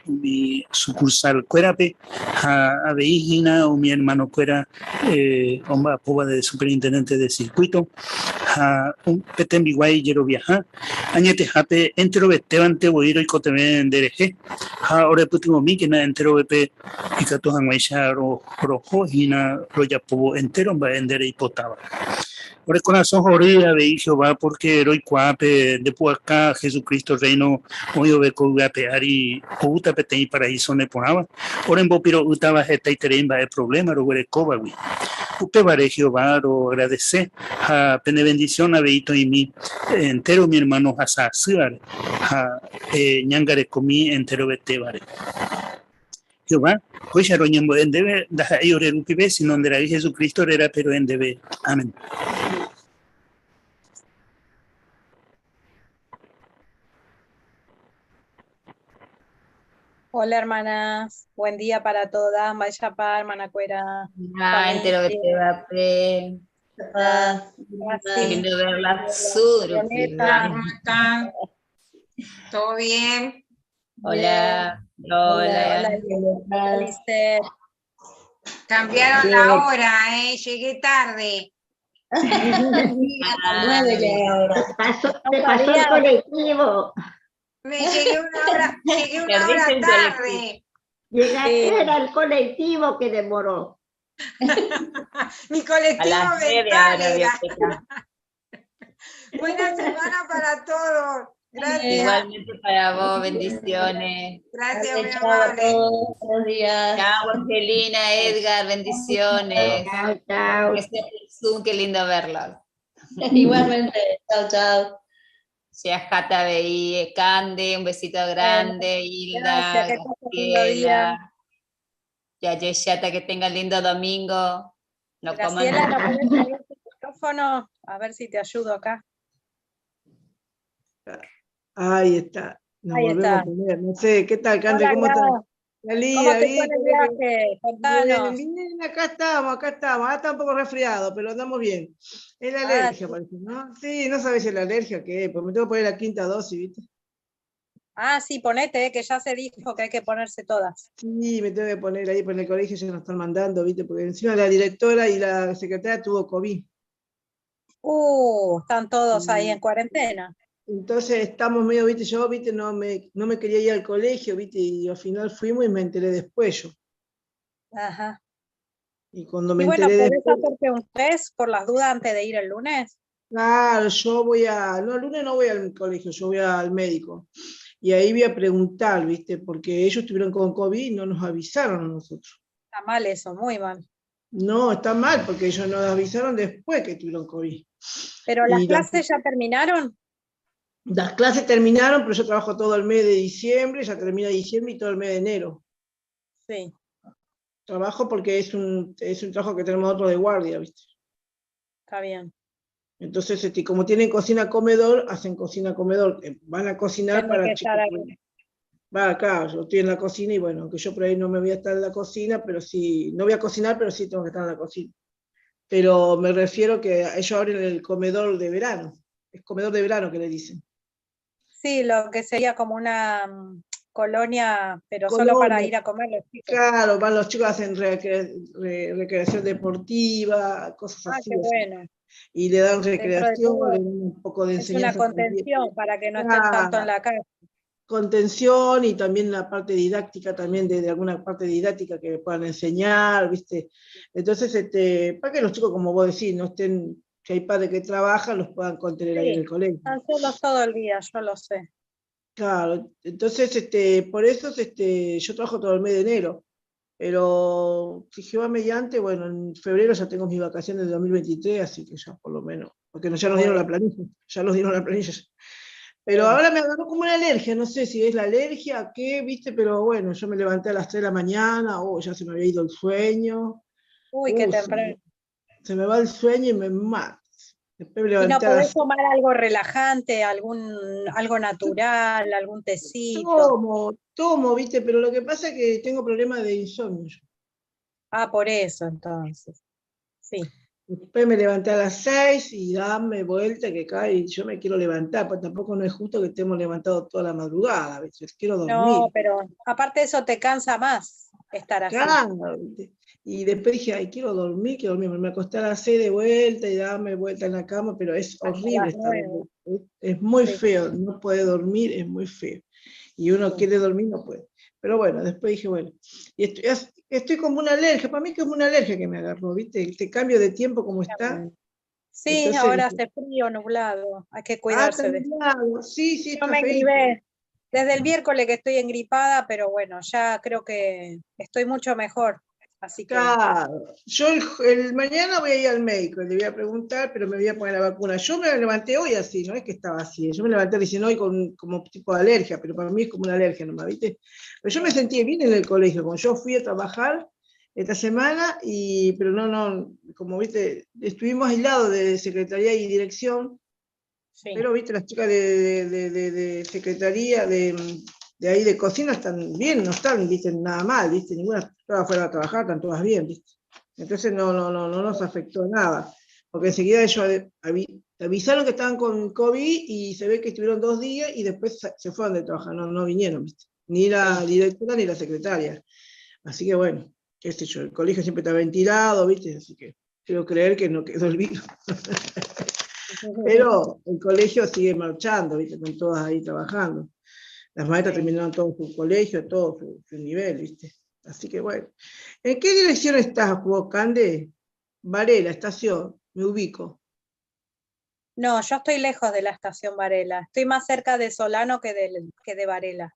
mi sucursal cuerape. Javeí hina o mi hermano cuera, omba poba de superintendente de circuito. Un peten biguay yero viaja. Añete jape entero betevante voiro y cotemen dereje. Ahora putimo mi que na entero bepe y cato hanguaisha rojo y na roya pobo entero va endere y potaba. Ahora corazón jorida de Jehová porque heroi cuape de acá Jesucristo reino oyo beco gape ari uta pete y paraíso ne ponaba. Ahora en bopiro utaba jeta y teremba el problema ro güere cobawi. Upe vare Jehová ro agradece a pene bendición a beito y mi entero mi hermano hasa suar a ñangare comí entero bete vare. Jehová, pues ya roñembo en debe da ayore rupibe sino donde la Jesucristo era pero en debe. Amén. Hola hermanas, buen día para todas. Vaya para hermana Cuera. Entero vete vape. Qué lindo verla. ¿Cómo están? ¿Todo bien? Hola. Hola. Cambiaron la hora, llegué tarde. Te pasó el colectivo. Llegué una hora tarde. Era el colectivo que demoró. Mi colectivo mental era. Buena semana para todos. Gracias. Igualmente para vos, bendiciones. Gracias, muy amable. Buenos días. Chao, Angelina, Edgar, bendiciones. Chao. Que sea por Zoom, qué lindo verlos. Igualmente, chao. Jata Beí, Cande, un besito grande, Hilda, Graciela, Yayeshata, que tengan lindo domingo. No coman Graciela, ¿no puedes abrir tu micrófono? A ver si te ayudo acá. Ahí está. Nos Ahí volvemos está. a poner. No sé, ¿qué tal, Cande? Hola, ¿Cómo estás? ¿cómo Talía, te fue en el viaje? Contanos. Bien, acá estamos. Ah, está un poco resfriado, pero andamos bien. Es la alergia, parece, ¿no? Sí, no sabes si es la alergia o qué, pues me tengo que poner la 5ª dosis, ¿viste? Ah, sí, ponete, que ya se dijo que hay que ponerse todas. Sí, me tengo que poner ahí, por el colegio ya nos están mandando, ¿viste? Porque encima la directora y la secretaria tuvo COVID. Están todos ahí en cuarentena. Entonces estamos medio, ¿viste? Yo, ¿viste? No me quería ir al colegio, ¿viste? Y al final fuimos y me enteré después yo. Ajá. Y cuando me Y bueno, enteré ¿podés después... hacerte un test por las dudas antes de ir el lunes? Claro, yo voy no, el lunes no voy al colegio, yo voy al médico. Y ahí voy a preguntar, ¿viste? Porque ellos estuvieron con COVID y no nos avisaron a nosotros. Está mal eso, muy mal. No, está mal, porque ellos nos avisaron después que tuvieron COVID. ¿Pero las clases ya terminaron? Las clases terminaron, pero yo trabajo todo el mes de diciembre, ya termina diciembre y todo el mes de enero. Sí. Trabajo porque es un trabajo que tenemos otro de guardia, ¿viste? Está bien. Entonces, como tienen cocina-comedor, hacen cocina-comedor. Van a cocinar para chicos. Va acá, yo estoy en la cocina y bueno, aunque yo por ahí no me voy a estar en la cocina, pero sí, no voy a cocinar, pero sí tengo que estar en la cocina. Pero me refiero que ellos abren el comedor de verano. Es comedor de verano que le dicen. Sí, lo que sería como colonia, pero solo para Colonia. ir a comer los chicos. Claro, van los chicos, hacen recreación deportiva, cosas Ah, así. qué o sea, bueno. y le dan Dentro de recreación, todo, le dan un poco de es una enseñanza también. contención para que no estén tanto en la casa. Contención y también la parte didáctica, también de alguna parte didáctica que puedan enseñar, ¿viste? Entonces, para que los chicos, como vos decís, no estén, si hay padres que trabajan, los puedan contener ahí en Sí, el colegio. están solos todo el día, yo lo sé. Claro, entonces, por eso yo trabajo todo el mes de enero, pero si Jehová mediante, bueno, en febrero ya tengo mis vacaciones de 2023, así que ya por lo menos, porque ya nos dieron la planilla, ya nos dieron la planilla. Pero ahora me agarró como una alergia, no sé si es la alergia, qué, viste, pero bueno, yo me levanté a las 3 de la mañana, ya se me había ido el sueño. Uy, qué temprano. Se me va el sueño y me mata. Después me ¿Y no levanté a podés las... tomar algo relajante, algo natural, algún tecito? Tomo, viste, pero lo que pasa es que tengo problemas de insomnio. Ah, por eso entonces. Sí. Después me levanté a las 6 y dame vuelta que cae y yo me quiero levantar, pues tampoco no es justo que estemos levantados toda la madrugada, ¿viste? Quiero dormir. No, pero aparte de eso te cansa más estar así. Claro, ¿viste? Y después dije, ay, quiero dormir, me acosté a las 6 de vuelta y darme vuelta en la cama, pero es horrible estar, es muy feo, no puede dormir, es muy feo. Y uno quiere dormir, no puede. Pero bueno, después dije, bueno, y estoy como una alergia, para mí que es una alergia que me agarró, ¿viste? Este cambio de tiempo como está. Sí, Entonces, ahora hace frío, nublado, hay que cuidarse de nublado. Sí, Yo está me feíto. engripé desde el miércoles que estoy engripada, pero bueno, ya creo que estoy mucho mejor. Así que. Claro, yo el mañana voy a ir al médico, le voy a preguntar, pero me voy a poner la vacuna. Yo me levanté hoy así, no es que estaba así, yo me levanté recién hoy con como tipo de alergia, pero para mí es como una alergia nomás, ¿viste? Pero yo me sentí bien en el colegio, como yo fui a trabajar esta semana, pero no, como viste, estuvimos aislados de secretaría y dirección, pero viste, las chicas de secretaría, de ahí de cocina están bien, no están, viste, nada mal, viste, ninguna todas fueron a trabajar, están todas bien, viste. Entonces no nos afectó nada, porque enseguida ellos avisaron que estaban con COVID y se ve que estuvieron 2 días y después se fueron de trabajar, no vinieron, viste, ni la directora ni la secretaria. Así que bueno, qué sé yo, el colegio siempre está ventilado, viste, así que quiero creer que no quedó el virus. Pero el colegio sigue marchando, viste, con todas ahí trabajando. Las maestras terminaron todo su colegio, todo su nivel, ¿viste? Así que bueno. ¿En qué dirección estás vos, Cande? Varela, estación, me ubico. No, yo estoy lejos de la estación Varela. Estoy más cerca de Solano que de Varela.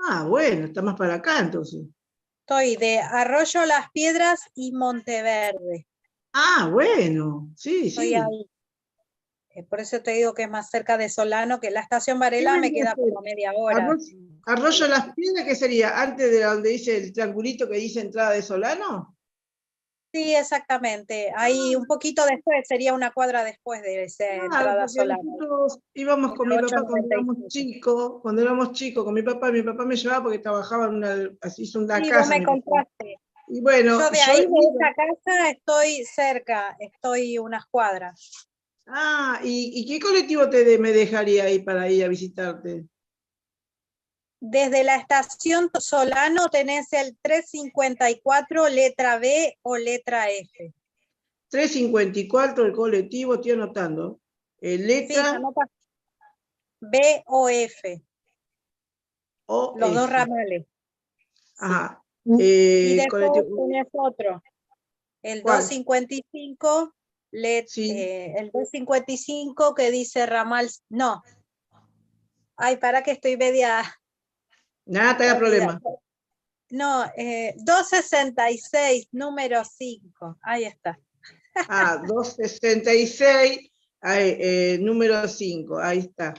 Ah, bueno, está más para acá entonces. Estoy de Arroyo Las Piedras y Monteverde. Ah, bueno, sí, Estoy ahí. Por eso te digo que es más cerca de Solano, que la estación Varela me queda como media hora. ¿Arroyo Las Piedras qué sería? ¿Antes de donde dice el triangulito que dice entrada de Solano? Sí, exactamente. Ahí un poquito después, sería una cuadra después de esa entrada a Solano. Nosotros íbamos con mi papá cuando éramos chicos, con mi papá me llevaba porque trabajaba en una Sí, casa. vos me contaste. Y bueno, yo de ahí, de esa casa, estoy cerca, estoy unas cuadras. Ah, ¿y qué colectivo me dejaría ahí para ir a visitarte? Desde la estación Solano tenés el 354, letra B o letra F. 354, el colectivo, estoy anotando. Letra sí, B o F. Los dos ramales. Ajá. Y después tenés otro. El 255, el 255 que dice ramal, no. Ay, para que estoy media. Nada, te da problema. No, 266, número 5. Ahí está. 266, número 5, ahí está.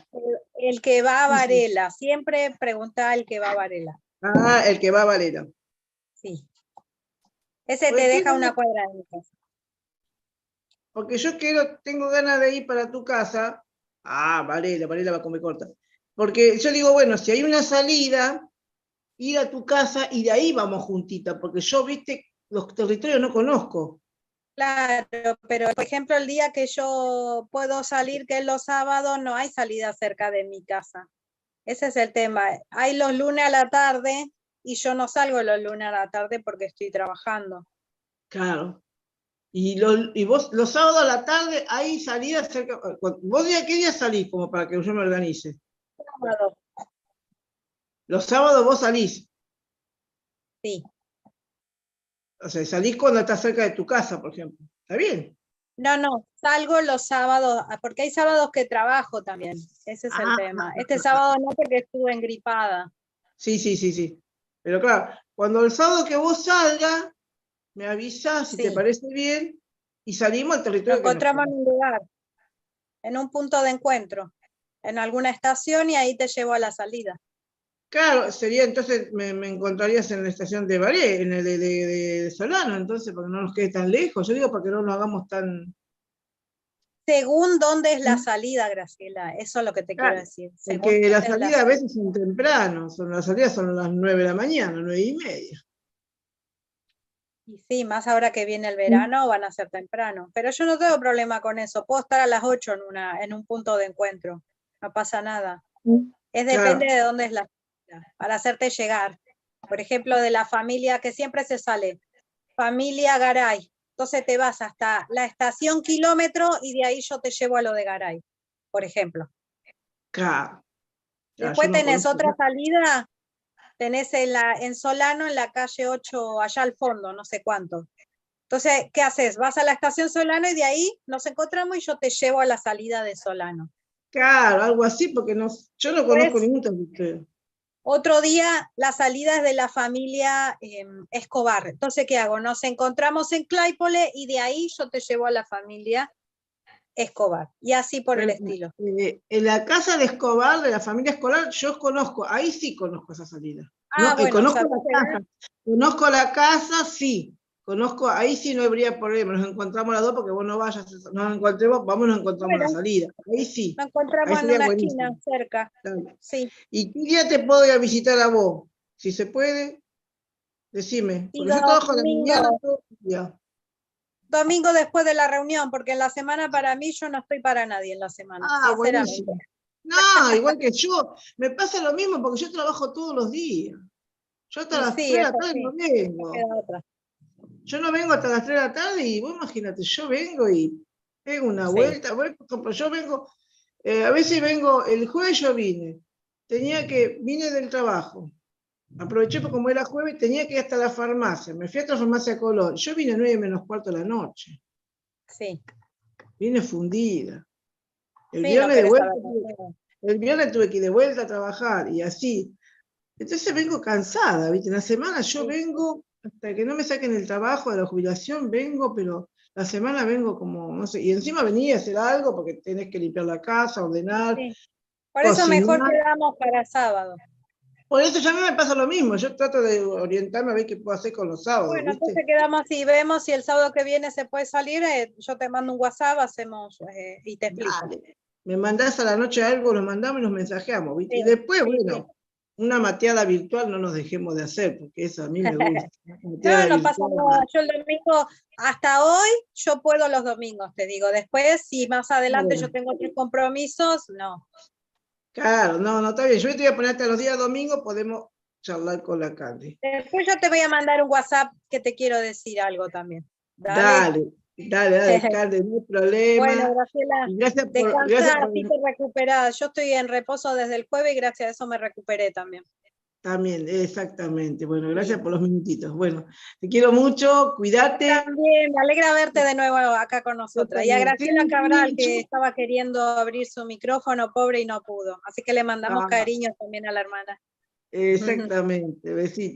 El que va a Varela, siempre pregunta el que va a Varela. Ah, el que va a Varela. Sí. Ese te deja una cuadra de mi casa. Porque yo tengo ganas de ir para tu casa. Ah, Varela va a comer corta. Porque yo digo, bueno, si hay una salida, ir a tu casa y de ahí vamos juntita, porque yo, viste, los territorios no conozco. Claro, pero por ejemplo, el día que yo puedo salir, que es los sábados, no hay salida cerca de mi casa. Ese es el tema. Hay los lunes a la tarde y yo no salgo los lunes a la tarde porque estoy trabajando. Claro. Y vos los sábados a la tarde hay salidas cerca. ¿Vos qué día salís como para que yo me organice? Sábado. Los sábados vos salís. Sí. O sea, salís cuando estás cerca de tu casa, por ejemplo. ¿Está bien? No, salgo los sábados, porque hay sábados que trabajo también. Ese es el tema. Este sábado no, porque estuve engripada. Sí. Pero claro, cuando el sábado que vos salgas, me avisás si te parece bien y salimos al territorio. Nos encontramos en un lugar, en un punto de encuentro, en alguna estación y ahí te llevo a la salida. Claro, sería entonces, me encontrarías en la estación de Baré, en el de Solano, entonces, para que no nos quede tan lejos. Yo digo para que no lo hagamos tan... Según dónde es la salida, Graciela, eso es lo que te quiero decir. Porque la salida a veces son temprano, las salidas son las 9 de la mañana, 9:30. Y sí, más ahora que viene el verano van a ser temprano. Pero yo no tengo problema con eso, puedo estar a las 8 en un punto de encuentro, no pasa nada. Depende de dónde es la salida, para hacerte llegar. Por ejemplo, de la familia que siempre se sale, familia Garay. Entonces te vas hasta la estación kilómetro y de ahí yo te llevo a lo de Garay, por ejemplo. Claro. Después tenés otra salida, tenés en Solano, en la calle 8, allá al fondo, no sé cuánto. Entonces, ¿qué haces? Vas a la estación Solano y de ahí nos encontramos y yo te llevo a la salida de Solano. Claro, algo así, porque yo no conozco ningún de ustedes. Otro día, la salida es de la familia Escobar. Entonces, ¿qué hago? Nos encontramos en Claypole y de ahí yo te llevo a la familia Escobar. Y así por el estilo. En la casa de Escobar, de la familia Escobar, yo conozco, ahí sí conozco esa salida. Bueno, Conozco la casa, sí. Conozco, ahí sí no habría problema. Nos encontramos las dos porque vos no vayas, nos encontremos, nos encontramos la salida. Ahí sí. Nos encontramos en una esquina cerca. Claro. Sí. ¿Y qué día te puedo ir a visitar a vos? Si se puede, decime. Porque yo trabajo a la mañana todo el día. Domingo después de la reunión, porque en la semana para mí yo no estoy para nadie en la semana. Buenísimo. No, igual que yo. Me pasa lo mismo porque yo trabajo todos los días. Yo hasta las 3 de la tarde no vengo. Yo no vengo hasta las 3 de la tarde y vos imagínate, yo vengo y pego una vuelta. Por ejemplo, yo vengo, a veces vengo, el jueves yo vine del trabajo. Aproveché porque como era jueves, tenía que ir hasta la farmacia. Me fui hasta la farmacia Colón. Yo vine a 9:45 de la noche. Sí. Vine fundida. El viernes tuve que ir de vuelta a trabajar y así. Entonces vengo cansada, ¿viste? En la semana yo vengo, hasta que no me saquen el trabajo de la jubilación, vengo, pero la semana vengo como, no sé, y encima venía a hacer algo porque tenés que limpiar la casa, ordenar. Sí. Por eso mejor quedamos para sábado. Por eso ya a mí me pasa lo mismo, yo trato de orientarme a ver qué puedo hacer con los sábados. Bueno, ¿viste? entonces quedamos así, vemos si el sábado que viene se puede salir, yo te mando un WhatsApp, hacemos y te explico. Dale. Me mandás a la noche algo, nos mandamos y nos mensajeamos, ¿viste? Y después, una mateada virtual no nos dejemos de hacer, porque eso a mí me gusta. No pasa nada. Yo el domingo, hasta hoy, yo puedo los domingos, te digo. Después, si más adelante yo tengo otros compromisos, no. Claro, no, está bien. Yo te voy a poner hasta los días domingos, podemos charlar con la Candy. Después yo te voy a mandar un WhatsApp que te quiero decir algo también. Dale, Candy, no hay problema. Bueno, Graciela, gracias descansar, así te recuperás. Yo estoy en reposo desde el jueves y gracias a eso me recuperé también. También, exactamente. Bueno, gracias por los minutitos. Bueno, te quiero mucho, cuídate. También, me alegra verte de nuevo acá con nosotras. Y a Graciela Cabral, que estaba queriendo abrir su micrófono, pobre, y no pudo. Así que le mandamos cariño también a la hermana. Exactamente, besitos.